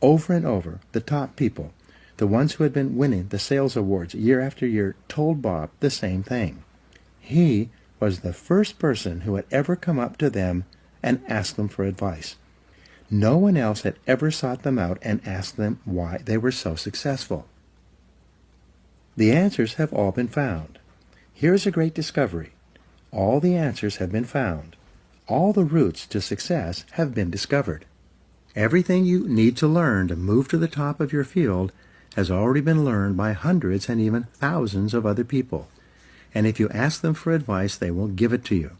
Over and over, the top people, the ones who had been winning the sales awards year after year, told Bob the same thing. He was the first person who had ever come up to them and asked them for advice. No one else had ever sought them out and asked them why they were so successful. The answers have all been found. Here's a great discovery. All the answers have been found. All the routes to success have been discovered. Everything you need to learn to move to the top of your field has already been learned by hundreds and even thousands of other people. And if you ask them for advice, they will give it to you.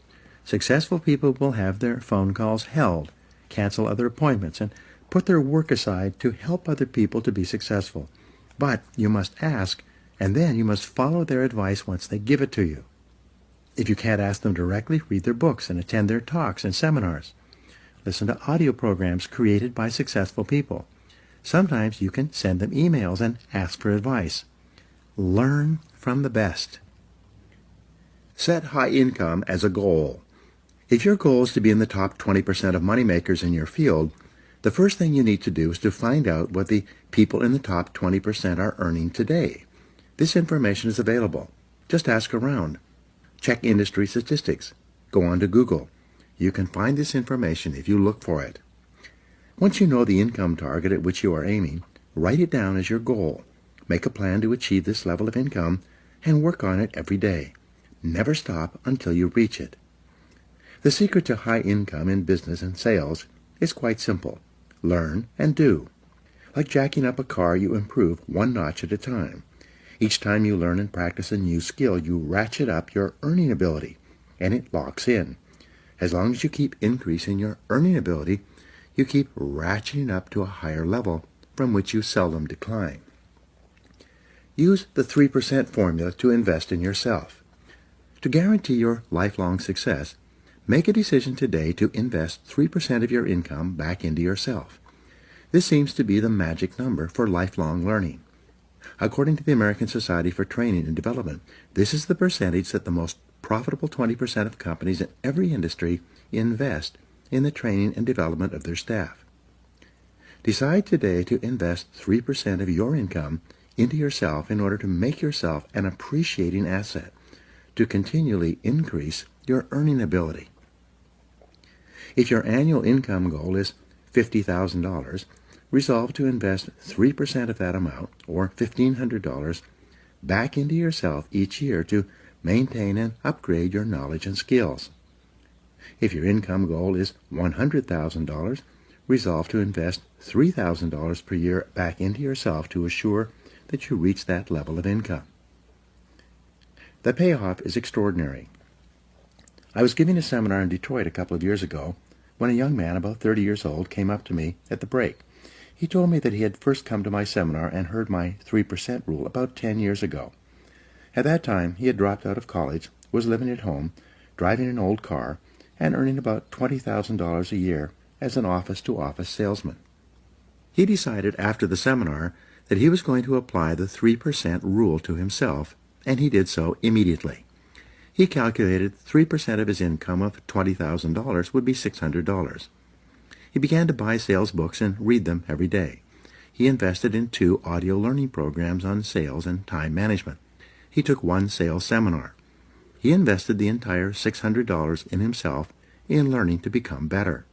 Successful people will have their phone calls held, cancel other appointments, and put their work aside to help other people to be successful. But you must ask, and then you must follow their advice once they give it to you. If you can't ask them directly, read their books and attend their talks and seminars. Listen to audio programs created by successful people. Sometimes you can send them emails and ask for advice. Learn from the best. Set high income as a goal. If your goal is to be in the top 20% of moneymakers in your field, the first thing you need to do is to find out what the people in the top 20% are earning today. This information is available. Just ask around. Check industry statistics. Go on to Google. You can find this information if you look for it. Once you know the income target at which you are aiming, write it down as your goal. Make a plan to achieve this level of income and work on it every day. Never stop until you reach it. The secret to high income in business and sales is quite simple. Learn and do. Like jacking up a car, you improve one notch at a time. Each time you learn and practice a new skill, you ratchet up your earning ability, and it locks in. As long as you keep increasing your earning ability, you keep ratcheting up to a higher level from which you seldom decline. Use the 3% formula to invest in yourself. To guarantee your lifelong success, make a decision today to invest 3% of your income back into yourself. This seems to be the magic number for lifelong learning. According to the American Society for Training and Development, this is the percentage that the most profitable 20% of companies in every industry invest in the training and development of their staff. Decide today to invest 3% of your income into yourself in order to make yourself an appreciating asset, to continually increase your earning ability. If your annual income goal is $50,000, resolve to invest 3% of that amount, or $1,500, back into yourself each year to maintain and upgrade your knowledge and skills. If your income goal is $100,000, resolve to invest $3,000 per year back into yourself to assure that you reach that level of income. The payoff is extraordinary. I was giving a seminar in Detroit a couple of years ago when a young man about 30 years old came up to me at the break. He told me that he had first come to my seminar and heard my 3% rule about 10 years ago. At that time, he had dropped out of college, was living at home, driving an old car, and earning about $20,000 a year as an office-to-office salesman. He decided after the seminar that he was going to apply the 3% rule to himself, and he did so immediately. He calculated 3% of his income of $20,000 would be $600. He began to buy sales books and read them every day. He invested in 2 audio learning programs on sales and time management. He took 1 sales seminar. He invested the entire $600 in himself in learning to become better.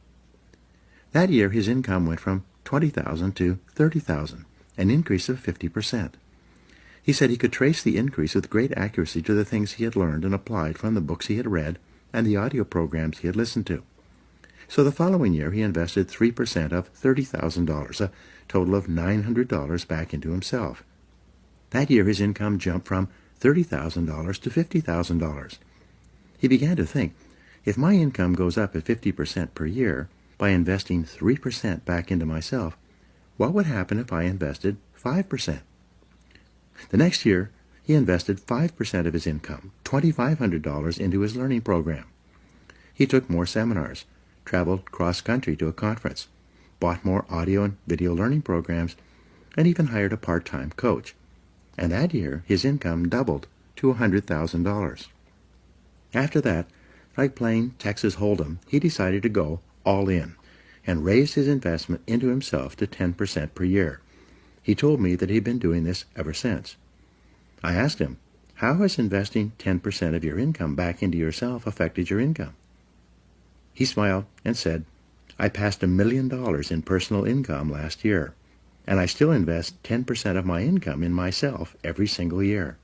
That year his income went from $20,000 to $30,000, an increase of 50%. He said he could trace the increase with great accuracy to the things he had learned and applied from the books he had read and the audio programs he had listened to. So the following year he invested 3% of $30,000, a total of $900 back into himself. That year his income jumped from $30,000 to $50,000. He began to think, if my income goes up at 50% per year by investing 3% back into myself, what would happen if I invested 5%? The next year, he invested 5% of his income, $2,500, into his learning program. He took more seminars, traveled cross-country to a conference, bought more audio and video learning programs, and even hired a part-time coach. And that year, his income doubled to $100,000. After that, Like playing Texas Hold'em, he decided to go all in and raised his investment into himself to 10% per year. He told me that he'd been doing this ever since. I asked him, how has investing 10% of your income back into yourself affected your income? He smiled and said, I passed $1 million in personal income last year, and I still invest 10% of my income in myself every single year.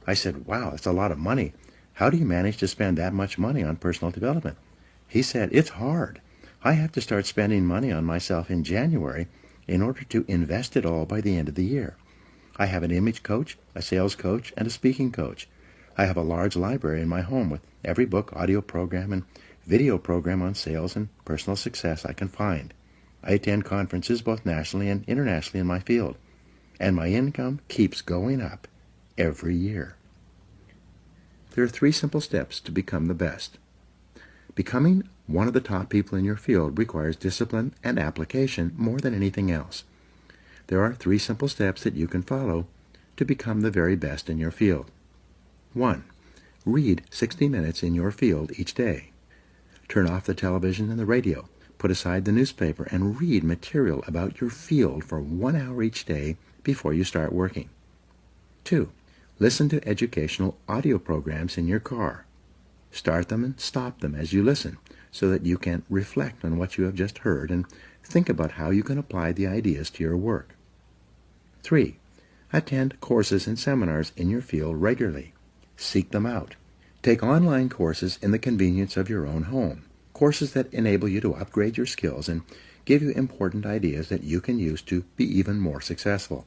I said, wow, that's a lot of money. How do you manage to spend that much money on personal development? He said, it's hard. I have to start spending money on myself in January in order to invest it all by the end of the year. I have an image coach, a sales coach, and a speaking coach. I have a large library in my home with every book, audio program, and video program on sales and personal success I can find. I attend conferences both nationally and internationally in my field, and my income keeps going up every year. There are 3 simple steps to become the best. Becoming one of the top people in your field requires discipline and application more than anything else. There are 3 simple steps that you can follow to become the very best in your field. 1. Read 60 minutes in your field each day. Turn off the television and the radio. Put aside the newspaper and read material about your field for 1 hour each day before you start working. 2. Listen to educational audio programs in your car. Start them and stop them as you listen so that you can reflect on what you have just heard and think about how you can apply the ideas to your work. 3. Attend courses and seminars in your field regularly. Seek them out. Take online courses in the convenience of your own home, courses that enable you to upgrade your skills and give you important ideas that you can use to be even more successful.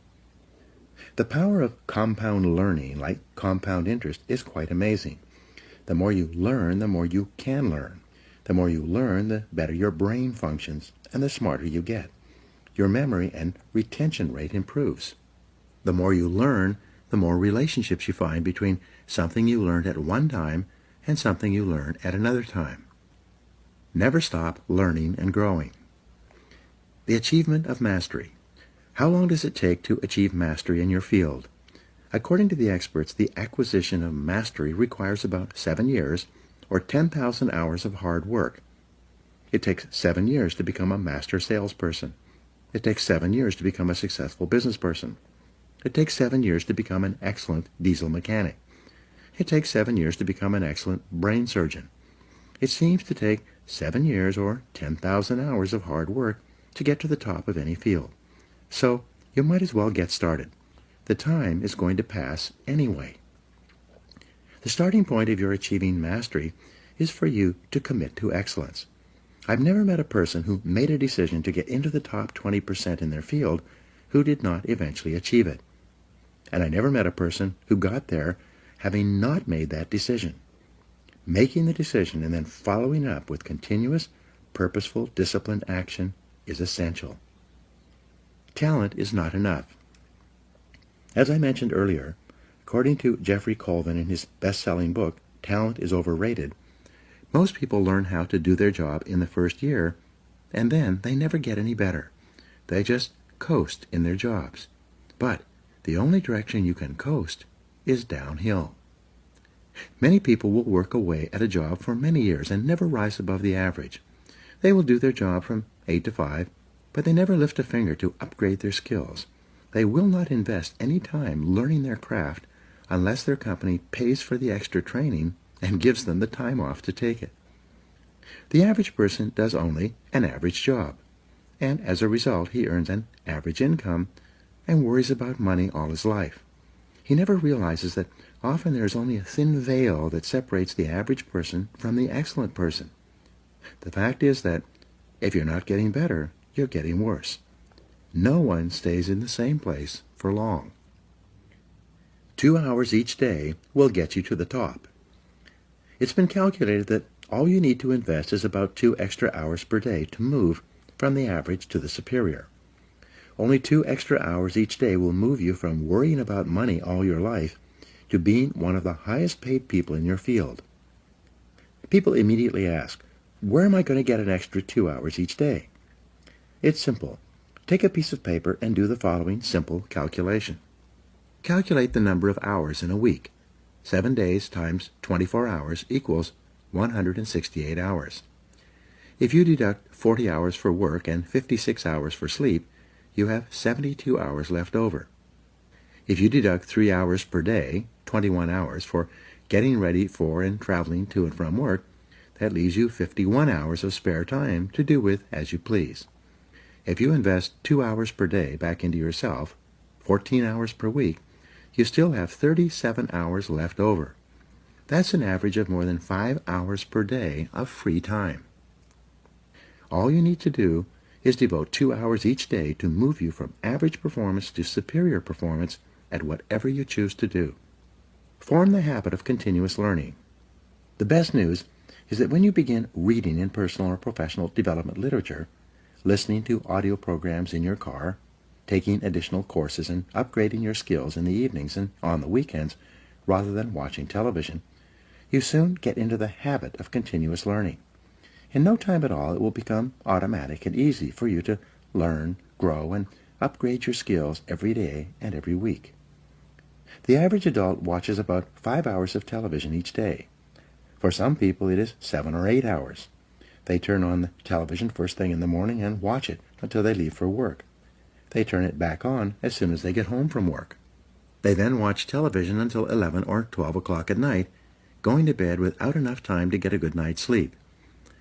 The power of compound learning, like compound interest, is quite amazing. The more you learn, the more you can learn. The more you learn, the better your brain functions and the smarter you get. Your memory and retention rate improves. The more you learn, the more relationships you find between something you learned at one time and something you learn at another time. Never stop learning and growing. The achievement of mastery. How long does it take to achieve mastery in your field? According to the experts, the acquisition of mastery requires about 7 years or 10,000 hours of hard work. It takes 7 years to become a master salesperson. It takes 7 years to become a successful business person. It takes 7 years to become an excellent diesel mechanic. It takes 7 years to become an excellent brain surgeon. It seems to take 7 years or 10,000 hours of hard work to get to the top of any field. So you might as well get started. The time is going to pass anyway. The starting point of your achieving mastery is for you to commit to excellence. I've never met a person who made a decision to get into the top 20% in their field who did not eventually achieve it. And I never met a person who got there having not made that decision. Making the decision and then following up with continuous, purposeful, disciplined action is essential. Talent is not enough. As I mentioned earlier, according to Jeffrey Colvin in his best-selling book, Talent is Overrated, most people learn how to do their job in the first year, and then they never get any better. They just coast in their jobs. But the only direction you can coast is downhill. Many people will work away at a job for many years and never rise above the average. They will do their job from 8 to 5, but they never lift a finger to upgrade their skills. They will not invest any time learning their craft unless their company pays for the extra training and gives them the time off to take it. The average person does only an average job, and as a result he earns an average income and worries about money all his life. He never realizes that often there is only a thin veil that separates the average person from the excellent person. The fact is that if you're not getting better, you're getting worse. No one stays in the same place for long. 2 hours each day will get you to the top. It's been calculated that all you need to invest is about 2 extra hours per day to move from the average to the superior. Only 2 extra hours each day will move you from worrying about money all your life to being one of the highest paid people in your field. People immediately ask, where am I going to get an extra 2 hours each day? It's simple. Take a piece of paper and do the following simple calculation. Calculate the number of hours in a week. 7 days times 24 hours equals 168 hours. If you deduct 40 hours for work and 56 hours for sleep, you have 72 hours left over. If you deduct 3 hours per day, 21 hours, for getting ready for and traveling to and from work, that leaves you 51 hours of spare time to do with as you please. If you invest 2 hours per day back into yourself, 14 hours per week, you still have 37 hours left over. That's an average of more than 5 hours per day of free time. All you need to do is devote 2 hours each day to move you from average performance to superior performance at whatever you choose to do. Form the habit of continuous learning. The best news is that when you begin reading in personal or professional development literature, listening to audio programs in your car, taking additional courses, and upgrading your skills in the evenings and on the weekends rather than watching television, you soon get into the habit of continuous learning. In no time at all, it will become automatic and easy for you to learn, grow, and upgrade your skills every day and every week. The average adult watches about 5 hours of television each day. For some people, it is 7 or 8 hours. They turn on the television first thing in the morning and watch it until they leave for work. They turn it back on as soon as they get home from work. They then watch television until 11 or 12 o'clock at night, going to bed without enough time to get a good night's sleep.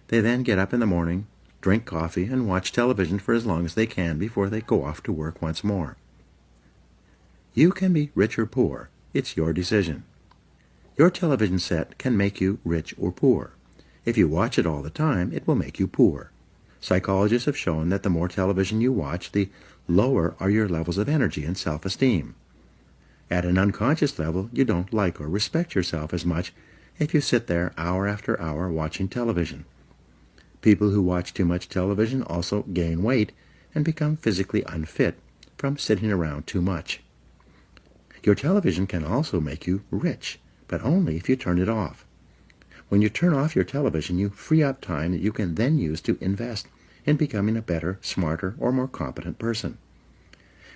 They then get up in the morning, drink coffee, and watch television for as long as they can before they go off to work once more. You can be rich or poor. It's your decision. Your television set can make you rich or poor. If you watch it all the time, it will make you poor. Psychologists have shown that the more television you watch, the lower are your levels of energy and self-esteem. At an unconscious level, you don't like or respect yourself as much if you sit there hour after hour watching television. People who watch too much television also gain weight and become physically unfit from sitting around too much. Your television can also make you rich, but only if you turn it off. When you turn off your television, you free up time that you can then use to invest in becoming a better, smarter, or more competent person.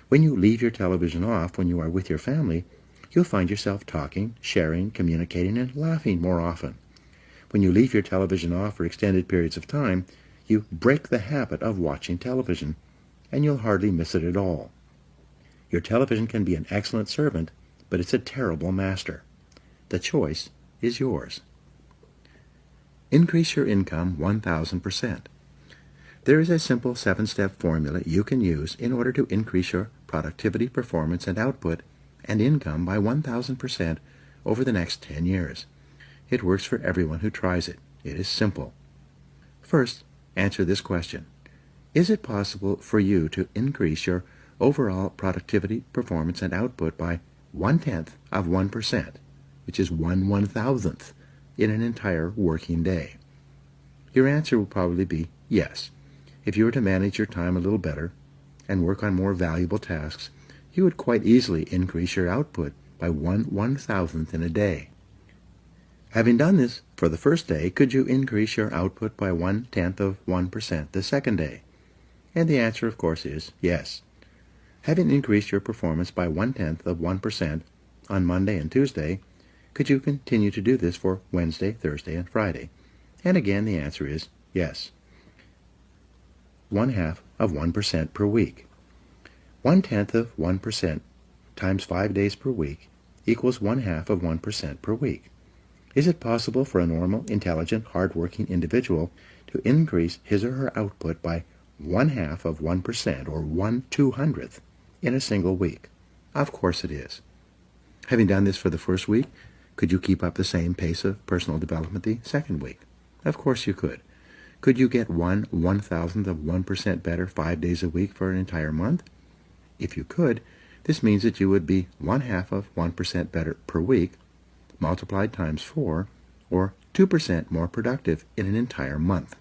When you leave your television off when you are with your family, you'll find yourself talking, sharing, communicating, and laughing more often. When you leave your television off for extended periods of time, you break the habit of watching television, and you'll hardly miss it at all. Your television can be an excellent servant, but it's a terrible master. The choice is yours. Increase your income 1,000%. There is a simple 7-step formula you can use in order to increase your productivity, performance, and output and income by 1,000% over the next 10 years. It works for everyone who tries it. It is simple. First, answer this question. Is it possible for you to increase your overall productivity, performance, and output by 0.1%, which is 1/1000th, in an entire working day? Your answer will probably be yes. If you were to manage your time a little better and work on more valuable tasks, you would quite easily increase your output by 1/1000th in a day. Having done this for the first day, could you increase your output by 0.1% the second day? And the answer, of course, is yes. Having increased your performance by 0.1% on Monday and Tuesday, could you continue to do this for Wednesday, Thursday, and Friday? And again, the answer is yes. 0.1% per week. 0.1% times 5 days per week equals 0.1% per week. Is it possible for a normal, intelligent, hard-working individual to increase his or her output by 0.1% or 1/200th in a single week? Of course it is. Having done this for the first week, could you keep up the same pace of personal development the second week? Of course you could. Could you get 1/1000th of 1% better 5 days a week for an entire month? If you could, this means that you would be 0.5% better per week, multiplied times 4, or 2% more productive in an entire month.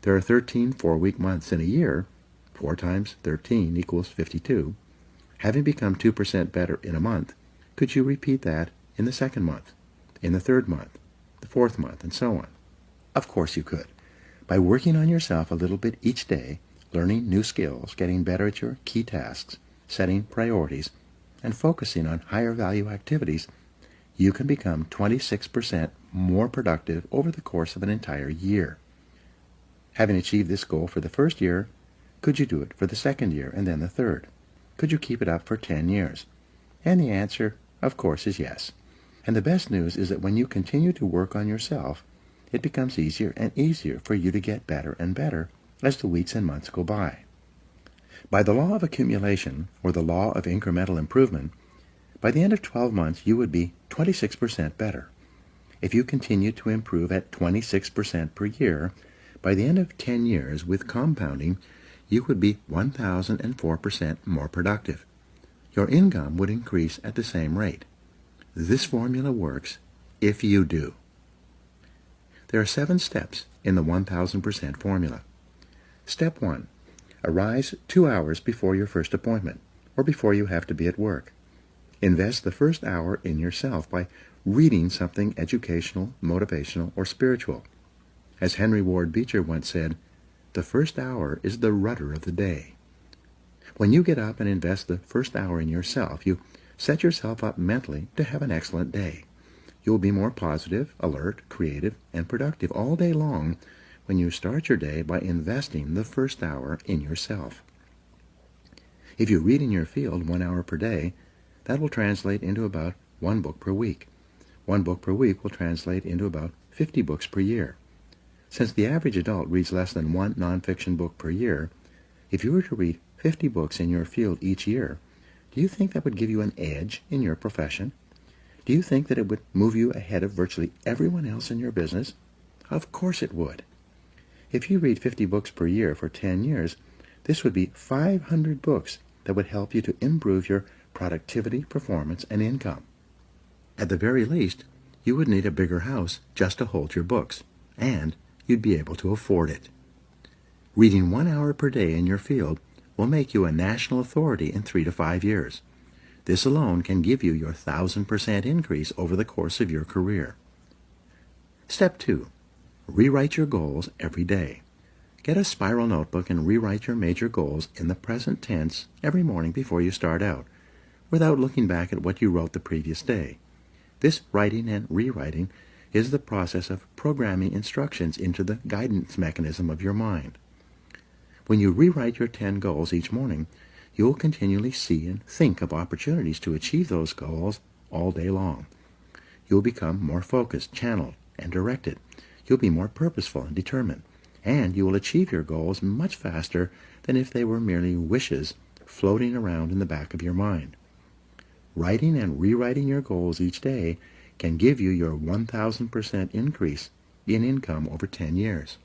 There are 13 4-week months in a year. 4 times 13 equals 52. Having become 2% better in a month, could you repeat that in the second month, in the third month, the fourth month, and so on? Of course you could. By working on yourself a little bit each day, learning new skills, getting better at your key tasks, setting priorities, and focusing on higher value activities, you can become 26% more productive over the course of an entire year. Having achieved this goal for the first year, could you do it for the second year and then the third? Could you keep it up for 10 years? And the answer, of course, is yes. And the best news is that when you continue to work on yourself, it becomes easier and easier for you to get better and better as the weeks and months go by. By the law of accumulation, or the law of incremental improvement, by the end of 12 months you would be 26% better. If you continue to improve at 26% per year, by the end of 10 years with compounding, you would be 1,004% more productive. Your income would increase at the same rate. This formula works if you do. There are 7 steps in the 1,000% formula. Step 1. Arise 2 hours before your first appointment, or before you have to be at work. Invest the first hour in yourself by reading something educational, motivational, or spiritual. As Henry Ward Beecher once said, the first hour is the rudder of the day. When you get up and invest the first hour in yourself, you set yourself up mentally to have an excellent day. You will be more positive, alert, creative, and productive all day long when you start your day by investing the first hour in yourself. If you read in your field 1 hour per day, that will translate into about 1 book per week. 1 book per week will translate into about 50 books per year. Since the average adult reads less than 1 nonfiction book per year, if you were to read 50 books in your field each year, do you think that would give you an edge in your profession? Do you think that it would move you ahead of virtually everyone else in your business? Of course it would. If you read 50 books per year for 10 years, this would be 500 books that would help you to improve your productivity, performance, and income. At the very least, you would need a bigger house just to hold your books, and you'd be able to afford it. Reading 1 hour per day in your field will make you a national authority in 3 to 5 years. This alone can give you your 1,000% increase over the course of your career. Step 2. Rewrite your goals every day. Get a spiral notebook and rewrite your major goals in the present tense every morning before you start out, without looking back at what you wrote the previous day. This writing and rewriting is the process of programming instructions into the guidance mechanism of your mind. When you rewrite your 10 goals each morning, you will continually see and think of opportunities to achieve those goals all day long. You will become more focused, channeled, and directed. You'll be more purposeful and determined, and you will achieve your goals much faster than if they were merely wishes floating around in the back of your mind. Writing and rewriting your goals each day can give you your 1,000% increase in income over 10 years.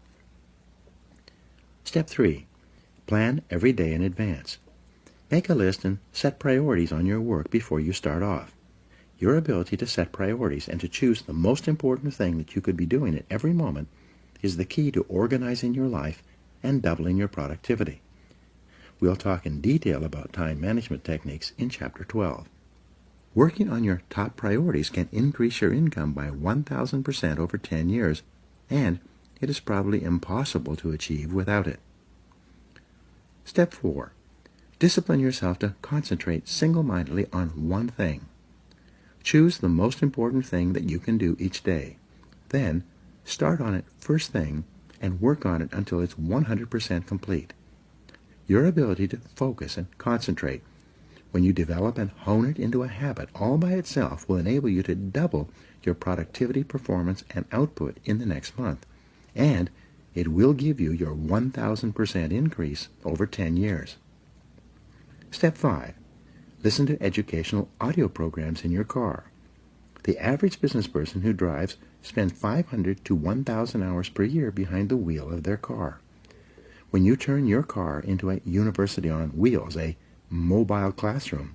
Step 3. Plan every day in advance. Make a list and set priorities on your work before you start off. Your ability to set priorities and to choose the most important thing that you could be doing at every moment is the key to organizing your life and doubling your productivity. We'll talk in detail about time management techniques in Chapter 12. Working on your top priorities can increase your income by 1,000% over 10 years, and it is probably impossible to achieve without it. Step 4. Discipline yourself to concentrate single-mindedly on one thing. Choose the most important thing that you can do each day. Then, start on it first thing and work on it until it's 100% complete. Your ability to focus and concentrate, when you develop and hone it into a habit all by itself, will enable you to double your productivity, performance, and output in the next month. And it will give you your 1,000% increase over 10 years. Step 5. Listen to educational audio programs in your car. The average business person who drives spends 500 to 1,000 hours per year behind the wheel of their car. When you turn your car into a university on wheels, a mobile classroom,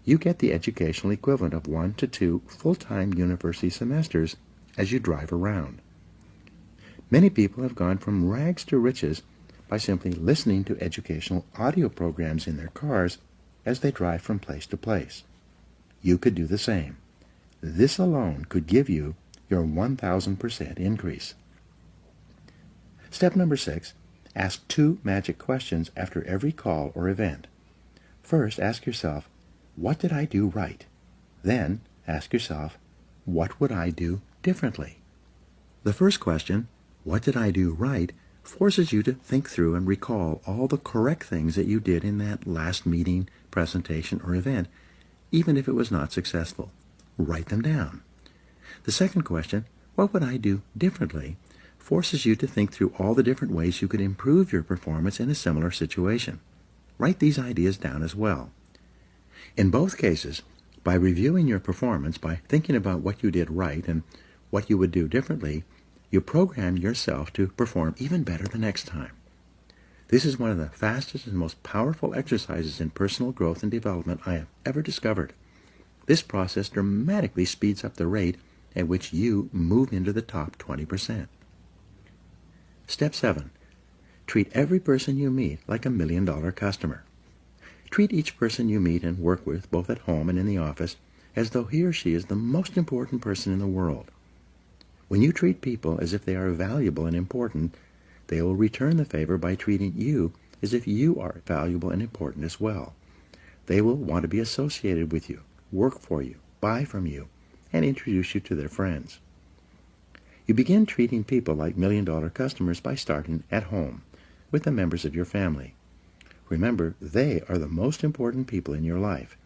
you get the educational equivalent of 1 to 2 full-time university semesters as you drive around. Many people have gone from rags to riches by simply listening to educational audio programs in their cars as they drive from place to place. You could do the same. This alone could give you your 1,000% increase. Step number 6. Ask 2 magic questions after every call or event. First, ask yourself, what did I do right? Then, ask yourself, what would I do differently? The first question, what did I do right, forces you to think through and recall all the correct things that you did in that last meeting, presentation, or event, even if it was not successful. Write them down. The second question, what would I do differently, forces you to think through all the different ways you could improve your performance in a similar situation. Write these ideas down as well. In both cases, by reviewing your performance, by thinking about what you did right and what you would do differently, you program yourself to perform even better the next time. This is one of the fastest and most powerful exercises in personal growth and development I have ever discovered. This process dramatically speeds up the rate at which you move into the top 20%. Step 7. Treat every person you meet like a $1 million customer. Treat each person you meet and work with, both at home and in the office, as though he or she is the most important person in the world. When you treat people as if they are valuable and important, they will return the favor by treating you as if you are valuable and important as well. They will want to be associated with you, work for you, buy from you, and introduce you to their friends. You begin treating people like $1 million customers by starting at home with the members of your family. Remember, they are the most important people in your life.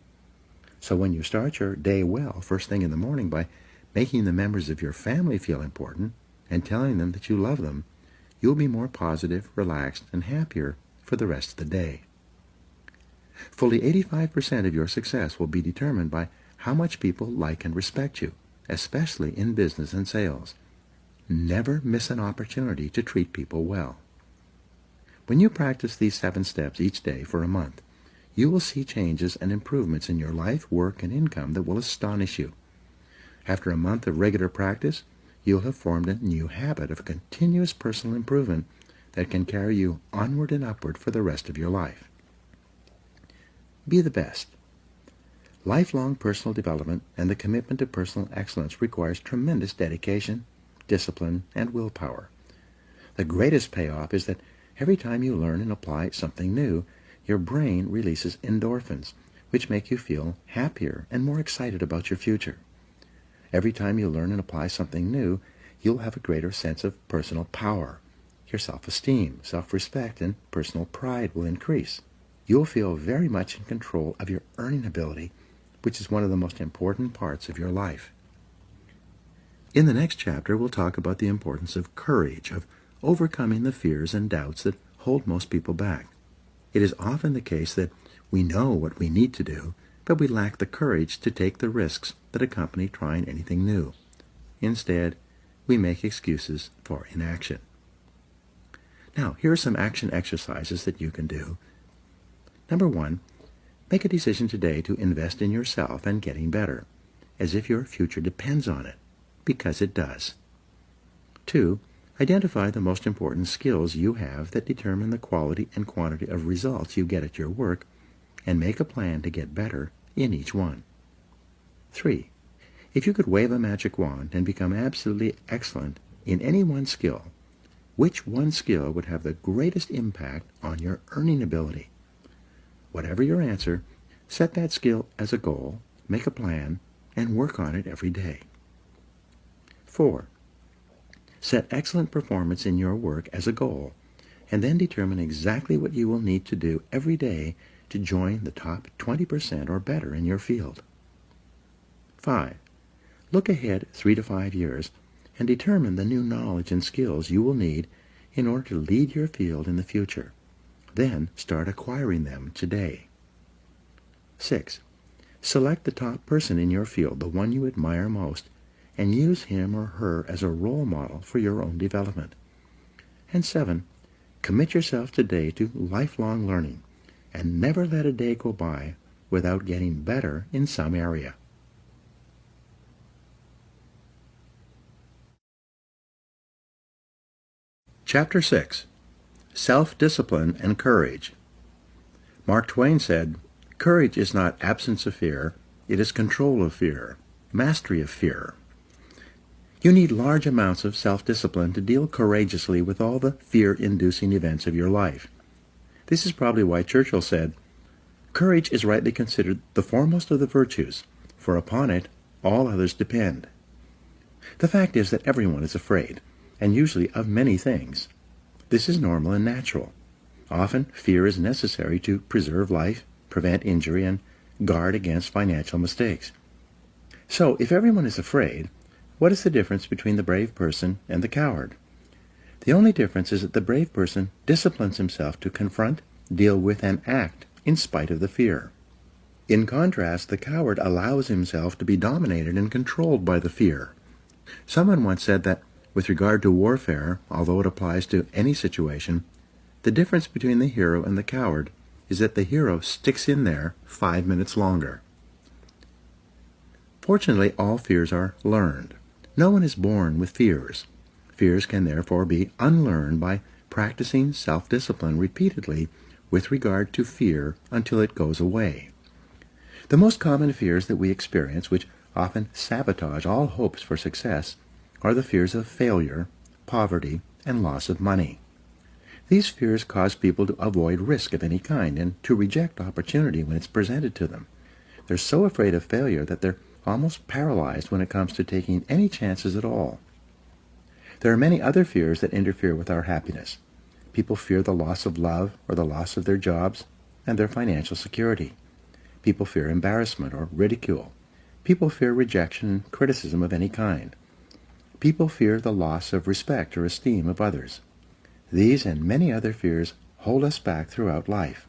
So when you start your day well, first thing in the morning, by making the members of your family feel important and telling them that you love them, you'll be more positive, relaxed, and happier for the rest of the day. Fully 85% of your success will be determined by how much people like and respect you, especially in business and sales. Never miss an opportunity to treat people well. When you practice these 7 steps each day for a month, you will see changes and improvements in your life, work, and income that will astonish you. After a month of regular practice, you'll have formed a new habit of continuous personal improvement that can carry you onward and upward for the rest of your life. Be the best. Lifelong personal development and the commitment to personal excellence requires tremendous dedication, discipline, and willpower. The greatest payoff is that every time you learn and apply something new, your brain releases endorphins, which make you feel happier and more excited about your future. Every time you learn and apply something new, you'll have a greater sense of personal power. Your self-esteem, self-respect, and personal pride will increase. You'll feel very much in control of your earning ability, which is one of the most important parts of your life. In the next chapter, we'll talk about the importance of courage, of overcoming the fears and doubts that hold most people back. It is often the case that we know what we need to do, but we lack the courage to take the risks that accompany trying anything new. Instead, we make excuses for inaction. Now, here are some action exercises that you can do. Number 1, make a decision today to invest in yourself and getting better, as if your future depends on it, because it does. 2, identify the most important skills you have that determine the quality and quantity of results you get at your work, and make a plan to get better in each one. 3, if you could wave a magic wand and become absolutely excellent in any one skill, which one skill would have the greatest impact on your earning ability? Whatever your answer, set that skill as a goal, make a plan, and work on it every day. 4, set excellent performance in your work as a goal, and then determine exactly what you will need to do every day to join the top 20% or better in your field. 5, look ahead 3 to 5 years and determine the new knowledge and skills you will need in order to lead your field in the future. Then start acquiring them today. 6, select the top person in your field, the one you admire most, and use him or her as a role model for your own development. And 7, commit yourself today to lifelong learning, and never let a day go by without getting better in some area. Chapter 6. Self-Discipline and Courage. Mark Twain said, "Courage is not absence of fear, it is control of fear, mastery of fear." You need large amounts of self-discipline to deal courageously with all the fear-inducing events of your life. This is probably why Churchill said, "Courage is rightly considered the foremost of the virtues, for upon it all others depend." The fact is that everyone is afraid. and usually of many things. This is normal and natural. Often, fear is necessary to preserve life, prevent injury, and guard against financial mistakes. So, if everyone is afraid, what is the difference between the brave person and the coward? The only difference is that the brave person disciplines himself to confront, deal with, and act in spite of the fear. In contrast, the coward allows himself to be dominated and controlled by the fear. Someone once said that, with regard to warfare, although it applies to any situation, the difference between the hero and the coward is that the hero sticks in there 5 minutes longer. Fortunately, all fears are learned. No one is born with fears. Fears can therefore be unlearned by practicing self-discipline repeatedly with regard to fear until it goes away. The most common fears that we experience, which often sabotage all hopes for success, are the fears of failure, poverty, and loss of money. These fears cause people to avoid risk of any kind and to reject opportunity when it's presented to them. They're so afraid of failure that they're almost paralyzed when it comes to taking any chances at all. There are many other fears that interfere with our happiness. People fear the loss of love or the loss of their jobs and their financial security. People fear embarrassment or ridicule. People fear rejection and criticism of any kind. People fear the loss of respect or esteem of others. These and many other fears hold us back throughout life.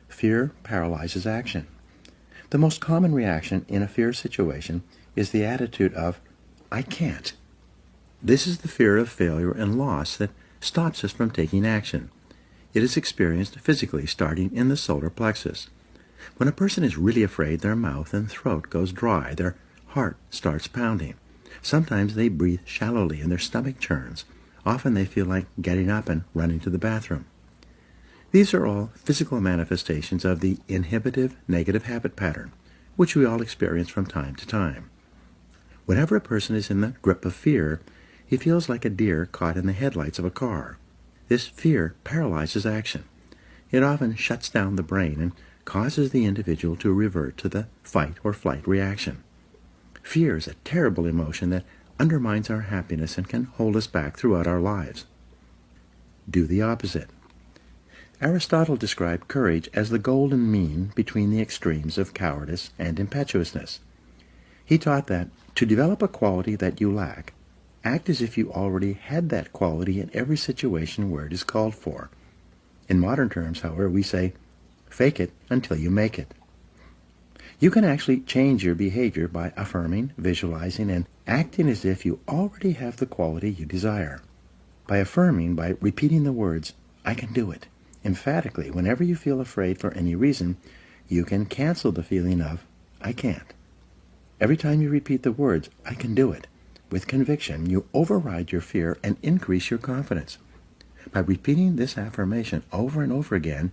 Fear paralyzes action. The most common reaction in a fear situation is the attitude of, "I can't." This is the fear of failure and loss that stops us from taking action. It is experienced physically, starting in the solar plexus. When a person is really afraid, their mouth and throat goes dry, their heart starts pounding. Sometimes they breathe shallowly and their stomach churns. Often they feel like getting up and running to the bathroom. These are all physical manifestations of the inhibitive negative habit pattern, which we all experience from time to time. Whenever a person is in the grip of fear, he feels like a deer caught in the headlights of a car. This fear paralyzes action. It often shuts down the brain and causes the individual to revert to the fight or flight reaction. Fear is a terrible emotion that undermines our happiness and can hold us back throughout our lives. Do the opposite. Aristotle described courage as the golden mean between the extremes of cowardice and impetuousness. He taught that to develop a quality that you lack, act as if you already had that quality in every situation where it is called for. In modern terms, however, we say, fake it until you make it. You can actually change your behavior by affirming, visualizing, and acting as if you already have the quality you desire. By affirming, by repeating the words, "I can do it," emphatically, whenever you feel afraid for any reason, you can cancel the feeling of, "I can't." Every time you repeat the words, "I can do it," with conviction, you override your fear and increase your confidence. By repeating this affirmation over and over again,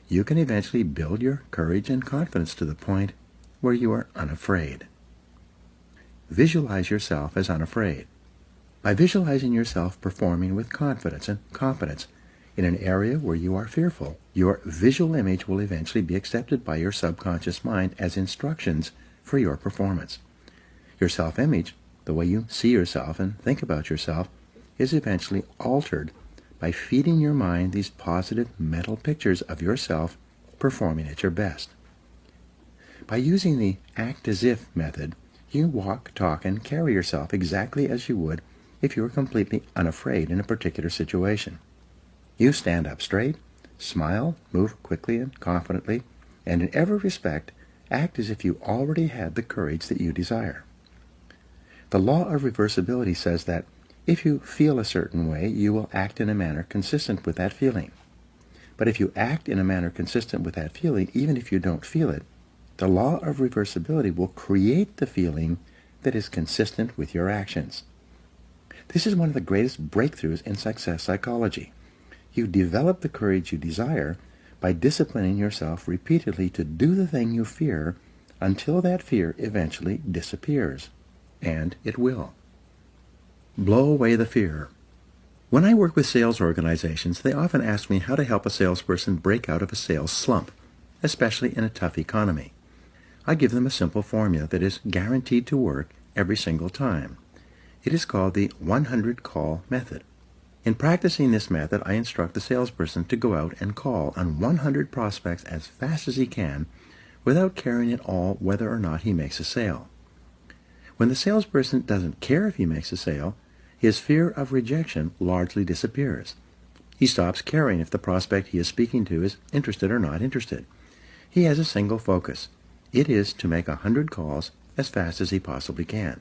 you can eventually build your courage and confidence to the point where you are unafraid. Visualize yourself as unafraid. By visualizing yourself performing with confidence and competence in an area where you are fearful, your visual image will eventually be accepted by your subconscious mind as instructions for your performance. Your self-image, the way you see yourself and think about yourself, is eventually altered by feeding your mind these positive mental pictures of yourself performing at your best. By using the act-as-if method, you walk, talk, and carry yourself exactly as you would if you were completely unafraid in a particular situation. You stand up straight, smile, move quickly and confidently, and in every respect, act as if you already had the courage that you desire. The law of reversibility says that if you feel a certain way, you will act in a manner consistent with that feeling. But if you act in a manner consistent with that feeling, even if you don't feel it, the law of reversibility will create the feeling that is consistent with your actions. This is one of the greatest breakthroughs in success psychology. You develop the courage you desire by disciplining yourself repeatedly to do the thing you fear until that fear eventually disappears. And it will. Blow away the fear. When I work with sales organizations, they often ask me how to help a salesperson break out of a sales slump, especially in a tough economy. I give them a simple formula that is guaranteed to work every single time. It is called the 100 call method. In practicing this method, I instruct the salesperson to go out and call on 100 prospects as fast as he can without caring at all whether or not he makes a sale. When the salesperson doesn't care if he makes a sale, his fear of rejection largely disappears. He stops caring if the prospect he is speaking to is interested or not interested. He has a single focus. It is to make 100 calls as fast as he possibly can.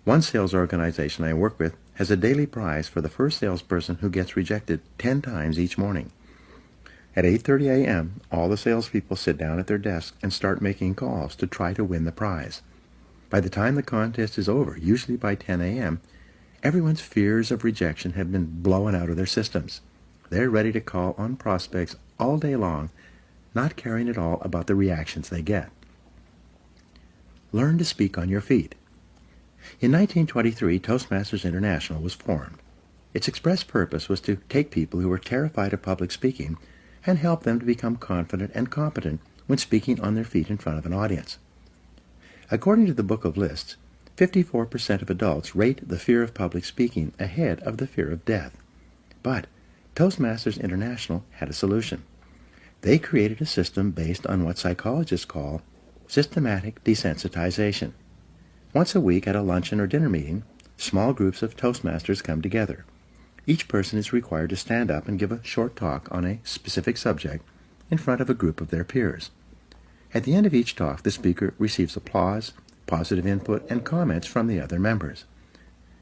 One sales organization I work with has a daily prize for the first salesperson who gets rejected 10 times each morning. At 8:30 a.m., all the salespeople sit down at their desks and start making calls to try to win the prize. By the time the contest is over, usually by 10 a.m., everyone's fears of rejection have been blown out of their systems. They're ready to call on prospects all day long, not caring at all about the reactions they get. Learn to speak on your feet. In 1923, Toastmasters International was formed. Its express purpose was to take people who were terrified of public speaking and help them to become confident and competent when speaking on their feet in front of an audience. According to the Book of Lists, 54% of adults rate the fear of public speaking ahead of the fear of death. But Toastmasters International had a solution. They created a system based on what psychologists call systematic desensitization. Once a week at a luncheon or dinner meeting, small groups of Toastmasters come together. Each person is required to stand up and give a short talk on a specific subject in front of a group of their peers. At the end of each talk, the speaker receives applause, positive input, and comments from the other members.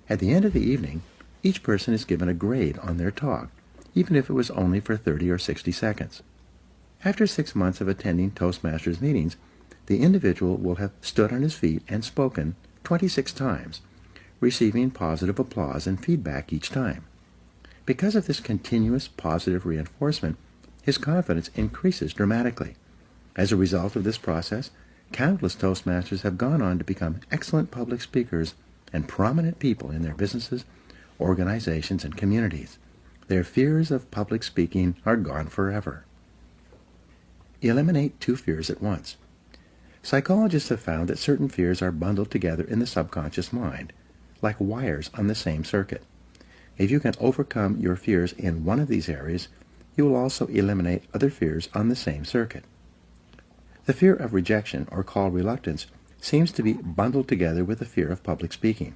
At the end of the evening, each person is given a grade on their talk, even if it was only for 30 or 60 seconds. After 6 months of attending Toastmasters meetings, the individual will have stood on his feet and spoken 26 times, receiving positive applause and feedback each time. Because of this continuous positive reinforcement, his confidence increases dramatically. As a result of this process, countless Toastmasters have gone on to become excellent public speakers and prominent people in their businesses, organizations, and communities. Their fears of public speaking are gone forever. Eliminate 2 fears at once. Psychologists have found that certain fears are bundled together in the subconscious mind, like wires on the same circuit. If you can overcome your fears in one of these areas, you will also eliminate other fears on the same circuit. The fear of rejection, or call reluctance, seems to be bundled together with the fear of public speaking.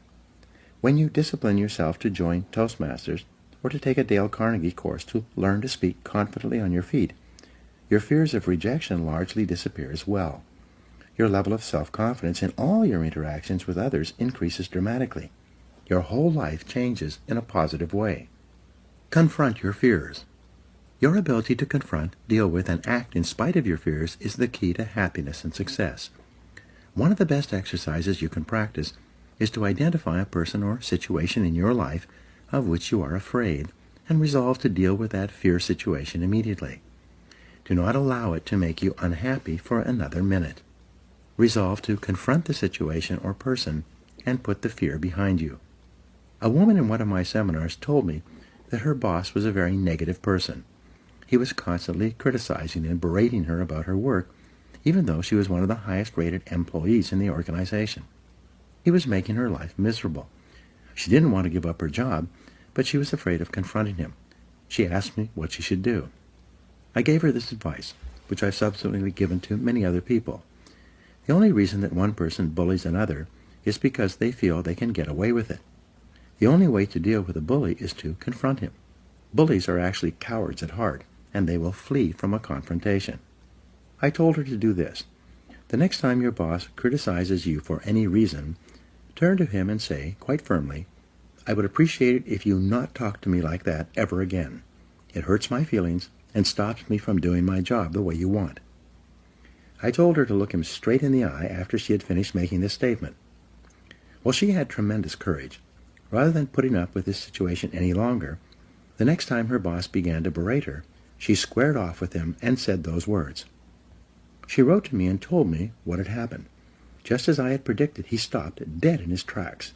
When you discipline yourself to join Toastmasters or to take a Dale Carnegie course to learn to speak confidently on your feet, your fears of rejection largely disappear as well. Your level of self-confidence in all your interactions with others increases dramatically. Your whole life changes in a positive way. Confront your fears. Your ability to confront, deal with, and act in spite of your fears is the key to happiness and success. One of the best exercises you can practice is to identify a person or situation in your life of which you are afraid and resolve to deal with that fear situation immediately. Do not allow it to make you unhappy for another minute. Resolve to confront the situation or person and put the fear behind you. A woman in one of my seminars told me that her boss was a very negative person. He was constantly criticizing and berating her about her work, even though she was one of the highest-rated employees in the organization. He was making her life miserable. She didn't want to give up her job, but she was afraid of confronting him. She asked me what she should do. I gave her this advice, which I've subsequently given to many other people. The only reason that one person bullies another is because they feel they can get away with it. The only way to deal with a bully is to confront him. Bullies are actually cowards at heart, and they will flee from a confrontation. I told her to do this. The next time your boss criticizes you for any reason, turn to him and say, quite firmly, "I would appreciate it if you not talk to me like that ever again. It hurts my feelings and stops me from doing my job the way you want." I told her to look him straight in the eye after she had finished making this statement. Well, she had tremendous courage. Rather than putting up with this situation any longer, the next time her boss began to berate her, she squared off with him and said those words. She wrote to me and told me what had happened. Just as I had predicted, he stopped dead in his tracks.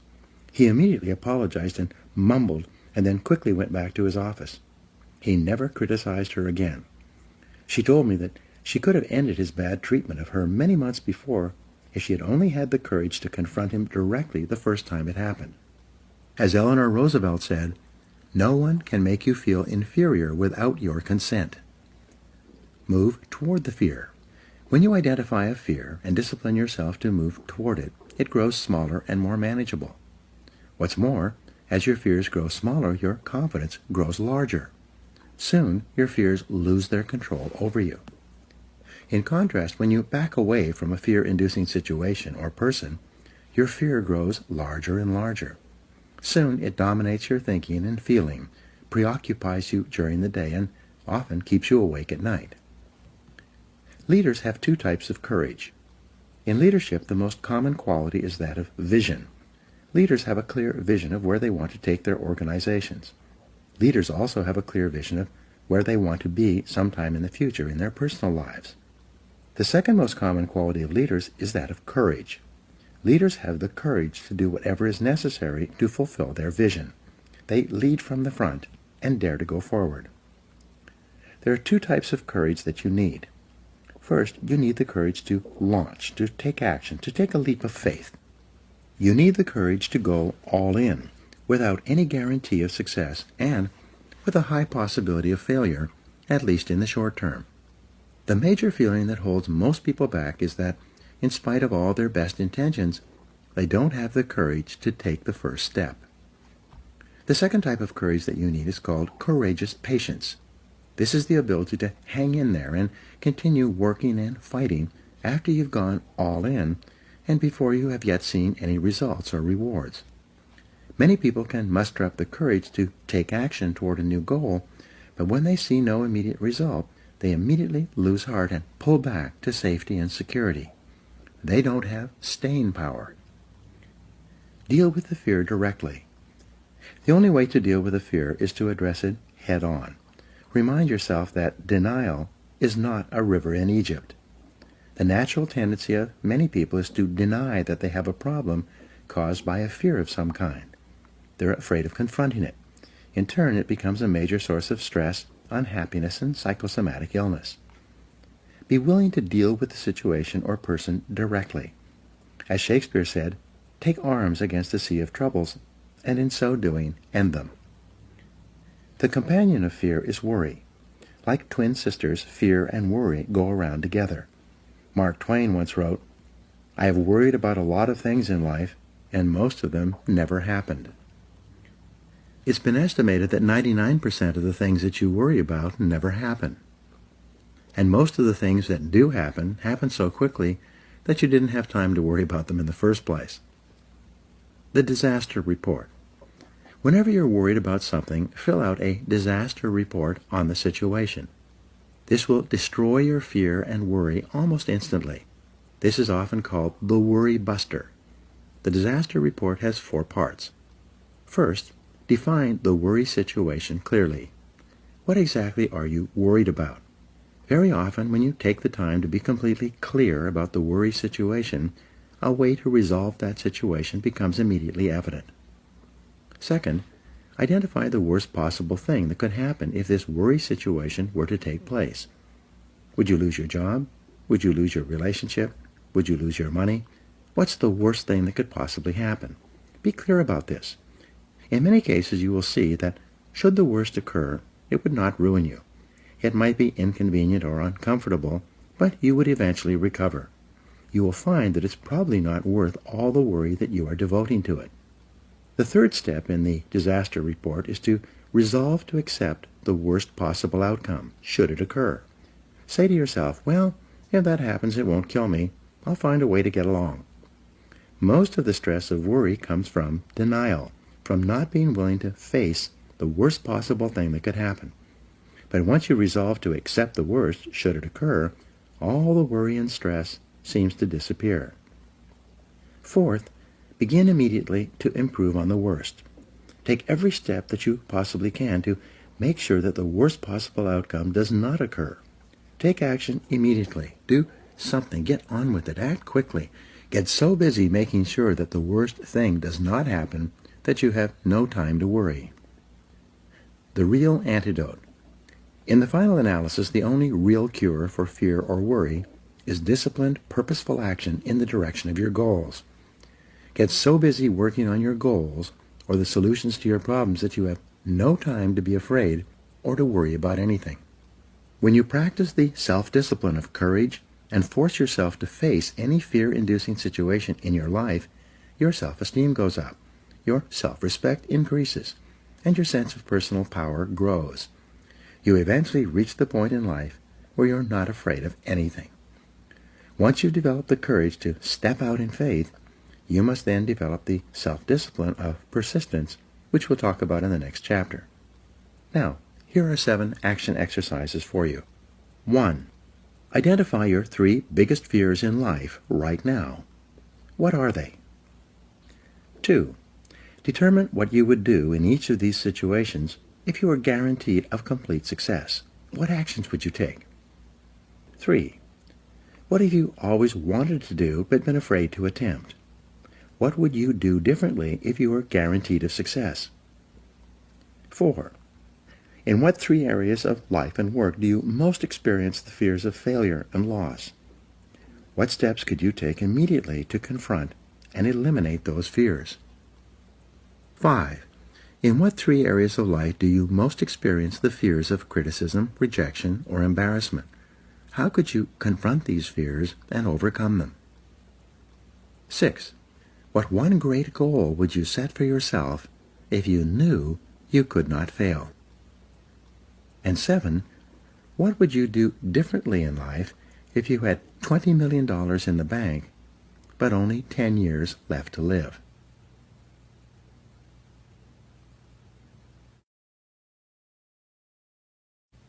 He immediately apologized and mumbled, and then quickly went back to his office. He never criticized her again. She told me that she could have ended his bad treatment of her many months before if she had only had the courage to confront him directly the first time it happened. As Eleanor Roosevelt said, "No one can make you feel inferior without your consent." Move toward the fear. When you identify a fear and discipline yourself to move toward it, it grows smaller and more manageable. What's more, as your fears grow smaller, your confidence grows larger. Soon, your fears lose their control over you. In contrast, when you back away from a fear-inducing situation or person, your fear grows larger and larger. Soon, it dominates your thinking and feeling, preoccupies you during the day, and often keeps you awake at night. Leaders have two types of courage. In leadership, the most common quality is that of vision. Leaders have a clear vision of where they want to take their organizations. Leaders also have a clear vision of where they want to be sometime in the future in their personal lives. The second most common quality of leaders is that of courage. Leaders have the courage to do whatever is necessary to fulfill their vision. They lead from the front and dare to go forward. There are two types of courage that you need. First, you need the courage to launch, to take action, to take a leap of faith. You need the courage to go all in, without any guarantee of success and with a high possibility of failure, at least in the short term. The major feeling that holds most people back is that, in spite of all their best intentions, they don't have the courage to take the first step. The second type of courage that you need is called courageous patience. This is the ability to hang in there and continue working and fighting after you've gone all in and before you have yet seen any results or rewards. Many people can muster up the courage to take action toward a new goal, but when they see no immediate result, they immediately lose heart and pull back to safety and security. They don't have staying power. Deal with the fear directly. The only way to deal with a fear is to address it head on. Remind yourself that denial is not a river in Egypt. The natural tendency of many people is to deny that they have a problem caused by a fear of some kind. They're afraid of confronting it. In turn, it becomes a major source of stress, unhappiness, and psychosomatic illness. Be willing to deal with the situation or person directly. As Shakespeare said, take arms against a sea of troubles, and in so doing, end them. The companion of fear is worry. Like twin sisters, fear and worry go around together. Mark Twain once wrote, "I have worried about a lot of things in life, and most of them never happened." It's been estimated that 99% of the things that you worry about never happen. And most of the things that do happen so quickly that you didn't have time to worry about them in the first place. The disaster report. Whenever you're worried about something, fill out a disaster report on the situation. This will destroy your fear and worry almost instantly. This is often called the worry buster. The disaster report has 4 parts. First, define the worry situation clearly. What exactly are you worried about? Very often, when you take the time to be completely clear about the worry situation, a way to resolve that situation becomes immediately evident. Second, identify the worst possible thing that could happen if this worry situation were to take place. Would you lose your job? Would you lose your relationship? Would you lose your money? What's the worst thing that could possibly happen? Be clear about this. In many cases, you will see that should the worst occur, it would not ruin you. It might be inconvenient or uncomfortable, but you would eventually recover. You will find that it's probably not worth all the worry that you are devoting to it. The third step in the disaster report is to resolve to accept the worst possible outcome, should it occur. Say to yourself, well, if that happens, it won't kill me. I'll find a way to get along. Most of the stress of worry comes from denial, from not being willing to face the worst possible thing that could happen. But once you resolve to accept the worst, should it occur, all the worry and stress seems to disappear. Fourth, begin immediately to improve on the worst. Take every step that you possibly can to make sure that the worst possible outcome does not occur. Take action immediately. Do something. Get on with it. Act quickly. Get so busy making sure that the worst thing does not happen that you have no time to worry. The real antidote. In the final analysis, the only real cure for fear or worry is disciplined, purposeful action in the direction of your goals. Get so busy working on your goals or the solutions to your problems that you have no time to be afraid or to worry about anything. When you practice the self-discipline of courage and force yourself to face any fear-inducing situation in your life, your self-esteem goes up, your self-respect increases, and your sense of personal power grows. You eventually reach the point in life where you're not afraid of anything. Once you've developed the courage to step out in faith, you must then develop the self-discipline of persistence, which we'll talk about in the next chapter. Now, here are 7 action exercises for you. 1. Identify your 3 biggest fears in life right now. What are they? 2. Determine what you would do in each of these situations if you were guaranteed of complete success. What actions would you take? 3. What have you always wanted to do but been afraid to attempt? What would you do differently if you were guaranteed of success? 4. In what 3 areas of life and work do you most experience the fears of failure and loss? What steps could you take immediately to confront and eliminate those fears? 5. In what 3 areas of life do you most experience the fears of criticism, rejection, or embarrassment? How could you confront these fears and overcome them? 6. What 1 great goal would you set for yourself if you knew you could not fail? And 7. What would you do differently in life if you had $20 million in the bank, but only 10 years left to live?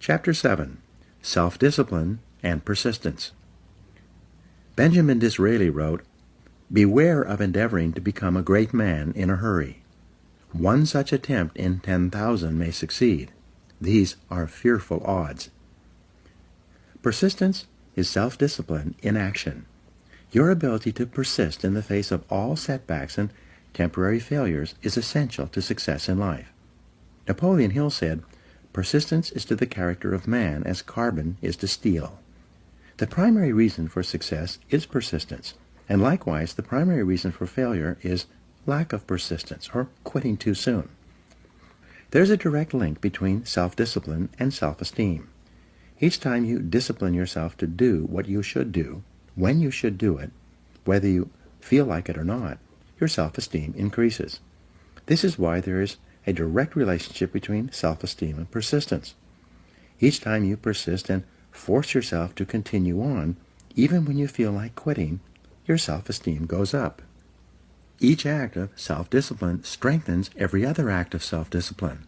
Chapter 7. Self-Discipline and Persistence. Benjamin Disraeli wrote, "Beware of endeavoring to become a great man in a hurry. 1 such attempt in 10,000 may succeed. These are fearful odds." Persistence is self-discipline in action. Your ability to persist in the face of all setbacks and temporary failures is essential to success in life. Napoleon Hill said, "Persistence is to the character of man as carbon is to steel." The primary reason for success is persistence, and likewise the primary reason for failure is lack of persistence or quitting too soon. There's a direct link between self-discipline and self-esteem. Each time you discipline yourself to do what you should do, when you should do it, whether you feel like it or not, your self-esteem increases. This is why there is a direct relationship between self-esteem and persistence. Each time you persist and force yourself to continue on, even when you feel like quitting, your self-esteem goes up. Each act of self-discipline strengthens every other act of self-discipline.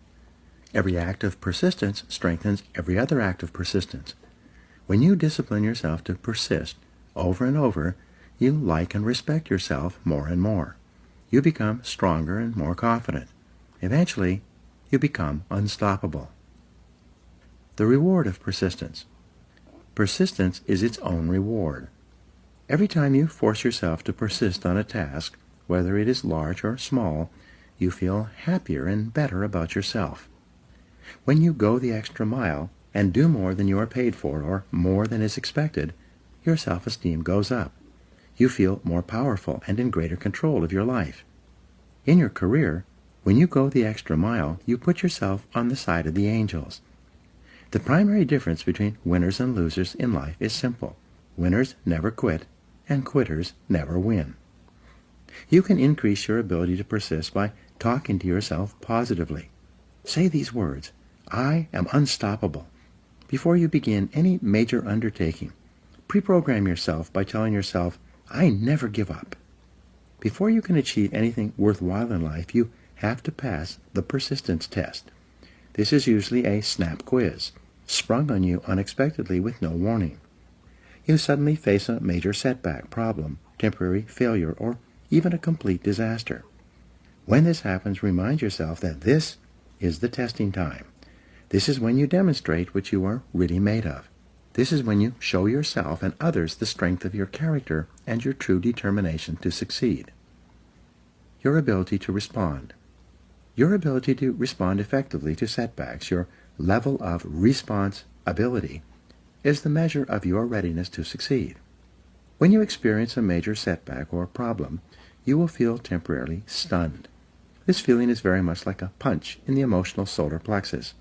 Every act of persistence strengthens every other act of persistence. When you discipline yourself to persist over and over, you like and respect yourself more and more. You become stronger and more confident. Eventually, you become unstoppable. The reward of persistence. Persistence is its own reward. Every time you force yourself to persist on a task, whether it is large or small, you feel happier and better about yourself. When you go the extra mile and do more than you are paid for or more than is expected, your self-esteem goes up. You feel more powerful and in greater control of your life. In your career, when you go the extra mile, you put yourself on the side of the angels. The primary difference between winners and losers in life is simple. Winners never quit, and quitters never win. You can increase your ability to persist by talking to yourself positively. Say these words, "I am unstoppable." Before you begin any major undertaking, pre-program yourself by telling yourself, "I never give up." Before you can achieve anything worthwhile in life, you have to pass the persistence test. This is usually a snap quiz, sprung on you unexpectedly with no warning. You suddenly face a major setback, problem, temporary failure, or even a complete disaster. When this happens, remind yourself that this is the testing time. This is when you demonstrate what you are really made of. This is when you show yourself and others the strength of your character and your true determination to succeed. Your ability to respond. Your ability to respond effectively to setbacks, your level of response ability, is the measure of your readiness to succeed. When you experience a major setback or problem, you will feel temporarily stunned. This feeling is very much like a punch in the emotional solar plexus.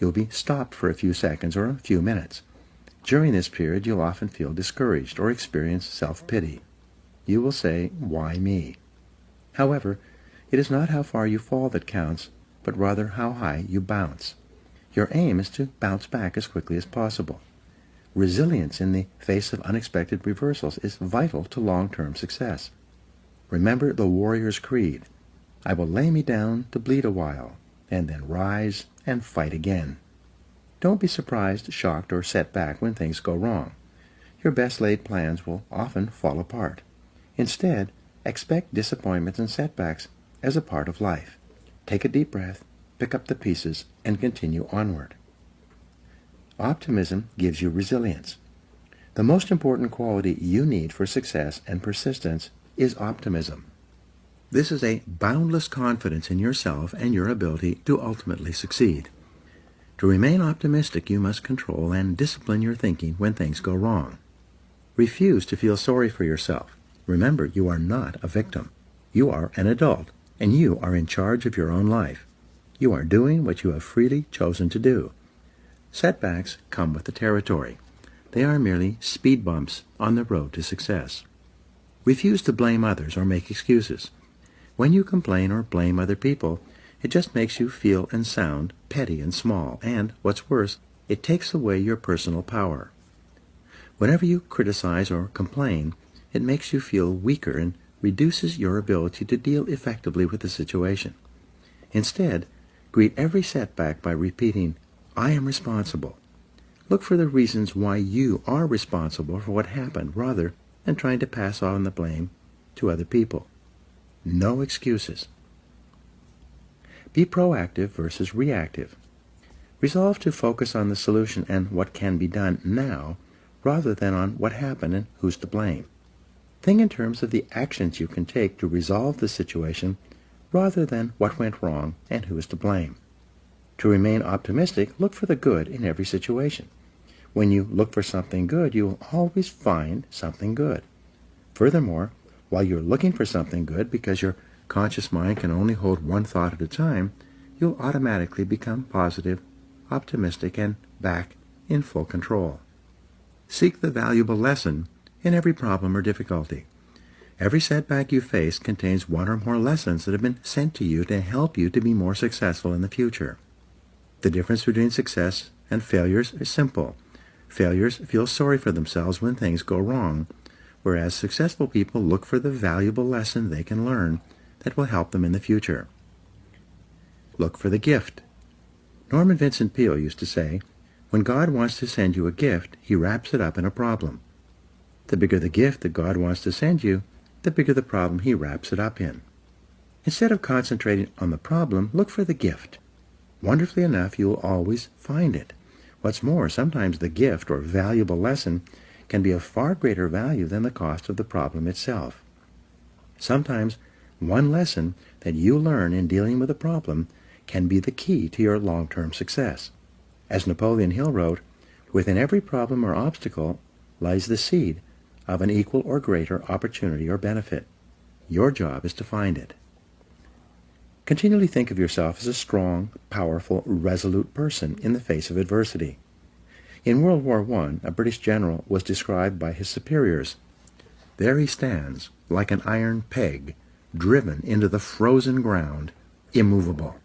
You'll be stopped for a few seconds or a few minutes. During this period, you'll often feel discouraged or experience self-pity. You will say, "Why me?" However, it is not how far you fall that counts, but rather how high you bounce. Your aim is to bounce back as quickly as possible. Resilience in the face of unexpected reversals is vital to long-term success. Remember the warrior's creed: "I will lay me down to bleed a while, and then rise and fight again." Don't be surprised, shocked, or set back when things go wrong. Your best-laid plans will often fall apart. Instead, expect disappointments and setbacks as a part of life. Take a deep breath, pick up the pieces, and continue onward. Optimism gives you resilience. The most important quality you need for success and persistence is optimism. This is a boundless confidence in yourself and your ability to ultimately succeed. To remain optimistic, you must control and discipline your thinking when things go wrong. Refuse to feel sorry for yourself. Remember, you are not a victim. You are an adult, and you are in charge of your own life. You are doing what you have freely chosen to do. Setbacks come with the territory. They are merely speed bumps on the road to success. Refuse to blame others or make excuses. When you complain or blame other people, it just makes you feel and sound petty and small, and, what's worse, it takes away your personal power. Whenever you criticize or complain, it makes you feel weaker and reduces your ability to deal effectively with the situation. Instead, greet every setback by repeating, "I am responsible." Look for the reasons why you are responsible for what happened rather than trying to pass on the blame to other people. No excuses. Be proactive versus reactive. Resolve to focus on the solution and what can be done now rather than on what happened and who's to blame. Think in terms of the actions you can take to resolve the situation rather than what went wrong and who is to blame. To remain optimistic, look for the good in every situation. When you look for something good, you will always find something good. Furthermore, while you're looking for something good, because your conscious mind can only hold one thought at a time, you'll automatically become positive, optimistic, and back in full control. Seek the valuable lesson in every problem or difficulty. Every setback you face contains one or more lessons that have been sent to you to help you to be more successful in the future. The difference between success and failures is simple. Failures feel sorry for themselves when things go wrong, whereas successful people look for the valuable lesson they can learn that will help them in the future. Look for the gift. Norman Vincent Peale used to say, "When God wants to send you a gift, he wraps it up in a problem." The bigger the gift that God wants to send you, the bigger the problem he wraps it up in. Instead of concentrating on the problem, look for the gift. Wonderfully enough, you will always find it. What's more, sometimes the gift or valuable lesson can be of far greater value than the cost of the problem itself. Sometimes one lesson that you learn in dealing with a problem can be the key to your long-term success. As Napoleon Hill wrote, "Within every problem or obstacle lies the seed of an equal or greater opportunity or benefit. Your job is to find it." Continually think of yourself as a strong, powerful, resolute person in the face of adversity. In World War I, a British general was described by his superiors. "There he stands, like an iron peg, driven into the frozen ground, immovable."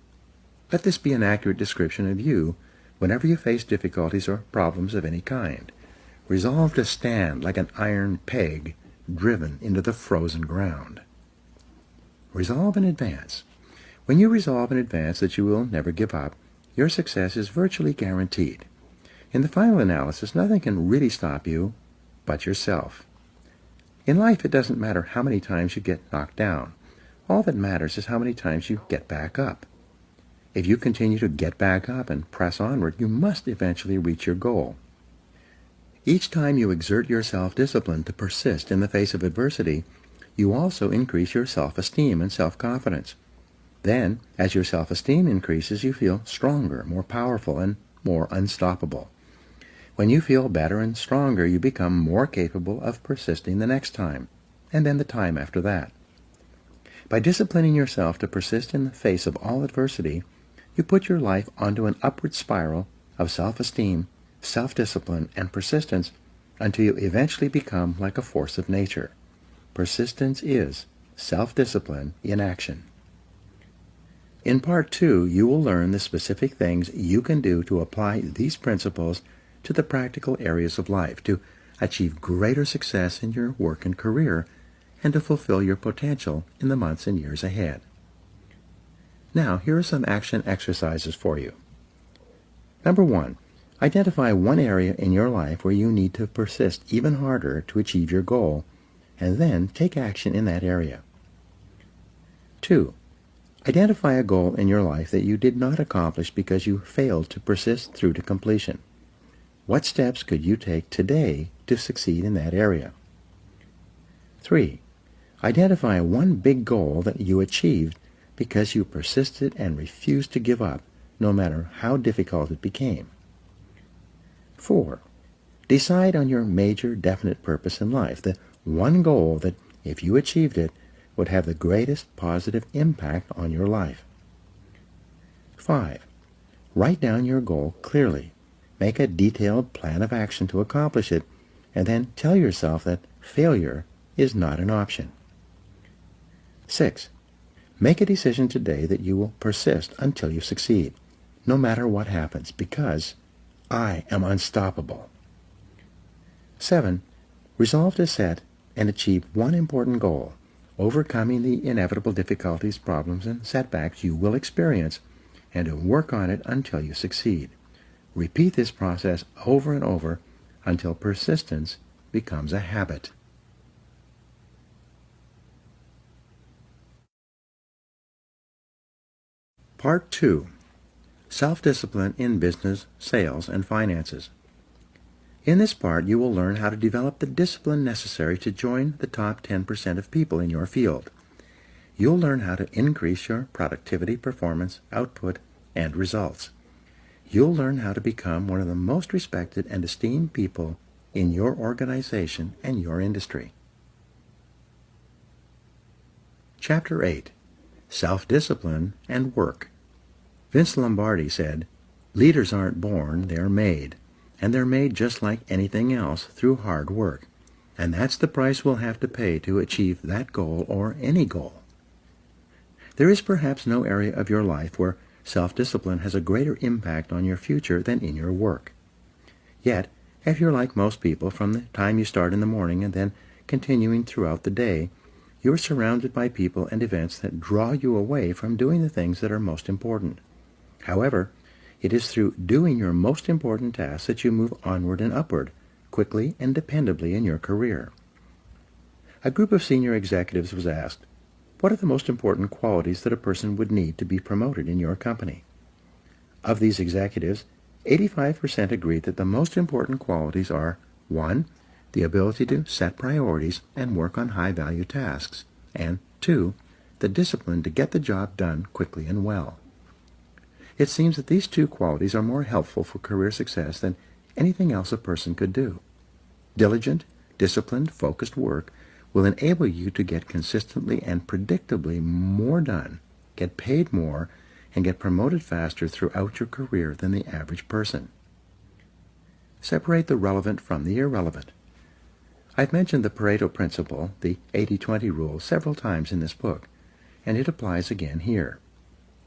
Let this be an accurate description of you whenever you face difficulties or problems of any kind. Resolve to stand like an iron peg, driven into the frozen ground. Resolve in advance. When you resolve in advance that you will never give up, your success is virtually guaranteed. In the final analysis, nothing can really stop you but yourself. In life, it doesn't matter how many times you get knocked down. All that matters is how many times you get back up. If you continue to get back up and press onward, you must eventually reach your goal. Each time you exert your self-discipline to persist in the face of adversity, you also increase your self-esteem and self-confidence. Then, as your self-esteem increases, you feel stronger, more powerful, and more unstoppable. When you feel better and stronger, you become more capable of persisting the next time, and then the time after that. By disciplining yourself to persist in the face of all adversity, you put your life onto an upward spiral of self-esteem, self-discipline, and persistence until you eventually become like a force of nature. Persistence is self-discipline in action. In Part 2, you will learn the specific things you can do to apply these principles to the practical areas of life, to achieve greater success in your work and career, and to fulfill your potential in the months and years ahead. Now, here are some action exercises for you. Number 1, identify one area in your life where you need to persist even harder to achieve your goal, and then take action in that area. 2, identify a goal in your life that you did not accomplish because you failed to persist through to completion. What steps could you take today to succeed in that area? 3, identify one big goal that you achieved because you persisted and refused to give up, no matter how difficult it became. 4, decide on your major definite purpose in life, the one goal that, if you achieved it, would have the greatest positive impact on your life. 5, write down your goal clearly. Make a detailed plan of action to accomplish it, and then tell yourself that failure is not an option. 6, make a decision today that you will persist until you succeed, no matter what happens, because I am unstoppable. 7, resolve to set and achieve one important goal, overcoming the inevitable difficulties, problems, and setbacks you will experience, and to work on it until you succeed. Repeat this process over and over until persistence becomes a habit. Part 2. Self-discipline in business, sales, and finances. In this part, you will learn how to develop the discipline necessary to join the top 10% of people in your field. You'll learn how to increase your productivity, performance, output, and results. You'll learn how to become one of the most respected and esteemed people in your organization and your industry. Chapter 8. Self-discipline and work. Vince Lombardi said, "Leaders aren't born, they're made. And they're made just like anything else, through hard work. And that's the price we'll have to pay to achieve that goal or any goal." There is perhaps no area of your life where self-discipline has a greater impact on your future than in your work. Yet, if you're like most people, from the time you start in the morning and then continuing throughout the day, you're surrounded by people and events that draw you away from doing the things that are most important. However, it is through doing your most important tasks that you move onward and upward, quickly and dependably in your career. A group of senior executives was asked, "What are the most important qualities that a person would need to be promoted in your company?" Of these executives, 85% agreed that the most important qualities are 1. The ability to set priorities and work on high-value tasks, and 2. The discipline to get the job done quickly and well. It seems that these two qualities are more helpful for career success than anything else a person could do. Diligent, disciplined, focused work will enable you to get consistently and predictably more done, get paid more, and get promoted faster throughout your career than the average person. Separate the relevant from the irrelevant. I've mentioned the Pareto principle, the 80-20 rule, several times in this book, and it applies again here.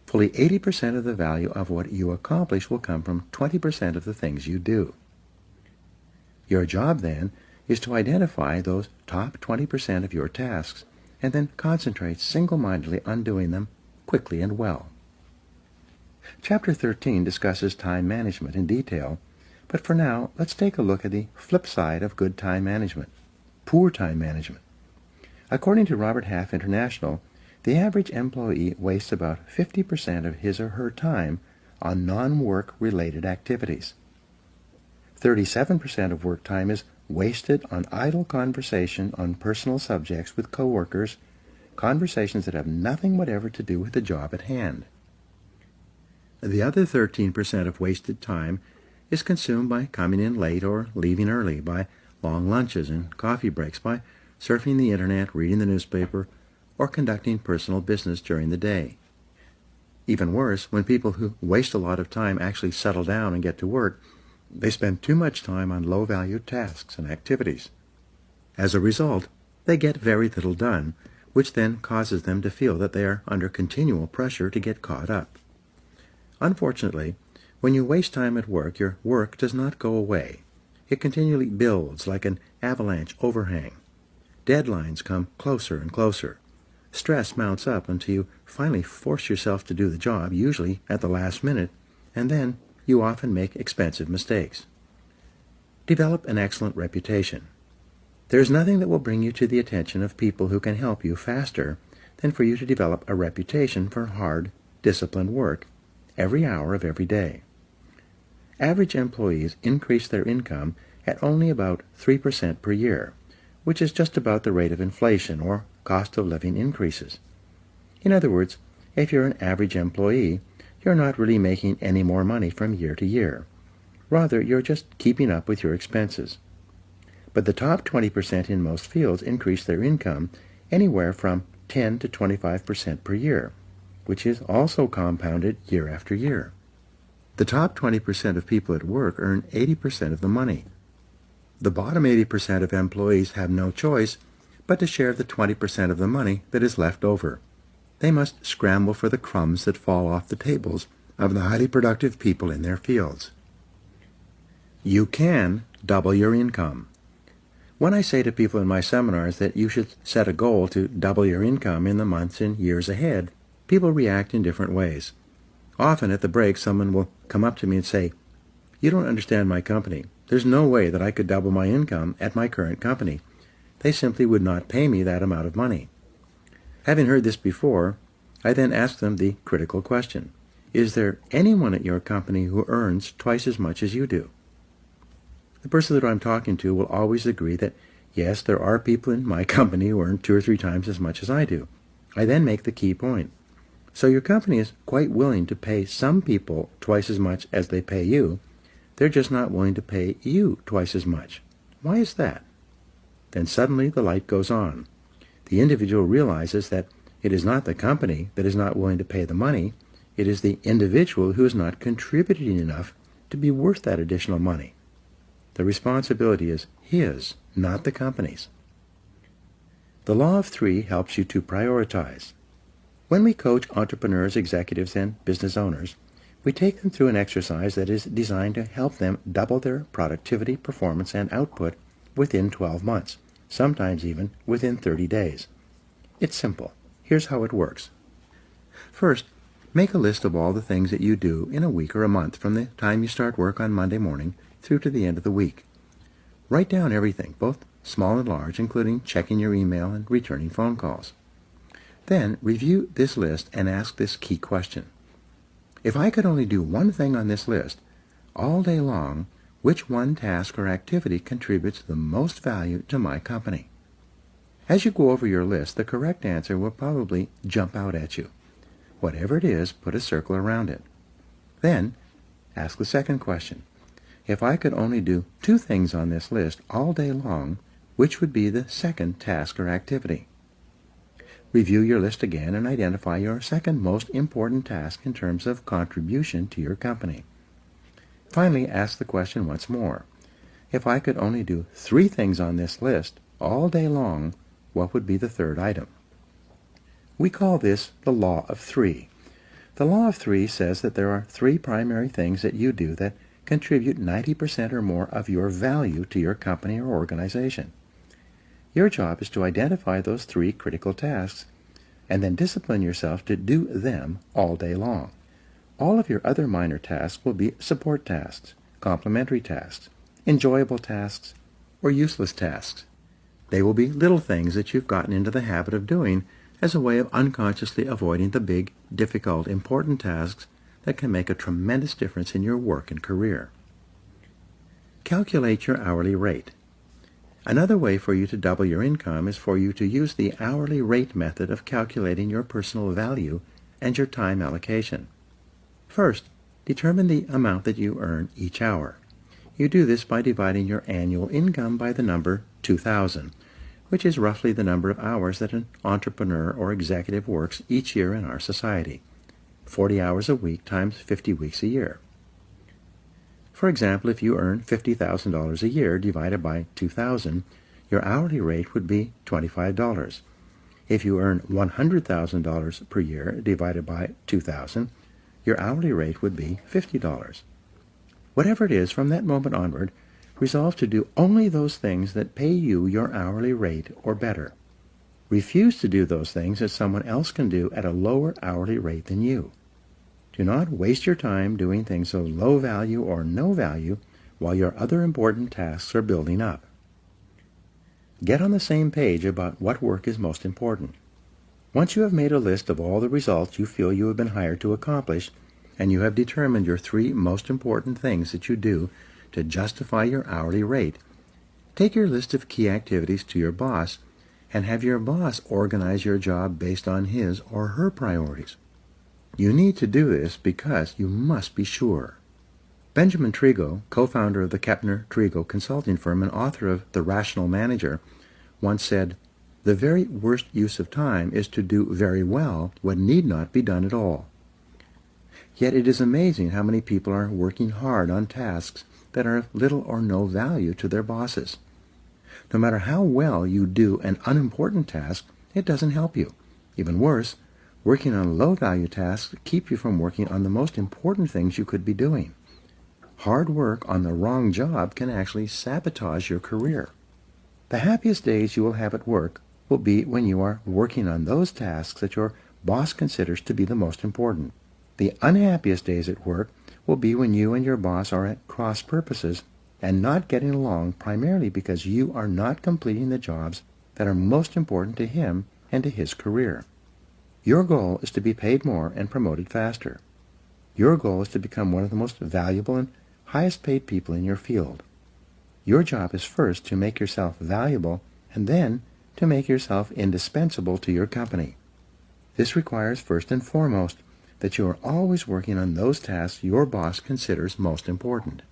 Fully 80% of the value of what you accomplish will come from 20% of the things you do. Your job, then, is to identify those top 20% of your tasks and then concentrate single-mindedly on doing them quickly and well. Chapter 13 discusses time management in detail, but for now, let's take a look at the flip side of good time management, poor time management. According to Robert Half International, the average employee wastes about 50% of his or her time on non-work-related activities. 37% of work time is wasted on idle conversation on personal subjects with coworkers, conversations that have nothing whatever to do with the job at hand. The other 13% of wasted time is consumed by coming in late or leaving early, by long lunches and coffee breaks, by surfing the internet, reading the newspaper, or conducting personal business during the day. Even worse, when people who waste a lot of time actually settle down and get to work, they spend too much time on low-value tasks and activities. As a result, they get very little done, which then causes them to feel that they are under continual pressure to get caught up. Unfortunately, when you waste time at work, your work does not go away. It continually builds like an avalanche overhang. Deadlines come closer and closer. Stress mounts up until you finally force yourself to do the job, usually at the last minute, and then you often make expensive mistakes. Develop an excellent reputation. There is nothing that will bring you to the attention of people who can help you faster than for you to develop a reputation for hard, disciplined work every hour of every day. Average employees increase their income at only about 3% per year, which is just about the rate of inflation or cost of living increases. In other words, if you're an average employee, you're not really making any more money from year to year. Rather, you're just keeping up with your expenses. But the top 20% in most fields increase their income anywhere from 10 to 25% per year, which is also compounded year after year. The top 20% of people at work earn 80% of the money. The bottom 80% of employees have no choice but to share the 20% of the money that is left over. They must scramble for the crumbs that fall off the tables of the highly productive people in their fields. You can double your income. When I say to people in my seminars that you should set a goal to double your income in the months and years ahead, people react in different ways. Often at the break, someone will come up to me and say, "You don't understand my company. There's no way that I could double my income at my current company. They simply would not pay me that amount of money." Having heard this before, I then ask them the critical question: is there anyone at your company who earns twice as much as you do? The person that I'm talking to will always agree that, yes, there are people in my company who earn 2 or 3 times as much as I do. I then make the key point. So your company is quite willing to pay some people twice as much as they pay you. They're just not willing to pay you twice as much. Why is that? Then suddenly the light goes on. The individual realizes that it is not the company that is not willing to pay the money. It is the individual who is not contributing enough to be worth that additional money. The responsibility is his, not the company's. The law of 3 helps you to prioritize. When we coach entrepreneurs, executives, and business owners, we take them through an exercise that is designed to help them double their productivity, performance, and output within 12 months, sometimes even within 30 days. It's simple. Here's how it works. First, make a list of all the things that you do in a week or a month from the time you start work on Monday morning through to the end of the week. Write down everything, both small and large, including checking your email and returning phone calls. Then review this list and ask this key question. If I could only do one thing on this list all day long, which one task or activity contributes the most value to my company? As you go over your list, the correct answer will probably jump out at you. Whatever it is, put a circle around it. Then ask the second question. If I could only do 2 things on this list all day long, which would be the second task or activity? Review your list again and identify your second most important task in terms of contribution to your company. Finally, ask the question once more. If I could only do 3 things on this list all day long, what would be the third item? We call this the law of 3. The law of 3 says that there are 3 primary things that you do that contribute 90% or more of your value to your company or organization. Your job is to identify those 3 critical tasks and then discipline yourself to do them all day long. All of your other minor tasks will be support tasks, complementary tasks, enjoyable tasks, or useless tasks. They will be little things that you've gotten into the habit of doing as a way of unconsciously avoiding the big, difficult, important tasks that can make a tremendous difference in your work and career. Calculate your hourly rate. Another way for you to double your income is for you to use the hourly rate method of calculating your personal value and your time allocation. First, determine the amount that you earn each hour. You do this by dividing your annual income by the number 2,000, which is roughly the number of hours that an entrepreneur or executive works each year in our society. 40 hours a week times 50 weeks a year. For example, if you earn $50,000 a year divided by 2,000, your hourly rate would be $25. If you earn $100,000 per year divided by 2,000, your hourly rate would be $50. Whatever it is, from that moment onward, resolve to do only those things that pay you your hourly rate or better. Refuse to do those things that someone else can do at a lower hourly rate than you. Do not waste your time doing things of low value or no value while your other important tasks are building up. Get on the same page about what work is most important. Once you have made a list of all the results you feel you have been hired to accomplish, and you have determined your 3 most important things that you do to justify your hourly rate, take your list of key activities to your boss and have your boss organize your job based on his or her priorities. You need to do this because you must be sure. Benjamin Trigo, co-founder of the Kepner-Trigo consulting firm and author of The Rational Manager, once said, "The very worst use of time is to do very well what need not be done at all." Yet it is amazing how many people are working hard on tasks that are of little or no value to their bosses. No matter how well you do an unimportant task, it doesn't help you. Even worse, working on low-value tasks keep you from working on the most important things you could be doing. Hard work on the wrong job can actually sabotage your career. The happiest days you will have at work will be when you are working on those tasks that your boss considers to be the most important. The unhappiest days at work will be when you and your boss are at cross purposes and not getting along, primarily because you are not completing the jobs that are most important to him and to his career. Your goal is to be paid more and promoted faster. Your goal is to become one of the most valuable and highest paid people in your field. Your job is first to make yourself valuable and then to make yourself indispensable to your company. This requires first and foremost that you are always working on those tasks your boss considers most important.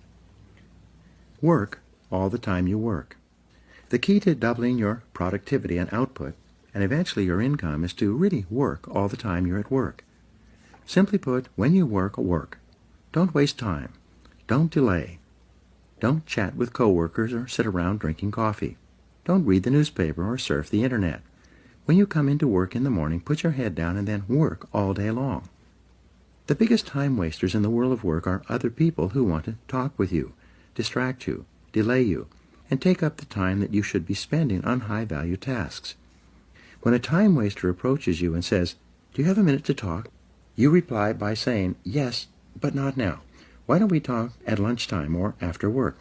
Work all the time you work. The key to doubling your productivity and output, and eventually your income, is to really work all the time you're at work. Simply put, when you work, work. Don't waste time. Don't delay. Don't chat with coworkers or sit around drinking coffee. Don't read the newspaper or surf the internet. When you come into work in the morning, put your head down and then work all day long. The biggest time wasters in the world of work are other people who want to talk with you, distract you, delay you, and take up the time that you should be spending on high-value tasks. When a time waster approaches you and says, "Do you have a minute to talk?" you reply by saying, "Yes, but not now. Why don't we talk at lunchtime or after work?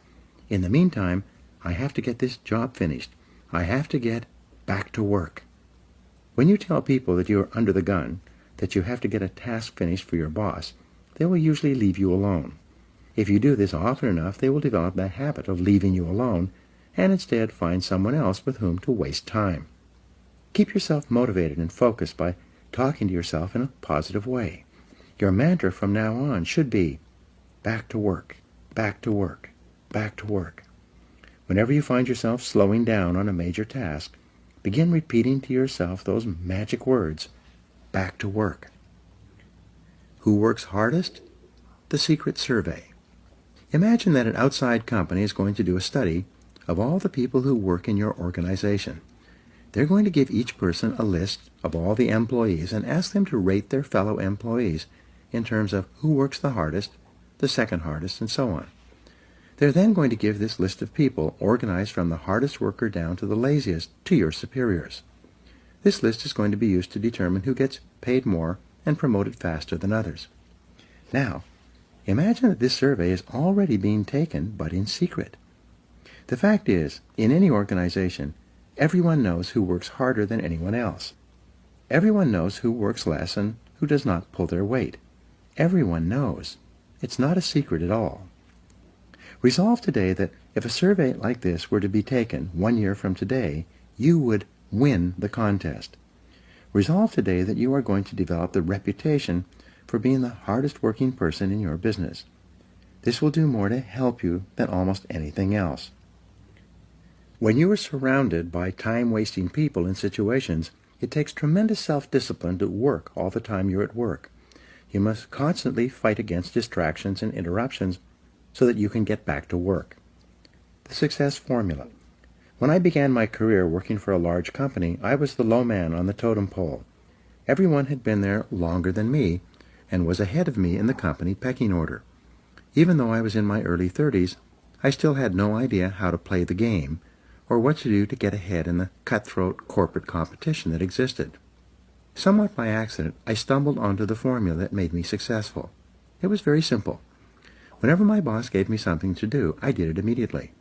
In the meantime, I have to get this job finished. I have to get back to work." When you tell people that you are under the gun, that you have to get a task finished for your boss, they will usually leave you alone. If you do this often enough, they will develop the habit of leaving you alone and instead find someone else with whom to waste time. Keep yourself motivated and focused by talking to yourself in a positive way. Your mantra from now on should be, back to work, back to work, back to work. Whenever you find yourself slowing down on a major task, begin repeating to yourself those magic words, back to work. Who works hardest? The Secret Survey. Imagine that an outside company is going to do a study of all the people who work in your organization. They're going to give each person a list of all the employees and ask them to rate their fellow employees in terms of who works the hardest, the second hardest, and so on. They're then going to give this list of people, organized from the hardest worker down to the laziest, to your superiors. This list is going to be used to determine who gets paid more and promoted faster than others. Now, imagine that this survey is already being taken, but in secret. The fact is, in any organization, everyone knows who works harder than anyone else. Everyone knows who works less and who does not pull their weight. Everyone knows. It's not a secret at all. Resolve today that if a survey like this were to be taken 1 year from today, you would win the contest. Resolve today that you are going to develop the reputation for being the hardest working person in your business. This will do more to help you than almost anything else. When you are surrounded by time-wasting people and situations, it takes tremendous self-discipline to work all the time you're at work. You must constantly fight against distractions and interruptions so that you can get back to work. The success formula. When I began my career working for a large company, I was the low man on the totem pole. Everyone had been there longer than me and was ahead of me in the company pecking order. Even though I was in my early 30s, I still had no idea how to play the game or what to do to get ahead in the cutthroat corporate competition that existed. Somewhat by accident, I stumbled onto the formula that made me successful. It was very simple. Whenever my boss gave me something to do, I did it immediately.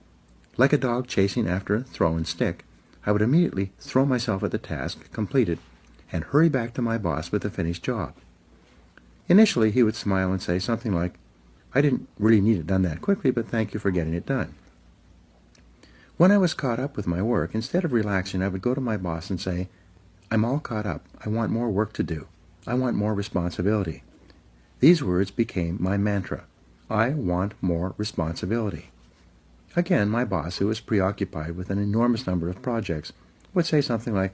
Like a dog chasing after a thrown stick, I would immediately throw myself at the task, complete it, and hurry back to my boss with the finished job. Initially, he would smile and say something like, "I didn't really need it done that quickly, but thank you for getting it done." When I was caught up with my work, instead of relaxing, I would go to my boss and say, "I'm all caught up. I want more work to do. I want more responsibility." These words became my mantra. I want more responsibility. Again, my boss, who was preoccupied with an enormous number of projects, would say something like,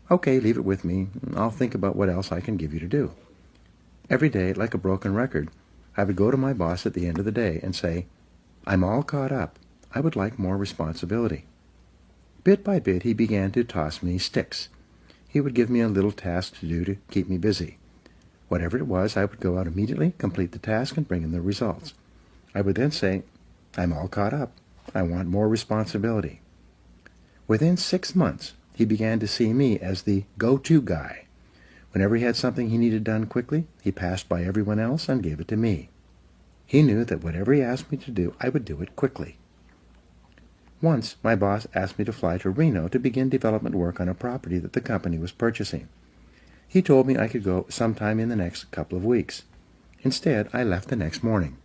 "Okay, leave it with me. I'll think about what else I can give you to do." Every day, like a broken record, I would go to my boss at the end of the day and say, "I'm all caught up. I would like more responsibility." Bit by bit, he began to toss me sticks. He would give me a little task to do to keep me busy. Whatever it was, I would go out immediately, complete the task, and bring in the results. I would then say, "I'm all caught up. I want more responsibility." Within 6 months, he began to see me as the go-to guy. Whenever he had something he needed done quickly, he passed by everyone else and gave it to me. He knew that whatever he asked me to do, I would do it quickly. Once, my boss asked me to fly to Reno to begin development work on a property that the company was purchasing. He told me I could go sometime in the next couple of weeks. Instead, I left the next morning.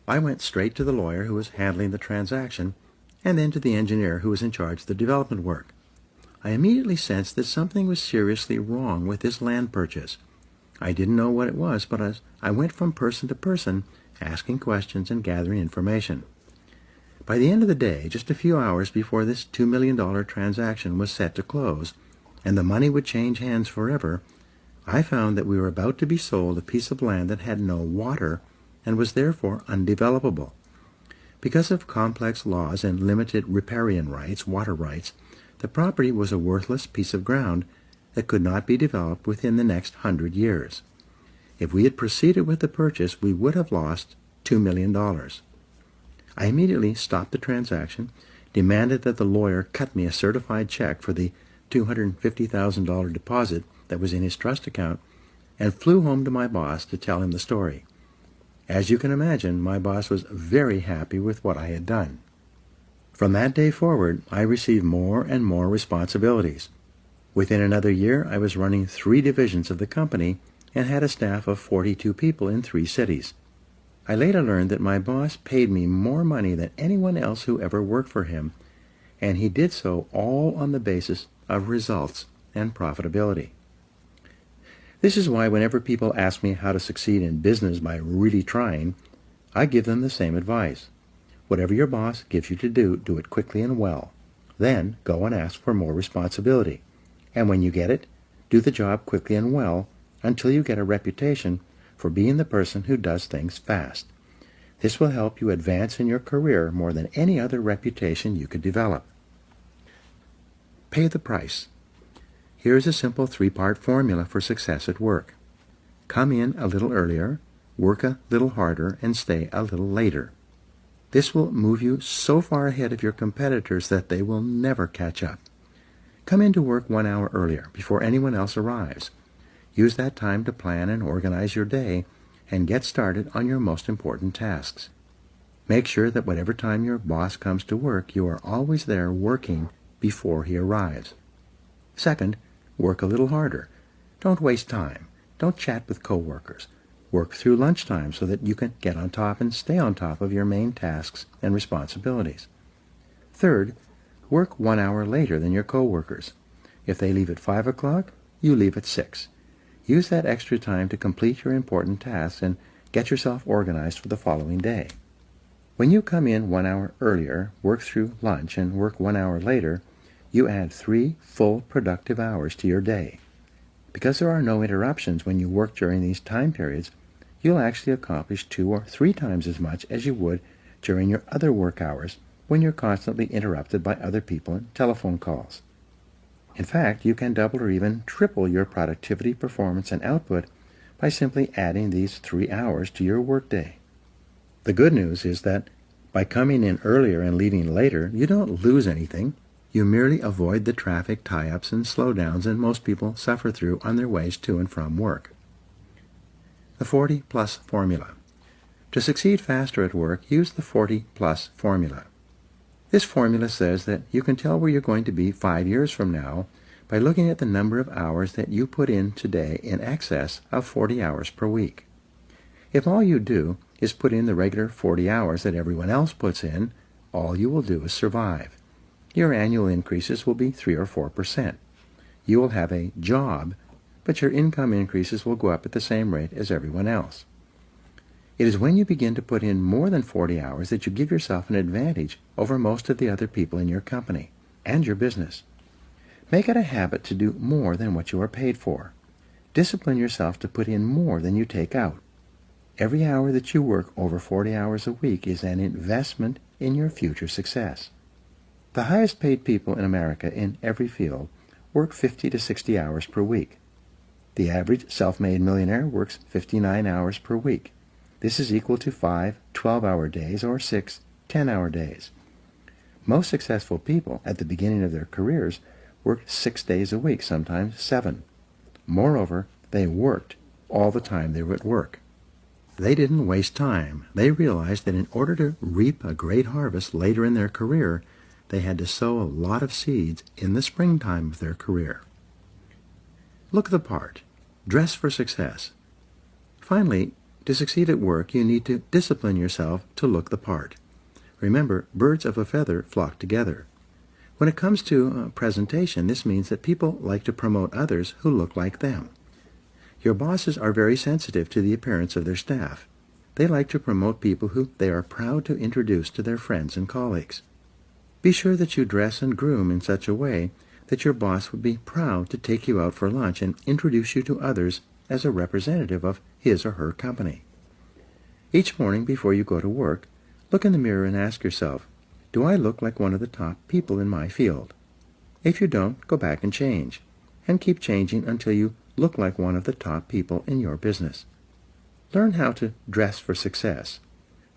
I went straight to the lawyer who was handling the transaction, and then to the engineer who was in charge of the development work. I immediately sensed that something was seriously wrong with this land purchase. I didn't know what it was, but as I went from person to person, asking questions and gathering information. By the end of the day, just a few hours before this $2 million transaction was set to close, and the money would change hands forever, I found that we were about to be sold a piece of land that had no water and was therefore undevelopable. Because of complex laws and limited riparian rights, water rights, the property was a worthless piece of ground that could not be developed within the next 100 years. If we had proceeded with the purchase, we would have lost $2 million. I immediately stopped the transaction, demanded that the lawyer cut me a certified check for the $250,000 deposit that was in his trust account, and flew home to my boss to tell him the story. As you can imagine, my boss was very happy with what I had done. From that day forward, I received more and more responsibilities. Within another year, I was running 3 divisions of the company and had a staff of 42 people in 3 cities. I later learned that my boss paid me more money than anyone else who ever worked for him, and he did so all on the basis of results and profitability. This is why whenever people ask me how to succeed in business by really trying, I give them the same advice. Whatever your boss gives you to do, do it quickly and well. Then go and ask for more responsibility. And when you get it, do the job quickly and well until you get a reputation for being the person who does things fast. This will help you advance in your career more than any other reputation you could develop. Pay the price. Here is a simple 3-part formula for success at work. Come in a little earlier, work a little harder, and stay a little later. This will move you so far ahead of your competitors that they will never catch up. Come into work 1 hour earlier, before anyone else arrives. Use that time to plan and organize your day and get started on your most important tasks. Make sure that whatever time your boss comes to work, you are always there working before he arrives. Second, work a little harder. Don't waste time. Don't chat with coworkers. Work through lunchtime so that you can get on top and stay on top of your main tasks and responsibilities. Third, work 1 hour later than your coworkers. If they leave at 5 o'clock, you leave at 6. Use that extra time to complete your important tasks and get yourself organized for the following day. When you come in 1 hour earlier, work through lunch, and work 1 hour later, you add 3 full productive hours to your day. Because there are no interruptions when you work during these time periods, you'll actually accomplish 2 or 3 times as much as you would during your other work hours when you're constantly interrupted by other people and telephone calls. In fact, you can double or even triple your productivity, performance, and output by simply adding these 3 hours to your workday. The good news is that by coming in earlier and leaving later, you don't lose anything. You merely avoid the traffic tie-ups and slowdowns that most people suffer through on their ways to and from work. The 40-plus formula. To succeed faster at work, use the 40-plus formula. This formula says that you can tell where you're going to be 5 years from now by looking at the number of hours that you put in today in excess of 40 hours per week. If all you do is put in the regular 40 hours that everyone else puts in, all you will do is survive. Your annual increases will be 3 or 4%. You will have a job, but your income increases will go up at the same rate as everyone else. It is when you begin to put in more than 40 hours that you give yourself an advantage over most of the other people in your company and your business. Make it a habit to do more than what you are paid for. Discipline yourself to put in more than you take out. Every hour that you work over 40 hours a week is an investment in your future success. The highest paid people in America in every field work 50 to 60 hours per week. The average self-made millionaire works 59 hours per week. This is equal to 5 12-hour days or 6 10-hour days. Most successful people at the beginning of their careers worked 6 days a week, sometimes 7. Moreover, they worked all the time they were at work. They didn't waste time. They realized that in order to reap a great harvest later in their career, they had to sow a lot of seeds in the springtime of their career. Look the part. Dress for success. Finally, to succeed at work, you need to discipline yourself to look the part. Remember, birds of a feather flock together. When it comes to presentation, this means that people like to promote others who look like them. Your bosses are very sensitive to the appearance of their staff. They like to promote people who they are proud to introduce to their friends and colleagues. Be sure that you dress and groom in such a way that your boss would be proud to take you out for lunch and introduce you to others as a representative of his or her company. Each morning before you go to work, look in the mirror and ask yourself, do I look like one of the top people in my field? If you don't, go back and change, and keep changing until you look like one of the top people in your business. Learn how to dress for success.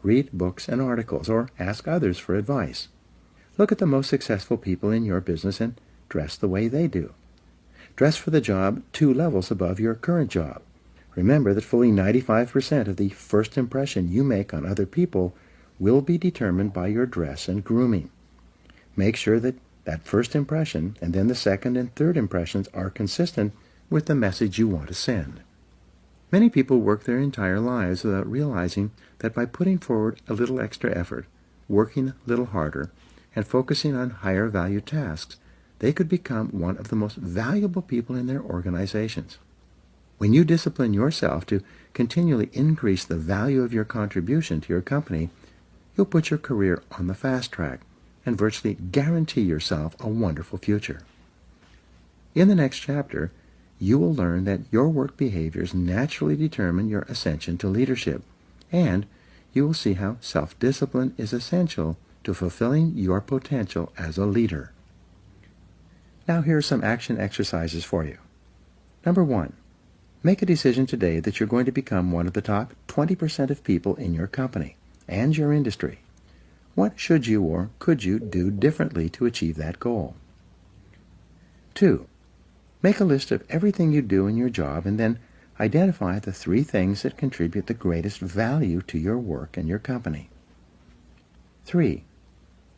Read books and articles, or ask others for advice. Look at the most successful people in your business and dress the way they do. Dress for the job 2 levels above your current job. Remember that fully 95% of the first impression you make on other people will be determined by your dress and grooming. Make sure that first impression and then the second and third impressions are consistent with the message you want to send. Many people work their entire lives without realizing that by putting forward a little extra effort, working a little harder, and focusing on higher value tasks, they could become one of the most valuable people in their organizations. When you discipline yourself to continually increase the value of your contribution to your company, you'll put your career on the fast track and virtually guarantee yourself a wonderful future. In the next chapter, you will learn that your work behaviors naturally determine your ascension to leadership, and you will see how self-discipline is essential to fulfilling your potential as a leader. Now here are some action exercises for you. Number 1, make a decision today that you're going to become one of the top 20% of people in your company and your industry. What should you or could you do differently to achieve that goal? 2, make a list of everything you do in your job and then identify the 3 things that contribute the greatest value to your work and your company. 3,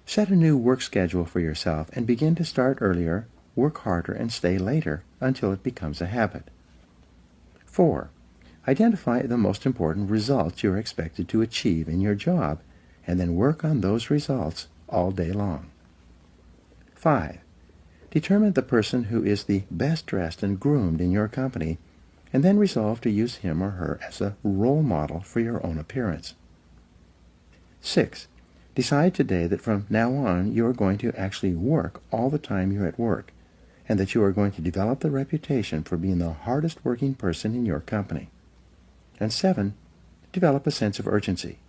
set a new work schedule for yourself and begin to start earlier, work harder, and stay later until it becomes a habit. 4, identify the most important results you're expected to achieve in your job and then work on those results all day long. 5, determine the person who is the best dressed and groomed in your company and then resolve to use him or her as a role model for your own appearance. 6. Decide today that from now on you are going to actually work all the time you're at work, and that you are going to develop the reputation for being the hardest working person in your company. And 7. Develop a sense of urgency.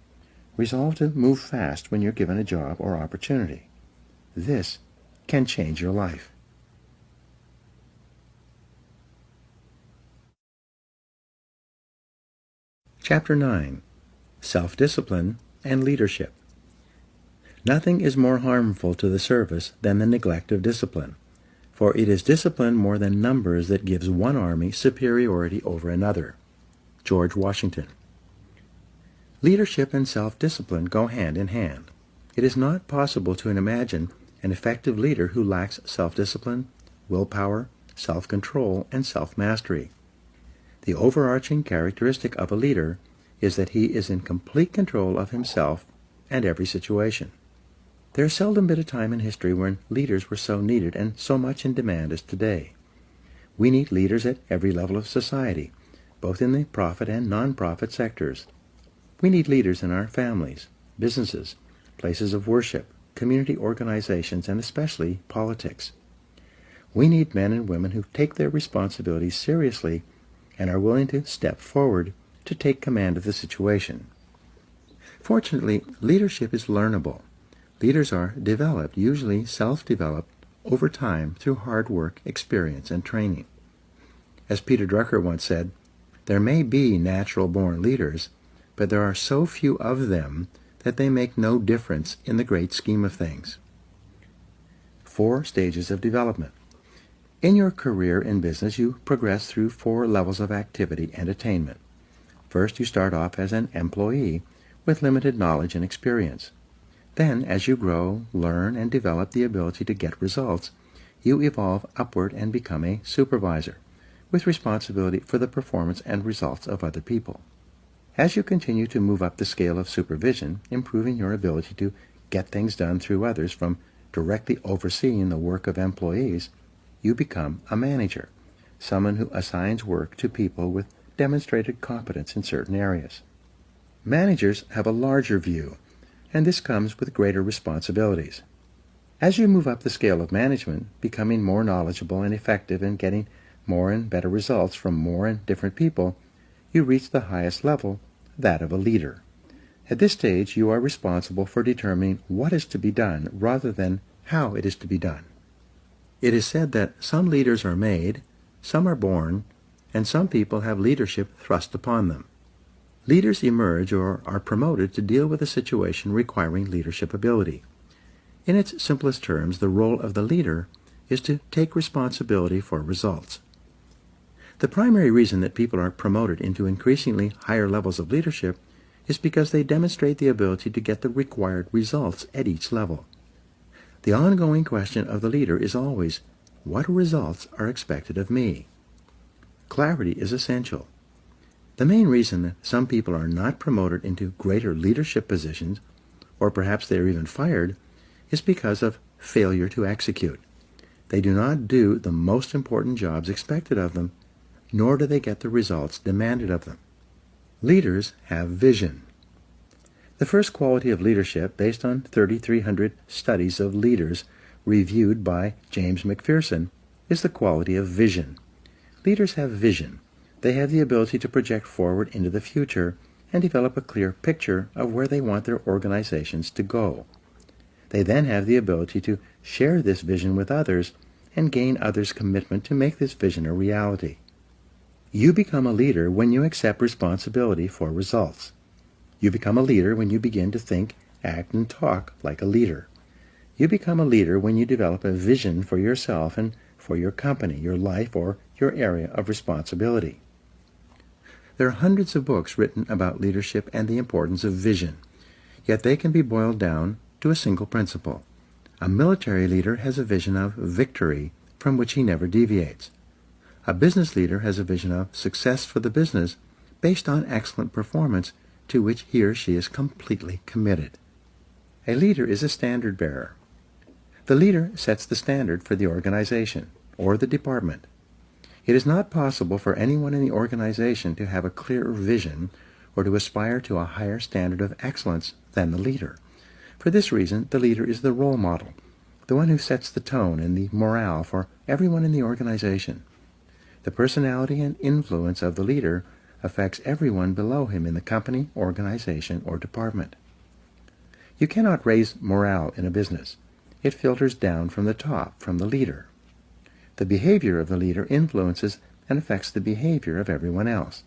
Resolve to move fast when you're given a job or opportunity. This can change your life. Chapter 9. Self-Discipline and Leadership. Nothing is more harmful to the service than the neglect of discipline, for it is discipline more than numbers that gives one army superiority over another. George Washington. Leadership and self-discipline go hand in hand. It is not possible to imagine an effective leader who lacks self-discipline, willpower, self-control, and self-mastery. The overarching characteristic of a leader is that he is in complete control of himself and every situation. There has seldom been a time in history when leaders were so needed and so much in demand as today. We need leaders at every level of society, both in the profit and non-profit sectors. We need leaders in our families, businesses, places of worship, community organizations, and especially politics. We need men and women who take their responsibilities seriously and are willing to step forward to take command of the situation. Fortunately, leadership is learnable. Leaders are developed, usually self-developed, over time through hard work, experience, and training. As Peter Drucker once said, there may be natural-born leaders, but there are so few of them that they make no difference in the great scheme of things. 4 stages of development. In your career in business, you progress through 4 levels of activity and attainment. First, you start off as an employee with limited knowledge and experience. Then, as you grow, learn, and develop the ability to get results, you evolve upward and become a supervisor, with responsibility for the performance and results of other people. As you continue to move up the scale of supervision, improving your ability to get things done through others from directly overseeing the work of employees, you become a manager, someone who assigns work to people with demonstrated competence in certain areas. Managers have a larger view, and this comes with greater responsibilities. As you move up the scale of management, becoming more knowledgeable and effective and getting more and better results from more and different people, you reach the highest level, that of a leader. At this stage, you are responsible for determining what is to be done rather than how it is to be done. It is said that some leaders are made, some are born, and some people have leadership thrust upon them. Leaders emerge or are promoted to deal with a situation requiring leadership ability. In its simplest terms, the role of the leader is to take responsibility for results. The primary reason that people are promoted into increasingly higher levels of leadership is because they demonstrate the ability to get the required results at each level. The ongoing question of the leader is always, what results are expected of me? Clarity is essential. The main reason that some people are not promoted into greater leadership positions, or perhaps they are even fired, is because of failure to execute. They do not do the most important jobs expected of them, nor do they get the results demanded of them. Leaders have vision. The first quality of leadership, based on 3,300 studies of leaders reviewed by James McPherson, is the quality of vision. Leaders have vision. They have the ability to project forward into the future and develop a clear picture of where they want their organizations to go. They then have the ability to share this vision with others and gain others' commitment to make this vision a reality. You become a leader when you accept responsibility for results. You become a leader when you begin to think, act, and talk like a leader. You become a leader when you develop a vision for yourself and for your company, your life, or your area of responsibility. There are hundreds of books written about leadership and the importance of vision, yet they can be boiled down to a single principle. A military leader has a vision of victory from which he never deviates. A business leader has a vision of success for the business based on excellent performance to which he or she is completely committed. A leader is a standard bearer. The leader sets the standard for the organization or the department. It is not possible for anyone in the organization to have a clearer vision or to aspire to a higher standard of excellence than the leader. For this reason, the leader is the role model, the one who sets the tone and the morale for everyone in the organization. The personality and influence of the leader affects everyone below him in the company, organization, or department. You cannot raise morale in a business. It filters down from the top, from the leader. The behavior of the leader influences and affects the behavior of everyone else.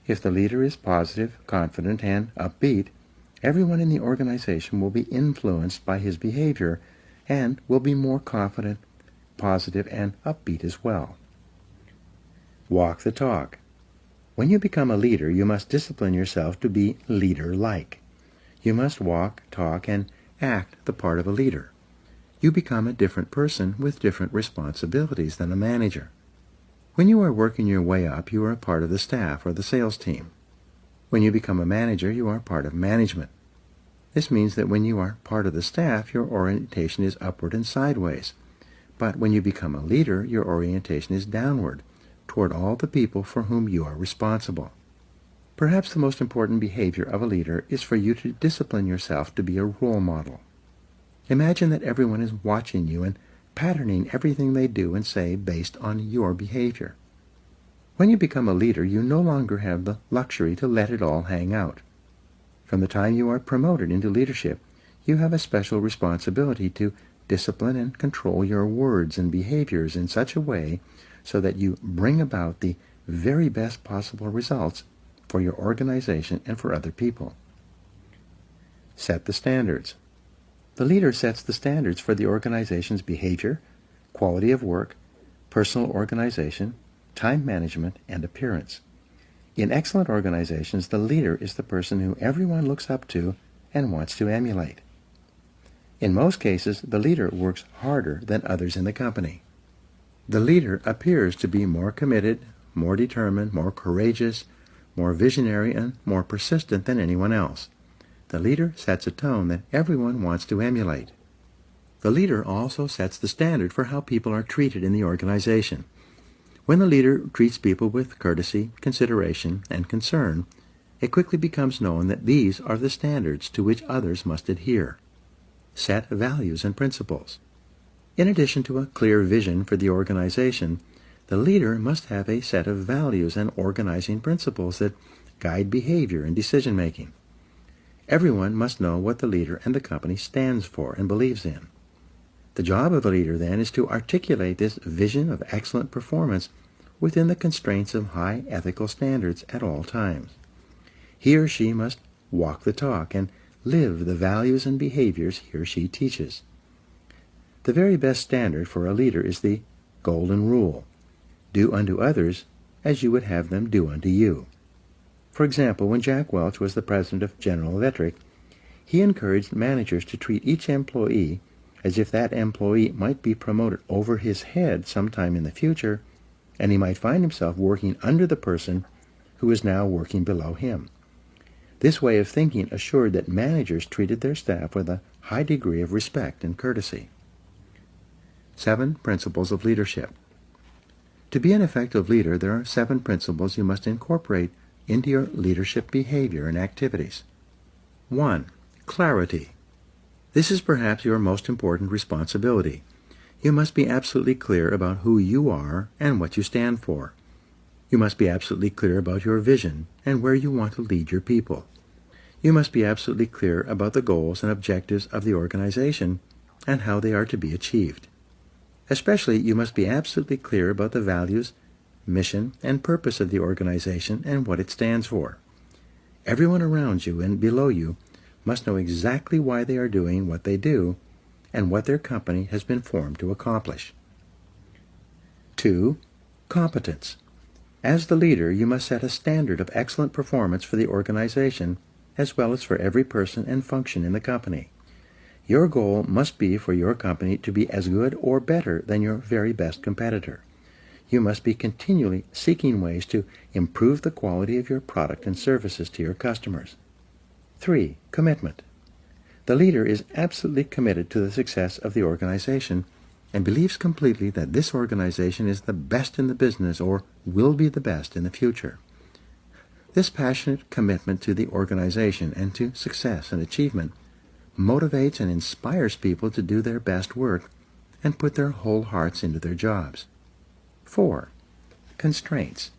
If the leader is positive, confident, and upbeat, everyone in the organization will be influenced by his behavior and will be more confident, positive, and upbeat as well. Walk the talk. When you become a leader, you must discipline yourself to be leader-like. You must walk, talk, and act the part of a leader. You become a different person with different responsibilities than a manager. When you are working your way up, you are a part of the staff or the sales team. When you become a manager, you are part of management. This means that when you are part of the staff, your orientation is upward and sideways. But when you become a leader, your orientation is downward, toward all the people for whom you are responsible. Perhaps the most important behavior of a leader is for you to discipline yourself to be a role model. Imagine that everyone is watching you and patterning everything they do and say based on your behavior. When you become a leader, you no longer have the luxury to let it all hang out. From the time you are promoted into leadership, you have a special responsibility to discipline and control your words and behaviors in such a way so that you bring about the very best possible results for your organization and for other people. Set the standards. The leader sets the standards for the organization's behavior, quality of work, personal organization, time management, and appearance. In excellent organizations, the leader is the person who everyone looks up to and wants to emulate. In most cases, the leader works harder than others in the company. The leader appears to be more committed, more determined, more courageous, more visionary, and more persistent than anyone else. The leader sets a tone that everyone wants to emulate. The leader also sets the standard for how people are treated in the organization. When the leader treats people with courtesy, consideration, and concern, it quickly becomes known that these are the standards to which others must adhere. Set values and principles. In addition to a clear vision for the organization, the leader must have a set of values and organizing principles that guide behavior and decision-making. Everyone must know what the leader and the company stands for and believes in. The job of the leader, then, is to articulate this vision of excellent performance within the constraints of high ethical standards at all times. He or she must walk the talk and live the values and behaviors he or she teaches. The very best standard for a leader is the golden rule: do unto others as you would have them do unto you. For example, when Jack Welch was the president of General Electric, he encouraged managers to treat each employee as if that employee might be promoted over his head sometime in the future, and he might find himself working under the person who is now working below him. This way of thinking assured that managers treated their staff with a high degree of respect and courtesy. 7 Principles of Leadership. To be an effective leader, there are 7 principles you must incorporate into your leadership behavior and activities. 1. Clarity. This is perhaps your most important responsibility. You must be absolutely clear about who you are and what you stand for. You must be absolutely clear about your vision and where you want to lead your people. You must be absolutely clear about the goals and objectives of the organization and how they are to be achieved. Especially, you must be absolutely clear about the values, mission, and purpose of the organization and what it stands for. Everyone around you and below you must know exactly why they are doing what they do and what their company has been formed to accomplish. 2. Competence. As the leader, you must set a standard of excellent performance for the organization as well as for every person and function in the company. Your goal must be for your company to be as good or better than your very best competitor. You must be continually seeking ways to improve the quality of your product and services to your customers. 3. Commitment. The leader is absolutely committed to the success of the organization and believes completely that this organization is the best in the business or will be the best in the future. This passionate commitment to the organization and to success and achievement motivates and inspires people to do their best work and put their whole hearts into their jobs. 4. Constraints.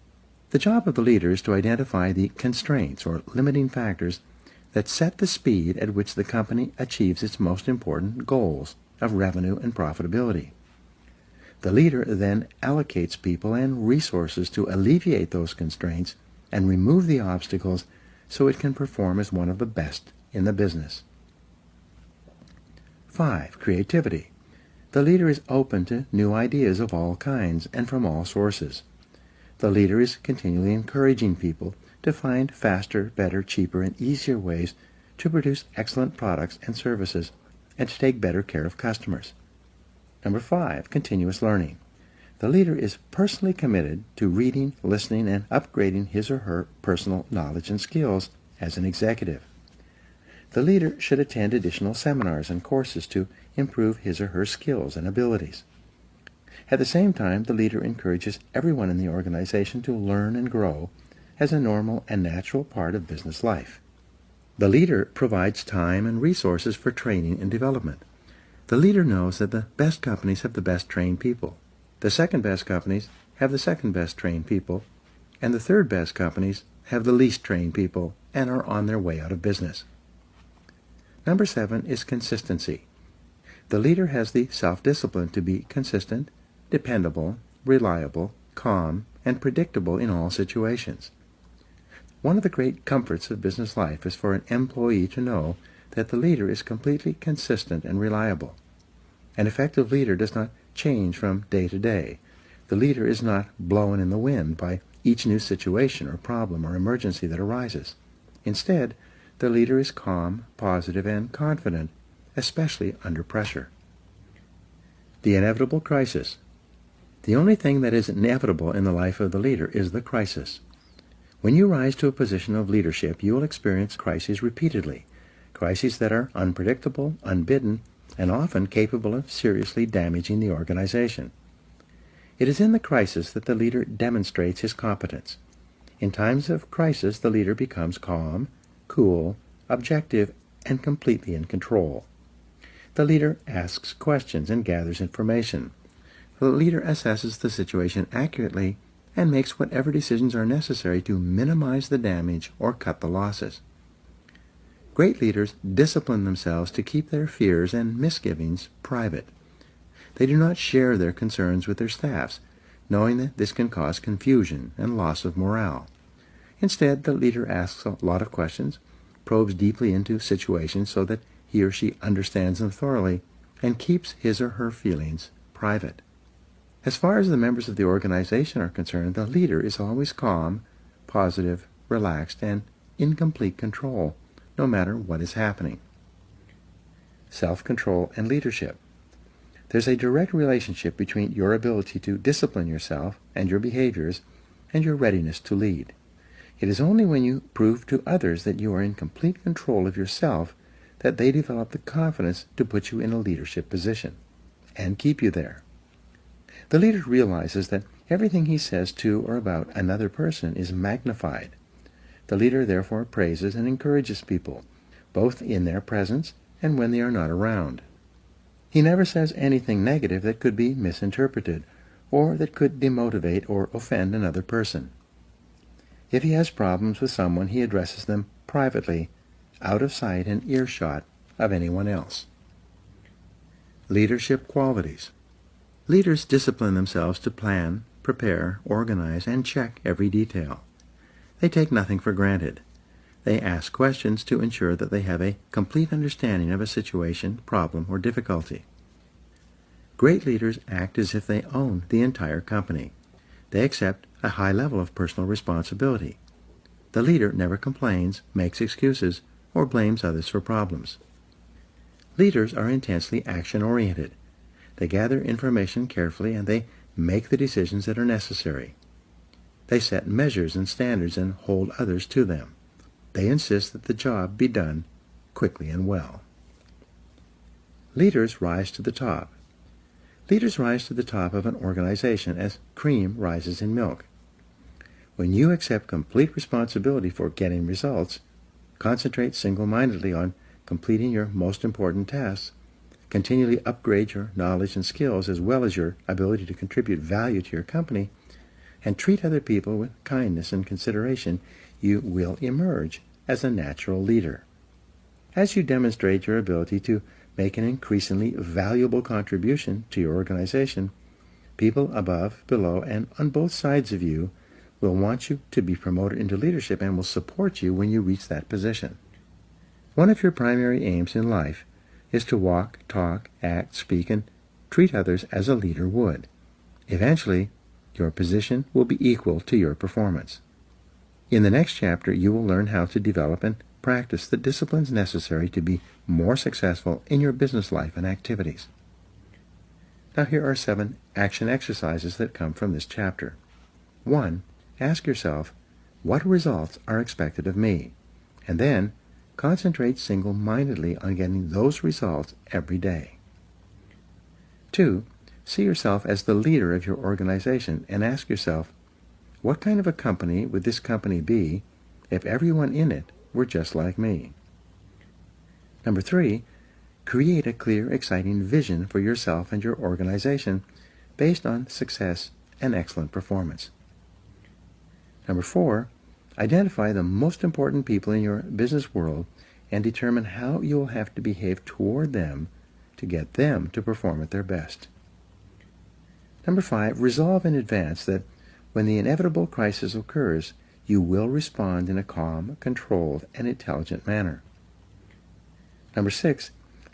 The job of the leader is to identify the constraints or limiting factors that set the speed at which the company achieves its most important goals of revenue and profitability. The leader then allocates people and resources to alleviate those constraints and remove the obstacles so it can perform as one of the best in the business. 5. Creativity. The leader is open to new ideas of all kinds and from all sources. The leader is continually encouraging people to find faster, better, cheaper, and easier ways to produce excellent products and services and to take better care of customers. Number 5. Continuous learning. The leader is personally committed to reading, listening, and upgrading his or her personal knowledge and skills as an executive. The leader should attend additional seminars and courses to improve his or her skills and abilities. At the same time, the leader encourages everyone in the organization to learn and grow as a normal and natural part of business life. The leader provides time and resources for training and development. The leader knows that the best companies have the best trained people. The second best companies have the second best trained people, and the third best companies have the least trained people and are on their way out of business. Number 7 is consistency. The leader has the self-discipline to be consistent, dependable, reliable, calm, and predictable in all situations. One of the great comforts of business life is for an employee to know that the leader is completely consistent and reliable. An effective leader does not change from day to day. The leader is not blown in the wind by each new situation or problem or emergency that arises. Instead, the leader is calm, positive, and confident, especially under pressure. The inevitable crisis. The only thing that is inevitable in the life of the leader is the crisis. When you rise to a position of leadership, you will experience crises repeatedly, crises that are unpredictable, unbidden, and often capable of seriously damaging the organization. It is in the crisis that the leader demonstrates his competence. In times of crisis, the leader becomes calm, cool, objective, and completely in control. The leader asks questions and gathers information. The leader assesses the situation accurately and makes whatever decisions are necessary to minimize the damage or cut the losses. Great leaders discipline themselves to keep their fears and misgivings private. They do not share their concerns with their staffs, knowing that this can cause confusion and loss of morale. Instead, the leader asks a lot of questions, probes deeply into situations so that he or she understands them thoroughly, and keeps his or her feelings private. As far as the members of the organization are concerned, the leader is always calm, positive, relaxed, and in complete control, no matter what is happening. Self-control and leadership. There's a direct relationship between your ability to discipline yourself and your behaviors and your readiness to lead. It is only when you prove to others that you are in complete control of yourself that they develop the confidence to put you in a leadership position and keep you there. The leader realizes that everything he says to or about another person is magnified. The leader therefore praises and encourages people, both in their presence and when they are not around. He never says anything negative that could be misinterpreted or that could demotivate or offend another person. If he has problems with someone, he addresses them privately, out of sight and earshot of anyone else. Leadership qualities. Leaders discipline themselves to plan, prepare, organize, and check every detail. They take nothing for granted. They ask questions to ensure that they have a complete understanding of a situation, problem, or difficulty. Great leaders act as if they own the entire company. They accept a high level of personal responsibility. The leader never complains, makes excuses, or blames others for problems. Leaders are intensely action-oriented. They gather information carefully and they make the decisions that are necessary. They set measures and standards and hold others to them. They insist that the job be done quickly and well. Leaders rise to the top. Leaders rise to the top of an organization as cream rises in milk. When you accept complete responsibility for getting results, concentrate single-mindedly on completing your most important tasks, continually upgrade your knowledge and skills as well as your ability to contribute value to your company, and treat other people with kindness and consideration, you will emerge as a natural leader. As you demonstrate your ability to make an increasingly valuable contribution to your organization, people above, below, and on both sides of you will want you to be promoted into leadership and will support you when you reach that position. One of your primary aims in life is to walk, talk, act, speak, and treat others as a leader would. Eventually, your position will be equal to your performance. In the next chapter, you will learn how to develop and practice the disciplines necessary to be more successful in your business life and activities. Now here are 7 action exercises that come from this chapter. 1. Ask yourself, what results are expected of me? And then, concentrate single-mindedly on getting those results every day. 2. See yourself as the leader of your organization and ask yourself, what kind of a company would this company be if everyone in it were just like me? Number 3, create a clear, exciting vision for yourself and your organization based on success and excellent performance. Number 4, identify the most important people in your business world and determine how you will have to behave toward them to get them to perform at their best. Number 5, resolve in advance that when the inevitable crisis occurs, you will respond in a calm, controlled, and intelligent manner. Number 6,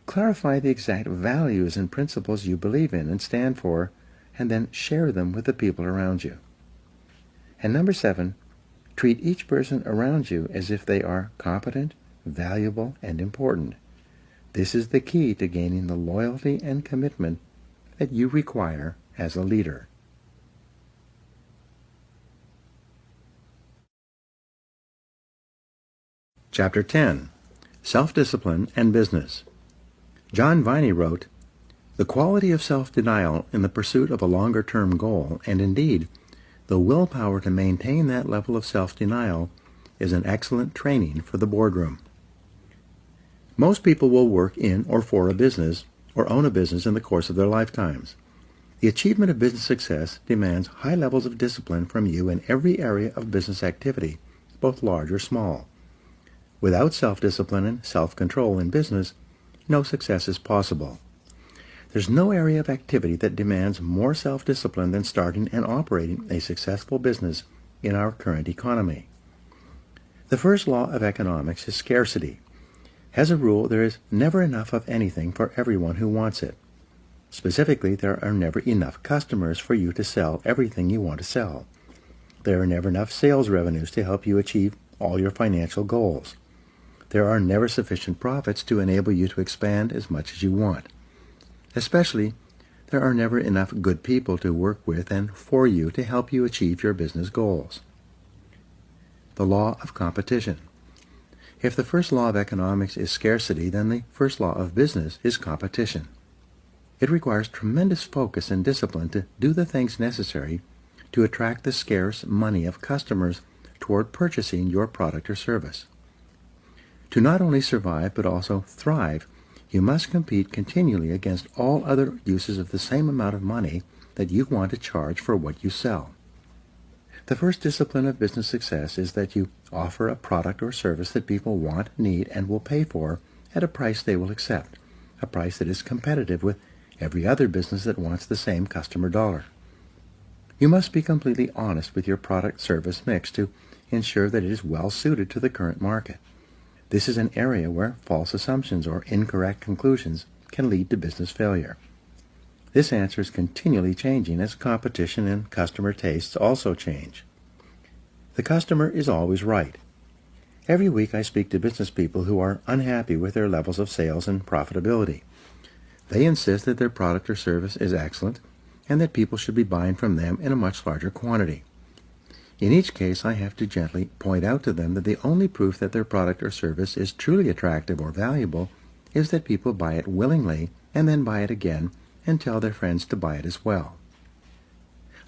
clarify the exact values and principles you believe in and stand for, and then share them with the people around you. And number 7, treat each person around you as if they are competent, valuable, and important. This is the key to gaining the loyalty and commitment that you require as a leader. Chapter 10. Self-Discipline and Business. John Viney wrote, "The quality of self-denial in the pursuit of a longer-term goal, and indeed, the willpower to maintain that level of self-denial, is an excellent training for the boardroom." Most people will work in or for a business or own a business in the course of their lifetimes. The achievement of business success demands high levels of discipline from you in every area of business activity, both large or small. Without self-discipline and self-control in business, no success is possible. There's no area of activity that demands more self-discipline than starting and operating a successful business in our current economy. The first law of economics is scarcity. As a rule, there is never enough of anything for everyone who wants it. Specifically, there are never enough customers for you to sell everything you want to sell. There are never enough sales revenues to help you achieve all your financial goals. There are never sufficient profits to enable you to expand as much as you want. Especially, there are never enough good people to work with and for you to help you achieve your business goals. The law of competition. If the first law of economics is scarcity, then the first law of business is competition. It requires tremendous focus and discipline to do the things necessary to attract the scarce money of customers toward purchasing your product or service. To not only survive but also thrive, you must compete continually against all other uses of the same amount of money that you want to charge for what you sell. The first discipline of business success is that you offer a product or service that people want, need, and will pay for at a price they will accept, a price that is competitive with every other business that wants the same customer dollar. You must be completely honest with your product-service mix to ensure that it is well suited to the current market. This is an area where false assumptions or incorrect conclusions can lead to business failure. This answer is continually changing as competition and customer tastes also change. The customer is always right. Every week I speak to business people who are unhappy with their levels of sales and profitability. They insist that their product or service is excellent and that people should be buying from them in a much larger quantity. In each case, I have to gently point out to them that the only proof that their product or service is truly attractive or valuable is that people buy it willingly and then buy it again and tell their friends to buy it as well.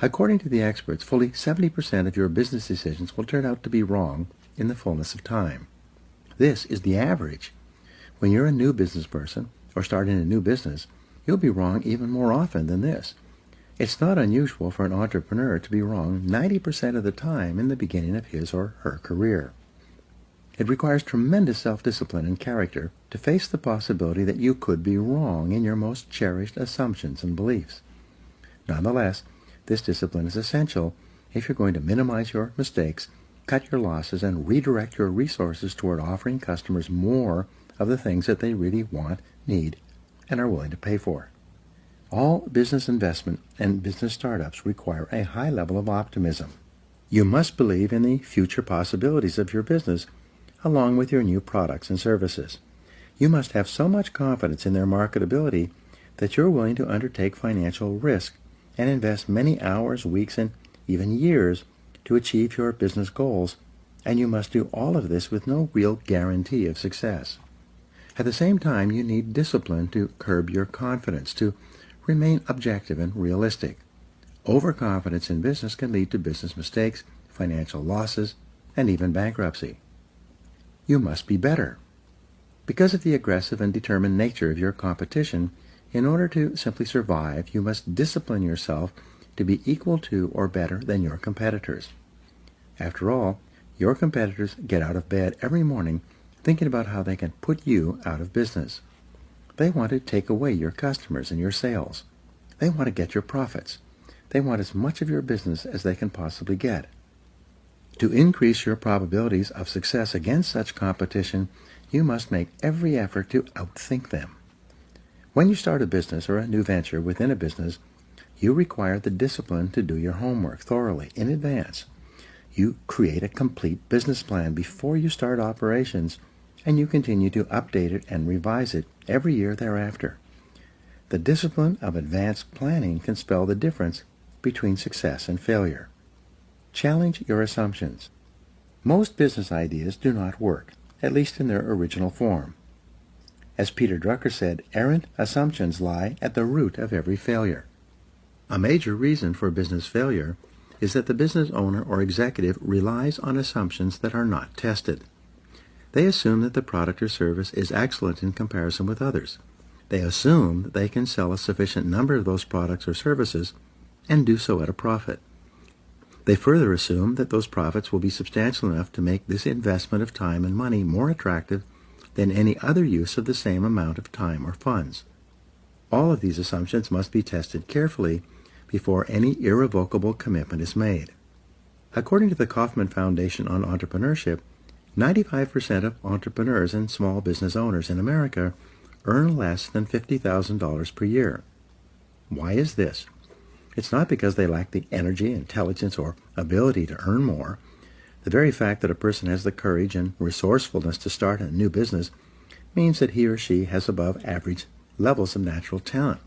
According to the experts, fully 70% of your business decisions will turn out to be wrong in the fullness of time. This is the average. When you're a new business person or starting a new business, you'll be wrong even more often than this. It's not unusual for an entrepreneur to be wrong 90% of the time in the beginning of his or her career. It requires tremendous self-discipline and character to face the possibility that you could be wrong in your most cherished assumptions and beliefs. Nonetheless, this discipline is essential if you're going to minimize your mistakes, cut your losses, and redirect your resources toward offering customers more of the things that they really want, need, and are willing to pay for. All business investment and business startups require a high level of optimism. You must believe in the future possibilities of your business along with your new products and services. You must have so much confidence in their marketability that you're willing to undertake financial risk and invest many hours, weeks, and even years to achieve your business goals, and you must do all of this with no real guarantee of success. At the same time, you need discipline to curb your confidence, to remain objective and realistic. Overconfidence in business can lead to business mistakes, financial losses, and even bankruptcy. You must be better. Because of the aggressive and determined nature of your competition, in order to simply survive, you must discipline yourself to be equal to or better than your competitors. After all, your competitors get out of bed every morning thinking about how they can put you out of business. They want to take away your customers and your sales. They want to get your profits. They want as much of your business as they can possibly get. To increase your probabilities of success against such competition, you must make every effort to outthink them. When you start a business or a new venture within a business, you require the discipline to do your homework thoroughly in advance. You create a complete business plan before you start operations, and you continue to update it and revise it every year thereafter. The discipline of advanced planning can spell the difference between success and failure. Challenge your assumptions. Most business ideas do not work, at least in their original form. As Peter Drucker said, errant assumptions lie at the root of every failure. A major reason for business failure is that the business owner or executive relies on assumptions that are not tested. They assume that the product or service is excellent in comparison with others. They assume that they can sell a sufficient number of those products or services and do so at a profit. They further assume that those profits will be substantial enough to make this investment of time and money more attractive than any other use of the same amount of time or funds. All of these assumptions must be tested carefully before any irrevocable commitment is made. According to the Kauffman Foundation on Entrepreneurship, 95% of entrepreneurs and small business owners in America earn less than $50,000 per year. Why is this? It's not because they lack the energy, intelligence, or ability to earn more. The very fact that a person has the courage and resourcefulness to start a new business means that he or she has above average levels of natural talent.